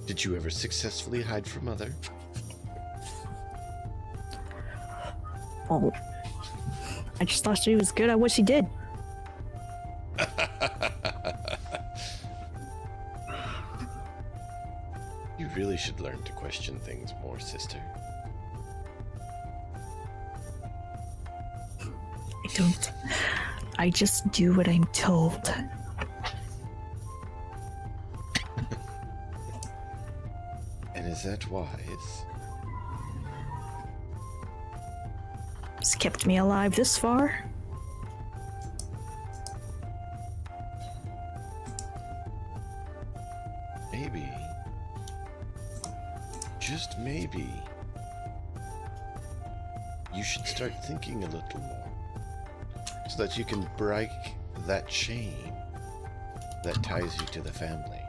Did you ever successfully hide from Mother? Oh. I just thought she was good at what she did. You really should learn to question things more, sister. I don't. I just do what I'm told. And is that wise? It's kept me alive this far. Maybe, just maybe, you should start thinking a little more so that you can break that chain that ties you to the family.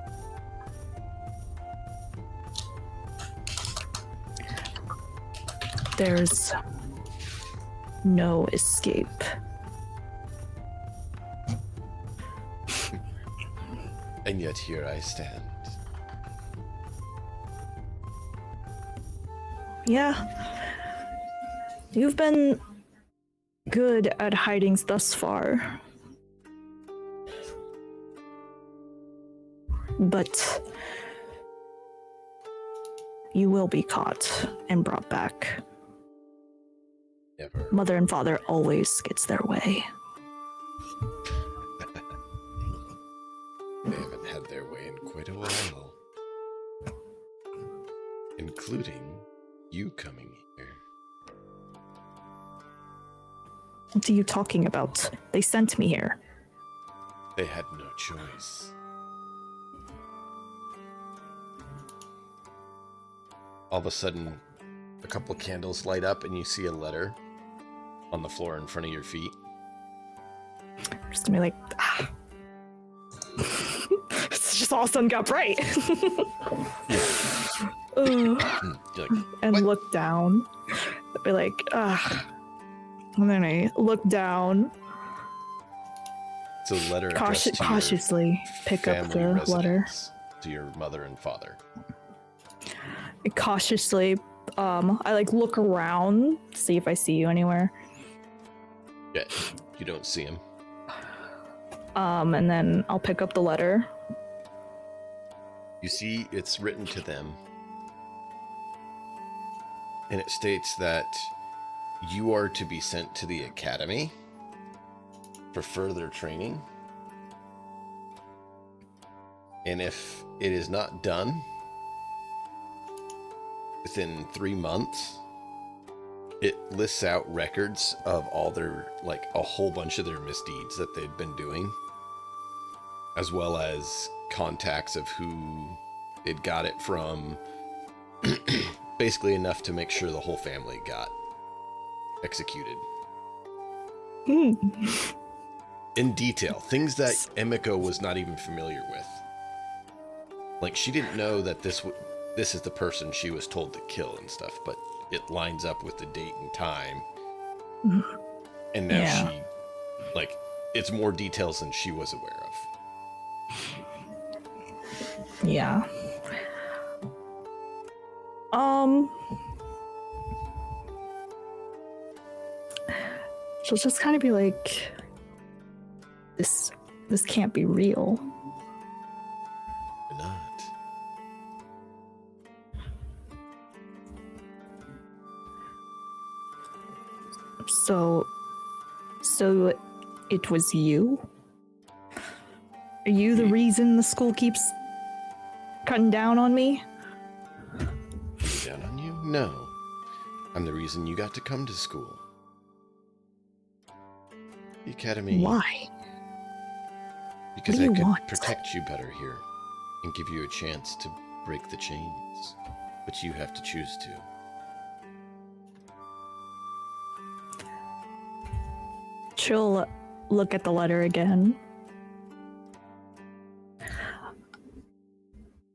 There's no escape. And yet here I stand. Yeah. You've been good at hiding thus far. But you will be caught and brought back. Never. Mother and father always gets their way. They haven't had their way in quite a while. Including you coming here. What are you talking about? They sent me here. They had no choice. All of a sudden, a couple of candles light up and you see a letter on the floor in front of your feet. Just to be like, ah. It's just all of a sudden got bright. You're like, And "What?" look down. I'd be like, ah. And then I look down, It's a letter addressed to your cautiously pick up family the letter. residence, to your mother and father. I cautiously, I like look around, see if I see you anywhere. Yeah, you don't see him. And then I'll pick up the letter. You see it's written to them. And it states that you are to be sent to the academy for further training. And if it is not done within 3 months, it lists out records of all their, like, a whole bunch of their misdeeds that they've been doing, as well as contacts of who they'd got it from. Basically enough to make sure the whole family got executed. In detail. Things that Emiko was not even familiar with. Like, she didn't know that this is the person she was told to kill and stuff, but it lines up with the date and time. And now she, like, it's more details than she was aware of. Yeah. She'll just kind of be like, this can't be real. Why not? So it was you? Are you the reason the school keeps cutting down on me? Down on you? No. I'm the reason you got to come to school. The academy. Why? Because What do I you could want? protect you better here and give you a chance to break the chains. But you have to choose to. She'll look at the letter again.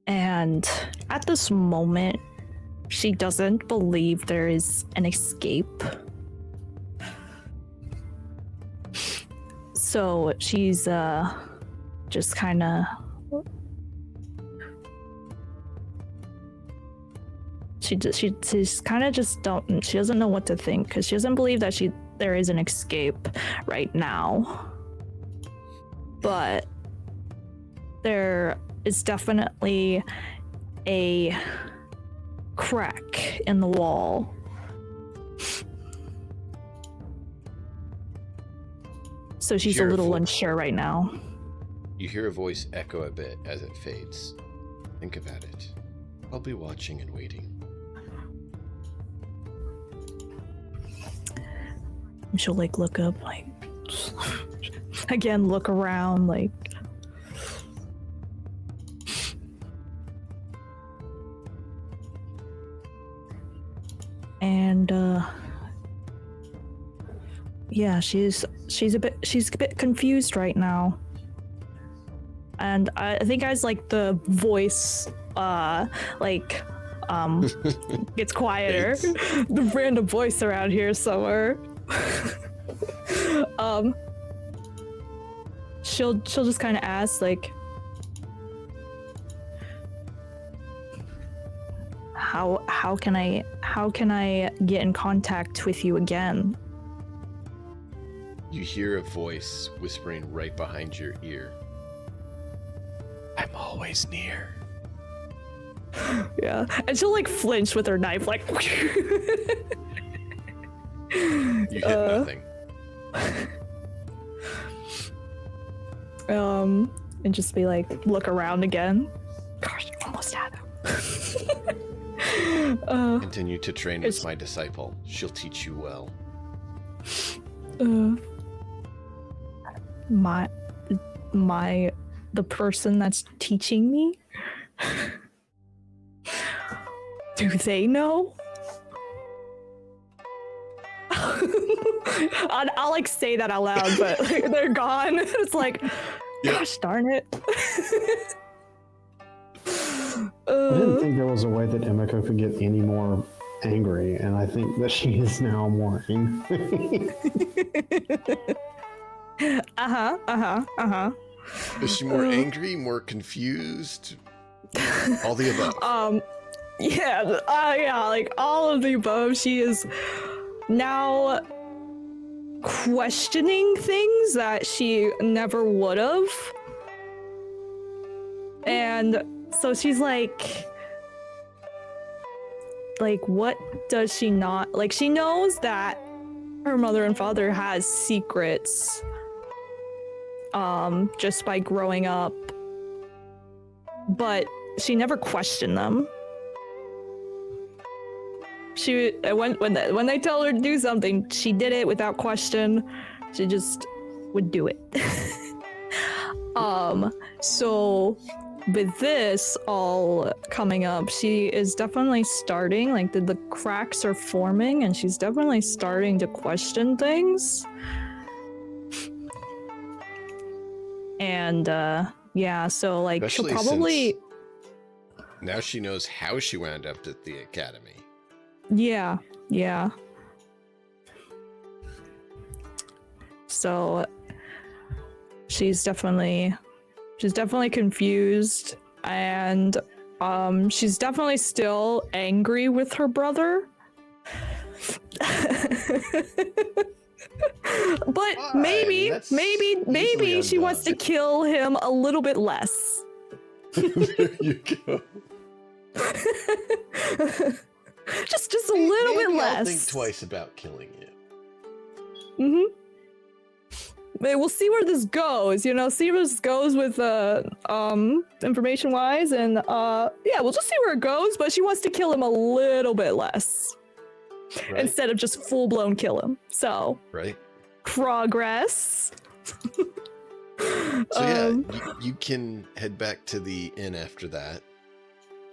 And at this moment, she doesn't believe there is an escape. So she's just kind of she's kind of just she doesn't know what to think, because she doesn't believe that there is an escape right now. But there is definitely a crack in the wall. So she's a little unsure right now. You hear a voice echo a bit as it fades. Think about it. I'll be watching and waiting. And she'll like look up, like again, look around, like and yeah, she's a bit confused right now. And I think as like the voice gets quieter, the random voice around here somewhere. She'll just kind of ask, like, how can I get in contact with you again? You hear a voice whispering right behind your ear. I'm always near. Yeah, and she'll like flinch with her knife, like. You hit nothing. And just be like, look around again. Gosh, you almost had him. Continue to train with my disciple. She'll teach you well. The person that's teaching me? Do they know? I'll like say that out loud, but like, they're gone. It's like, gosh darn it. I didn't think there was a way that Emiko could get any more angry, and I think that she is now more angry. Is she more angry, more confused? All the above. Yeah, like all of the above. She is now questioning things that she never would have. And so she's like, what does she not, like, she knows that her mother and father has secrets, just by growing up, but she never questioned them. She when they tell her to do something, she did it without question. She just would do it. So with this all coming up, she is definitely starting, like the cracks are forming, and she's definitely starting to question things. And yeah, so like Especially she'll probably now she knows how she wound up at the academy. Yeah. So she's definitely confused, and she's definitely still angry with her brother. But maybe she wants to kill him a little bit less. There you go. just a little bit less. I'll think twice about killing you. Mm-hmm. We'll see where this goes, see where this goes with information wise, and yeah, we'll just see where it goes, but she wants to kill him a little bit less. Right. Instead of just full-blown kill him. So right. Progress. So yeah, you can head back to the inn after that.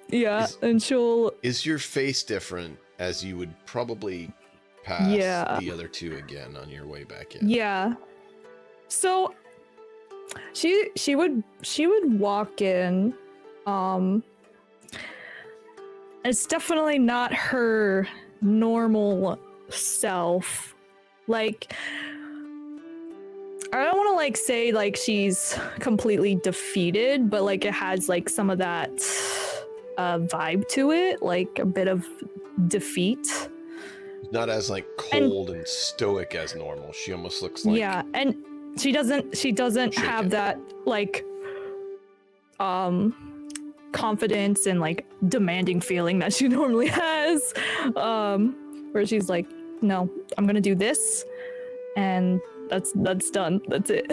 Yeah, and she'll... Is your face different, as you would probably pass the other two again on your way back in? Yeah. So she would walk in. It's definitely not her normal self. Like, I don't want to like say like she's completely defeated, but like it has like some of that vibe to it, like a bit of defeat. Not as like cold and stoic as normal. She almost looks like, yeah, and she doesn't have that like confidence and like demanding feeling that she normally has, where she's like, no, I'm gonna do this, and that's done, that's it.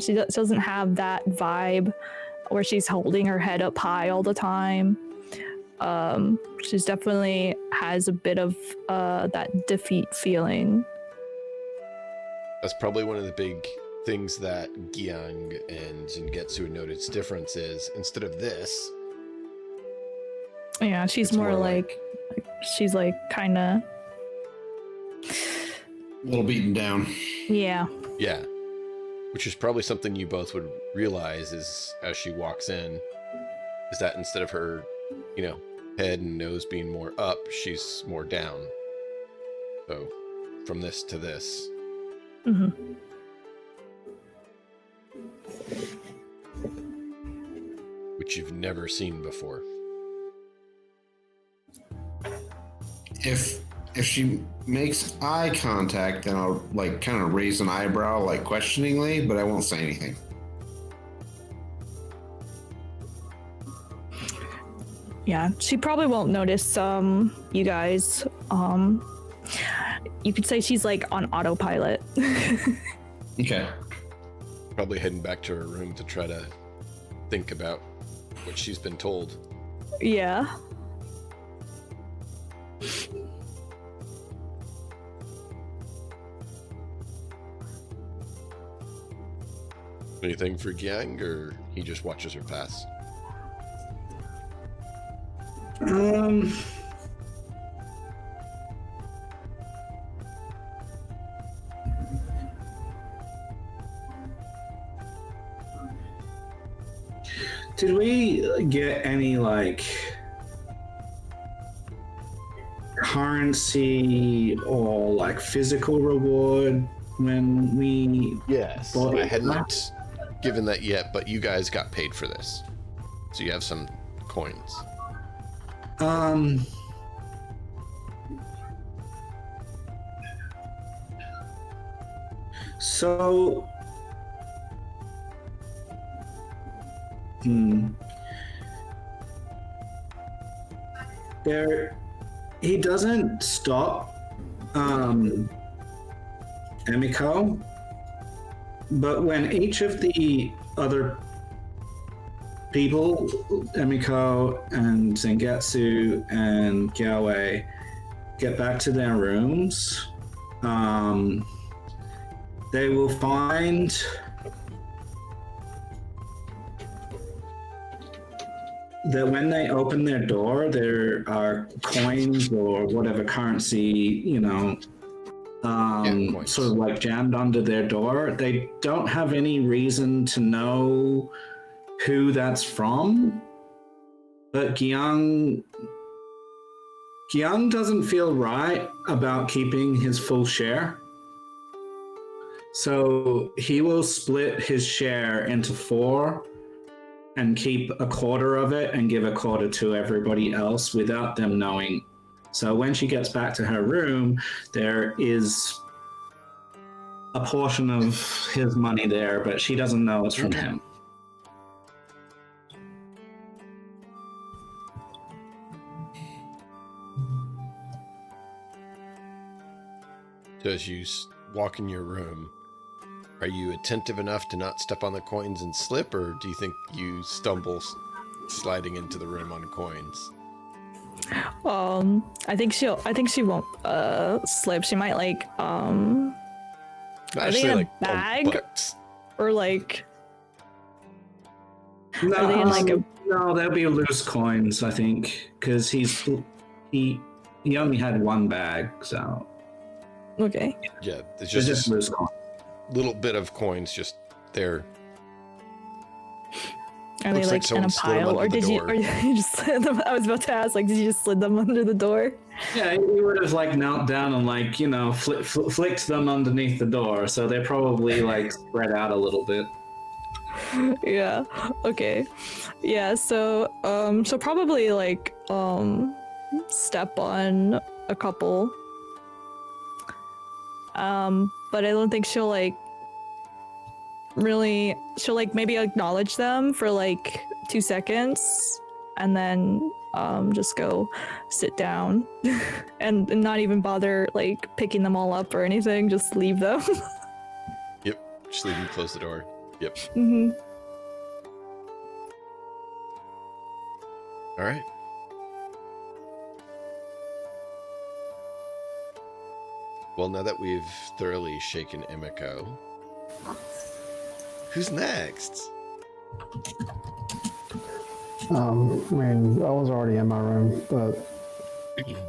She doesn't have that vibe where she's holding her head up high all the time. She's definitely has a bit of that defeat feeling. That's probably one of the big things that Giang and Zengetsu noted its difference is, instead of this, yeah, she's more like she's like kind of a little beaten down. Yeah, which is probably something you both would realize is as she walks in, is that instead of her, head and nose being more up, she's more down. So from this to this. Mm-hmm. Which you've never seen before. If she makes eye contact, then I'll like kind of raise an eyebrow, like questioningly, but I won't say anything. Yeah, she probably won't notice you guys. You could say she's like on autopilot. Okay. Probably heading back to her room to try to think about what she's been told. Yeah. Anything for Gyang, or he just watches her pass? Did we get any like currency or like physical reward when we Yes. bought I it? had not given that yet, but you guys got paid for this. So you have some coins. So there he doesn't stop Emiko, but when each of the other people, Emiko and Zangetsu and Galway, get back to their rooms, they will find that when they open their door, there are coins or whatever currency, coins. sort of like jammed under their door. They don't have any reason to know who that's from, but Gyang doesn't feel right about keeping his full share. So he will split his share into 4 and keep a quarter of it and give a quarter to everybody else without them knowing. So when she gets back to her room, there is a portion of his money there, but she doesn't know it's from him. So as you walk in your room, are you attentive enough to not step on the coins and slip, or do you think you stumble sliding into the room on coins? I think she won't slip. She might like Not are they in a like bag? but or like No, are they in like a no, there'll be loose coins, I think, because he only had one bag, so okay. yeah, it's there's just just loose coins. little bit of coins just there. Are they Looks like like in a someone slid 'em pile, under or the did you, door. or you just slid them? I was about to ask, like, did you just slid them under the door? Yeah, he would have like knelt down and like flicked them underneath the door, so they're probably like spread out a little bit. Yeah. Okay. Yeah. So she'll probably like step on a couple. But I don't think she'll like really. She'll like maybe acknowledge them for like 2 seconds, and then just go sit down and not even bother like picking them all up or anything. Just leave them. Yep, just leave and close the door. Yep. Mm-hmm. All right. Well, now that we've thoroughly shaken Emiko, who's next? I mean, I was already in my room, but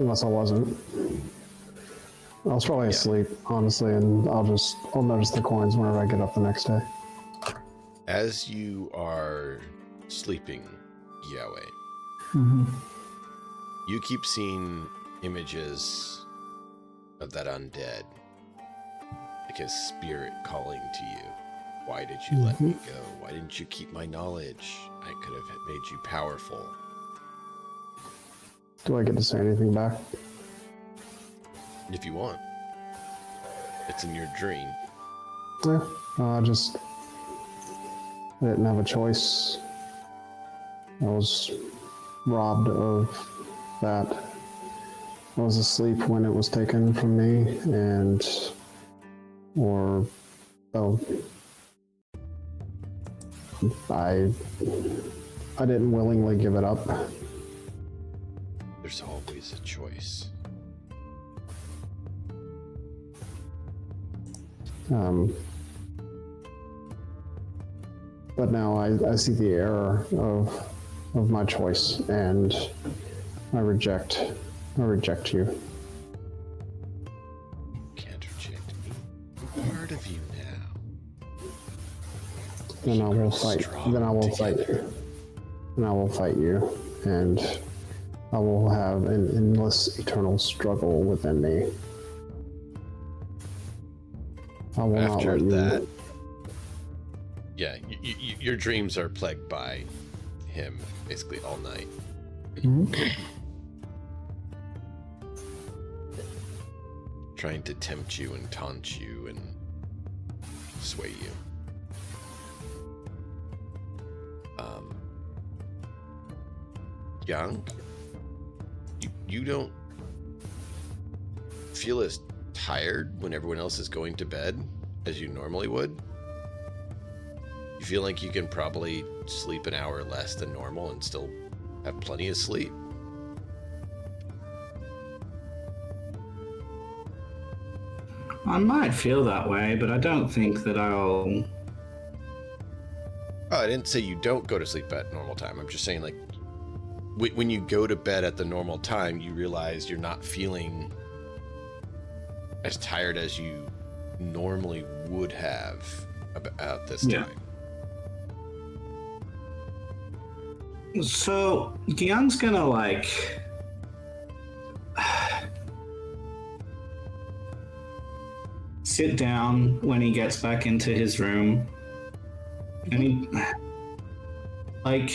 unless I wasn't. I was probably asleep, honestly, and I'll notice the coins whenever I get up the next day. As you are sleeping, Yahweh, you keep seeing images of that undead, like a spirit calling to you. Why did you let me go? Why didn't you keep my knowledge? I could have made you powerful. Do I get to say anything back? If you want. It's in your dream. Yeah, I didn't have a choice. I was robbed of that. I was asleep when it was taken from me, I didn't willingly give it up. There's always a choice. But now I see the error of my choice, and I reject you. Can't reject me. I'm part of you now. Then I will fight. Then I will fight you. And I will fight you, and I will have an endless, eternal struggle within me. I will not After let you. that, yeah, your dreams are plagued by him basically all night. Trying to tempt you and taunt you and sway you. Young, you don't feel as tired when everyone else is going to bed as you normally would? You feel like you can probably sleep an hour less than normal and still have plenty of sleep? I might feel that way, but I don't think that I'll... Oh, I didn't say you don't go to sleep at normal time. I'm just saying, like, when you go to bed at the normal time, you realize you're not feeling as tired as you normally would have about this time. So, Gyung's gonna, like... sit down when he gets back into his room. And he... like...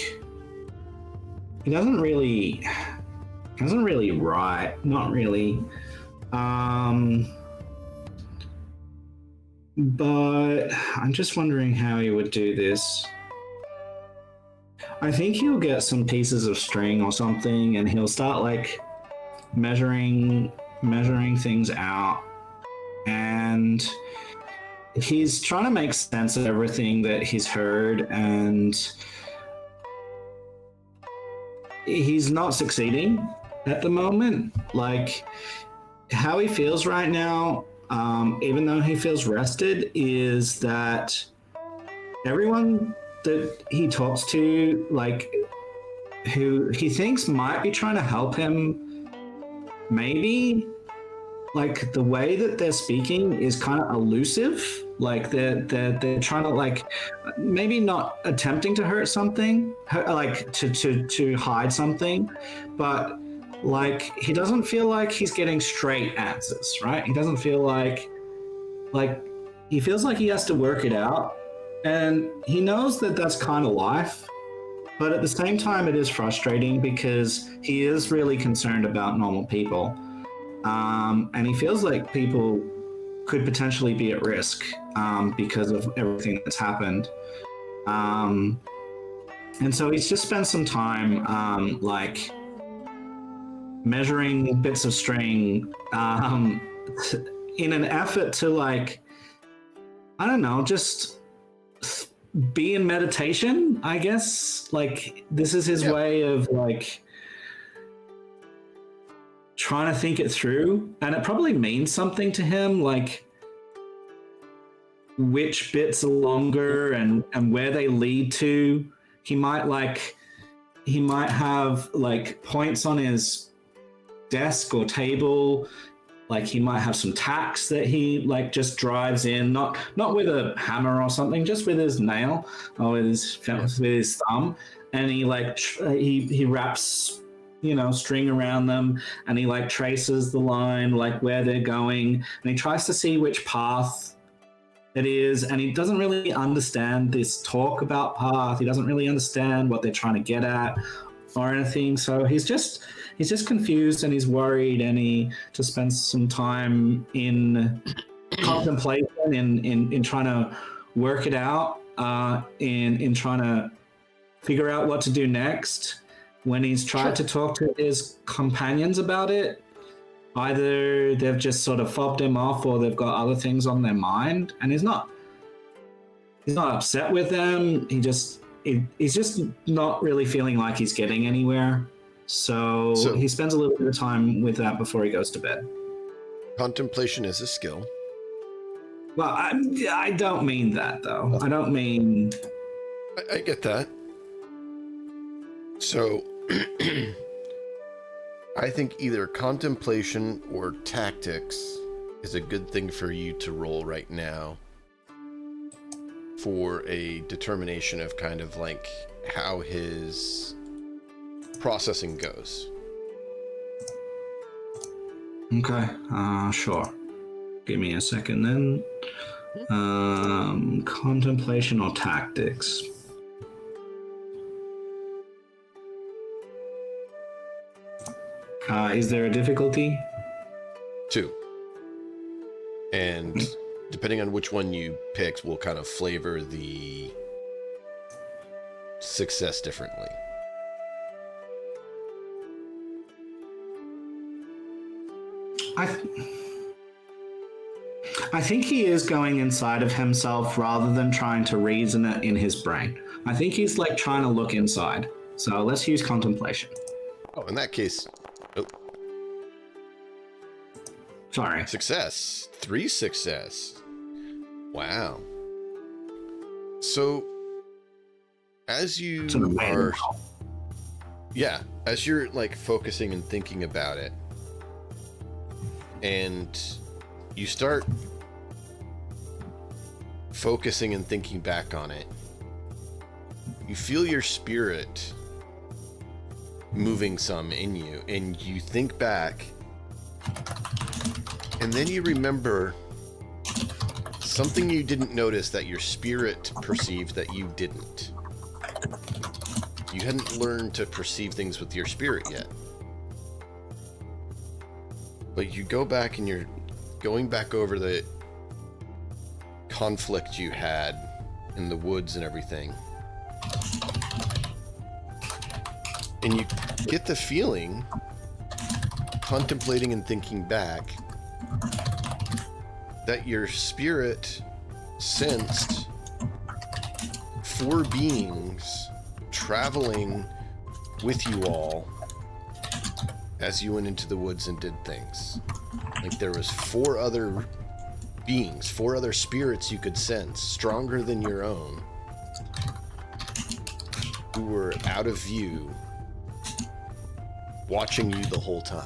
he doesn't really write, not really. But I'm just wondering how he would do this. I think he'll get some pieces of string or something, and he'll start like measuring things out, and he's trying to make sense of everything that he's heard, and he's not succeeding at the moment. Like, how he feels right now, even though he feels rested, is that everyone that he talks to, like, who he thinks might be trying to help him, maybe, like, the way that they're speaking is kind of elusive. Like, they're trying to, like, maybe not attempting to hurt something, like to hide something, but like, he doesn't feel like he's getting straight answers, right? He doesn't feel like he feels like he has to work it out, and he knows that that's kind of life, but at the same time it is frustrating because he is really concerned about normal people, and he feels like people could potentially be at risk because of everything that's happened, and so he's just spent some time like measuring bits of string in an effort to, like, I don't know, just be in meditation, I guess. Like, this is his way of, like, trying to think it through, and it probably means something to him, like which bits are longer and where they lead to. He might have like points on his desk or table, like he might have some tacks that he like just drives in, not with a hammer or something, just with his nail or with his thumb, and he like he wraps, you know, string around them, and he like traces the line, like where they're going, and he tries to see which path it is, and he doesn't really understand this talk about path. He doesn't really understand what they're trying to get at or anything. So he's just he's just confused and he's worried, and he just spends some time in contemplation, in trying to work it out, in trying to figure out what to do next. When he's tried to talk to his companions about it, either they've just sort of fobbed him off or they've got other things on their mind, and he's not upset with them. He's just not really feeling like he's getting anywhere. So he spends a little bit of time with that before he goes to bed. Contemplation is a skill. Well, I don't mean that, though. I don't mean... I get that. So, I think either contemplation or tactics is a good thing for you to roll right now for a determination of kind of like how his processing goes. Okay, sure. Give me a second then. Contemplation or tactics? Is there a difficulty? 2. And depending on which one you pick will kind of flavor the success differently. I think he is going inside of himself rather than trying to reason it in his brain. I think he's like trying to look inside. So let's use contemplation. Oh, in that case, Sorry. success. 3 success. Wow. So, as you It's an amazing are, call. yeah, as you're like focusing and thinking about it, and you start focusing and thinking back on it, you feel your spirit moving some in you, and you think back, and then you remember something you didn't notice that your spirit perceived that you didn't. You hadn't learned to perceive things with your spirit yet. But you go back and you're going back over the conflict you had in the woods and everything. And you get the feeling, contemplating and thinking back, that your spirit sensed 4 beings traveling with you all as you went into the woods and did things. Like there was 4 other beings, 4 other spirits you could sense, stronger than your own, who were out of view, watching you the whole time.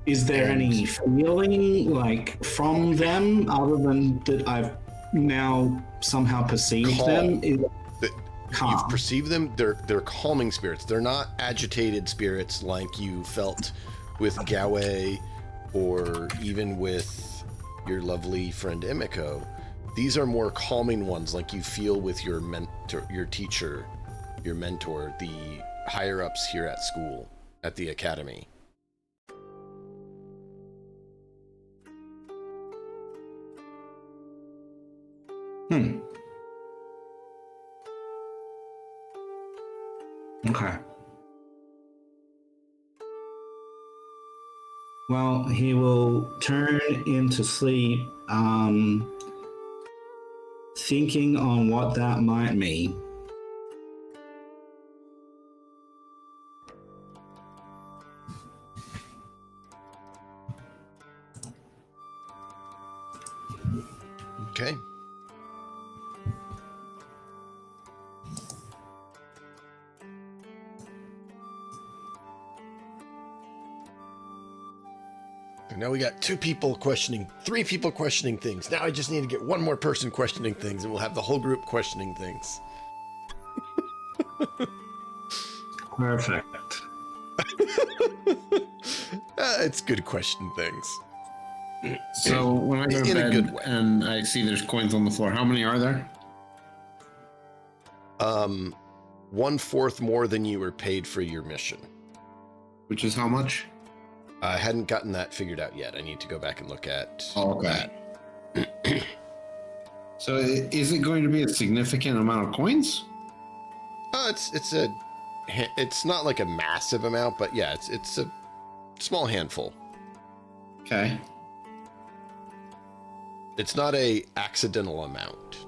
Is there any feeling like from them other than that I've now somehow perceived Calm. them? Calm. You've perceived them, they're calming spirits. They're not agitated spirits like you felt with Gawe or even with your lovely friend Emiko. These are more calming ones like you feel with your mentor, your teacher, your mentor, the higher ups here at school, at the academy. Okay. Well, he will turn into sleep, thinking on what that might mean. Okay. Now we got 3 people questioning things. Now I just need to get 1 more person questioning things, and we'll have the whole group questioning things. Perfect. It's good to question things. So when I go to In a good bed way. and I see there's coins on the floor, how many are there? 1/4 more than you were paid for your mission. Which is how much? I hadn't gotten that figured out yet. I need to go back and look at Okay. that. So is it going to be a significant amount of coins? It's not like a massive amount, but yeah, it's a small handful. Okay. It's not a accidental amount.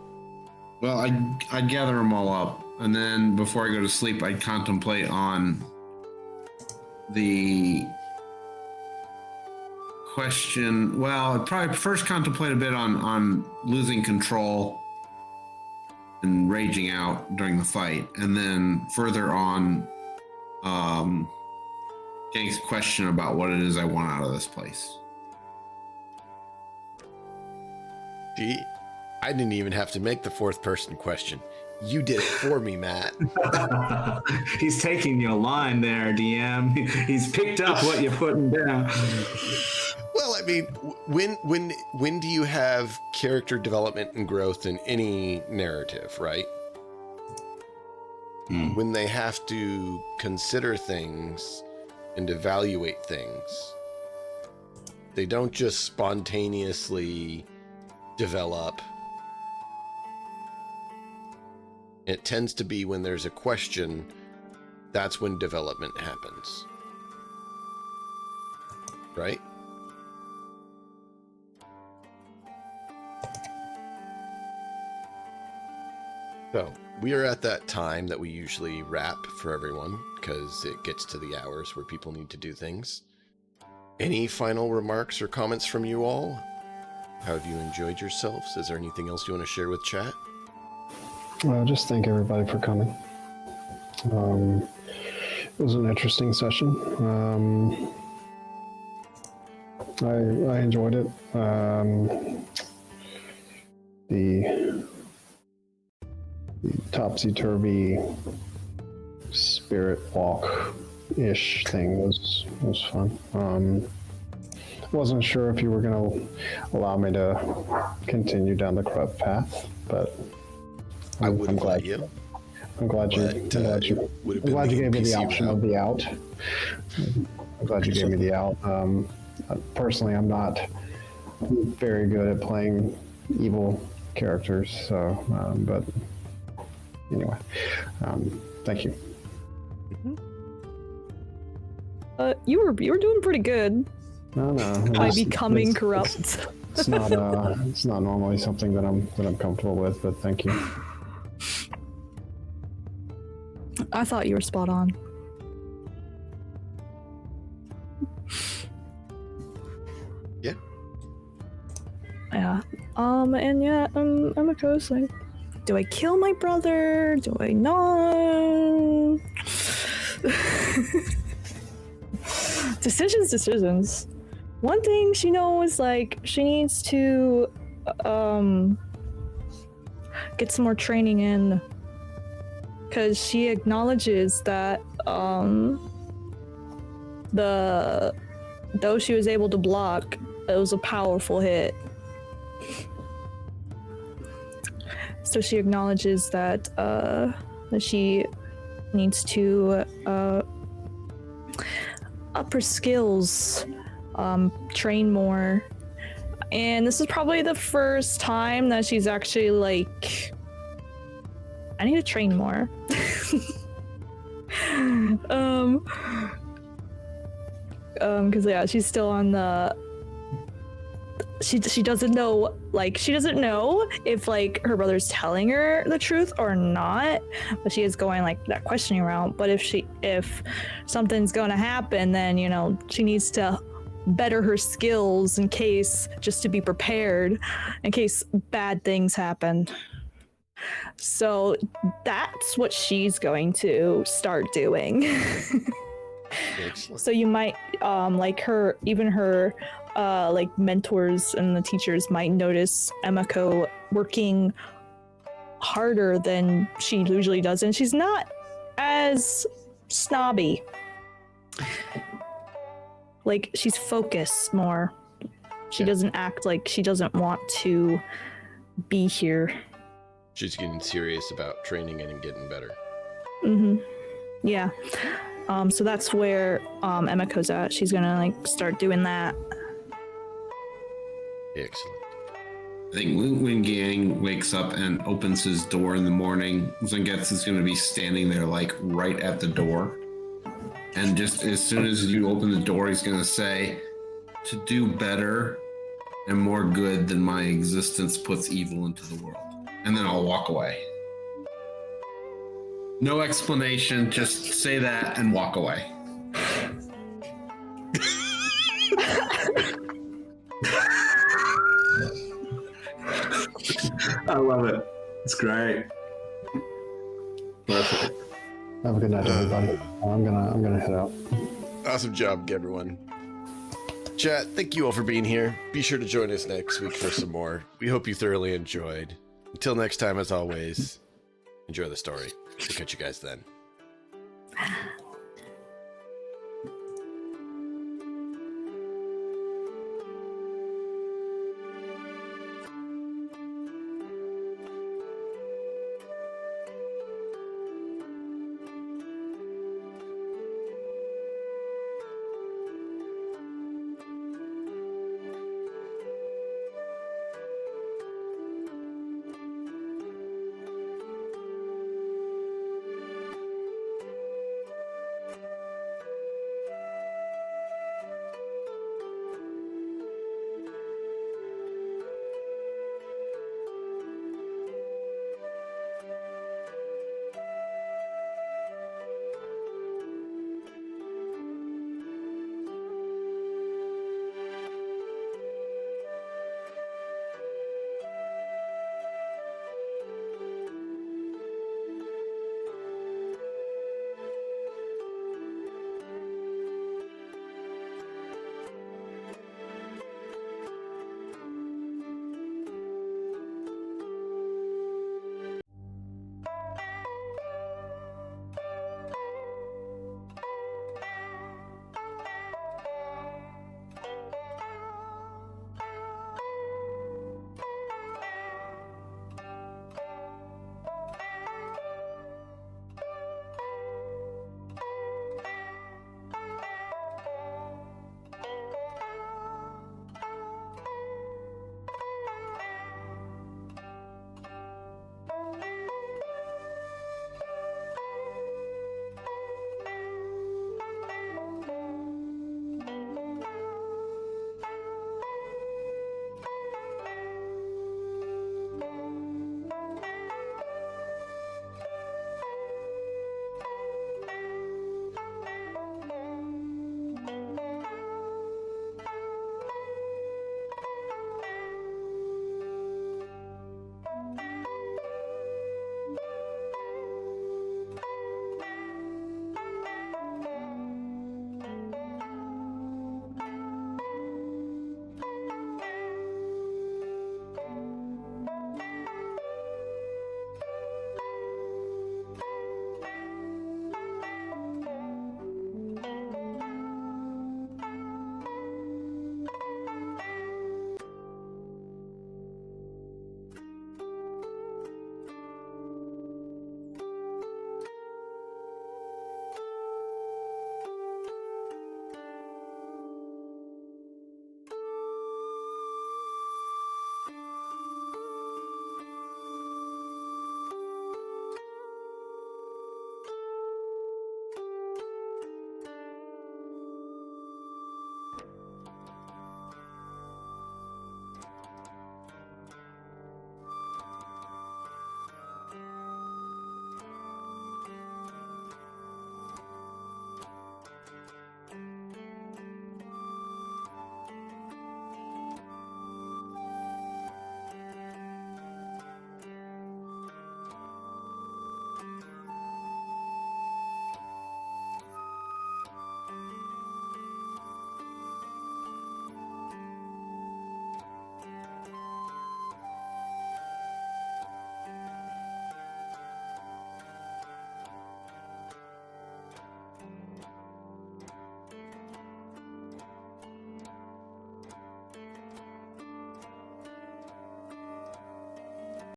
Well, I'd gather them all up, and then before I go to sleep, I'd contemplate on the question. Well, I'd probably first contemplate a bit on losing control and raging out during the fight, and then further on getting a question about what it is I want out of this place. Gee, I didn't even have to make the fourth person question. You did it for me, Matt. He's taking your line there, DM. He's picked up what you're putting down. Well, I mean, when do you have character development and growth in any narrative, right? When they have to consider things and evaluate things. They don't just spontaneously develop. It tends to be when there's a question, that's when development happens. Right? So, we are at that time that we usually wrap for everyone, because it gets to the hours where people need to do things. Any final remarks or comments from you all? How have you enjoyed yourselves? Is there anything else you want to share with chat? Just thank everybody for coming. It was an interesting session. I enjoyed it. The topsy-turvy spirit walk-ish thing was fun. Wasn't sure if you were going to allow me to continue down the corrupt path, but I wouldn't let you. I'm glad you gave me the option of the out. I'm glad you gave me the out. Personally, I'm not very good at playing evil characters, so but anyway, thank you. You were doing pretty good No, by becoming corrupt. It's not normally something that I'm comfortable with, but thank you. I thought you were spot on. Yeah. Yeah. And yeah, I'm a ghost. Like, do I kill my brother? Do I not? Decisions. One thing she knows, like, she needs to get some more training in, because she acknowledges that though she was able to block, it was a powerful hit. So she acknowledges that she needs to up her skills, train more. And this is probably the first time that she's actually like, I need to train more. Because yeah, she's still on the. She doesn't know, like, she doesn't know if like her brother's telling her the truth or not, but she is going like that questioning route. But if something's going to happen, then you know she needs to better her skills in case, just to be prepared in case bad things happen. So that's what she's going to start doing. Excellent. So you might like her like mentors and the teachers might notice Emiko working harder than she usually does, and she's not as snobby. Like, she's focused more. She Yeah. doesn't act like she doesn't want to be here. She's getting serious about training and getting better. Yeah. So that's where Emiko's at. She's gonna like start doing that. Excellent. I think when Gang wakes up and opens his door in the morning, Zangetsu is going to be standing there, like, right at the door. And just as soon as you open the door, he's going to say, "To do better and more good than my existence puts evil into the world." And then I'll walk away. No explanation, just say that and walk away. I love it. It's great. Perfect. Have a good night, everybody. I'm gonna head out. Awesome job, everyone. Chat, thank you all for being here. Be sure to join us next week for some more. We hope you thoroughly enjoyed. Until next time, as always, enjoy the story. We'll catch you guys then.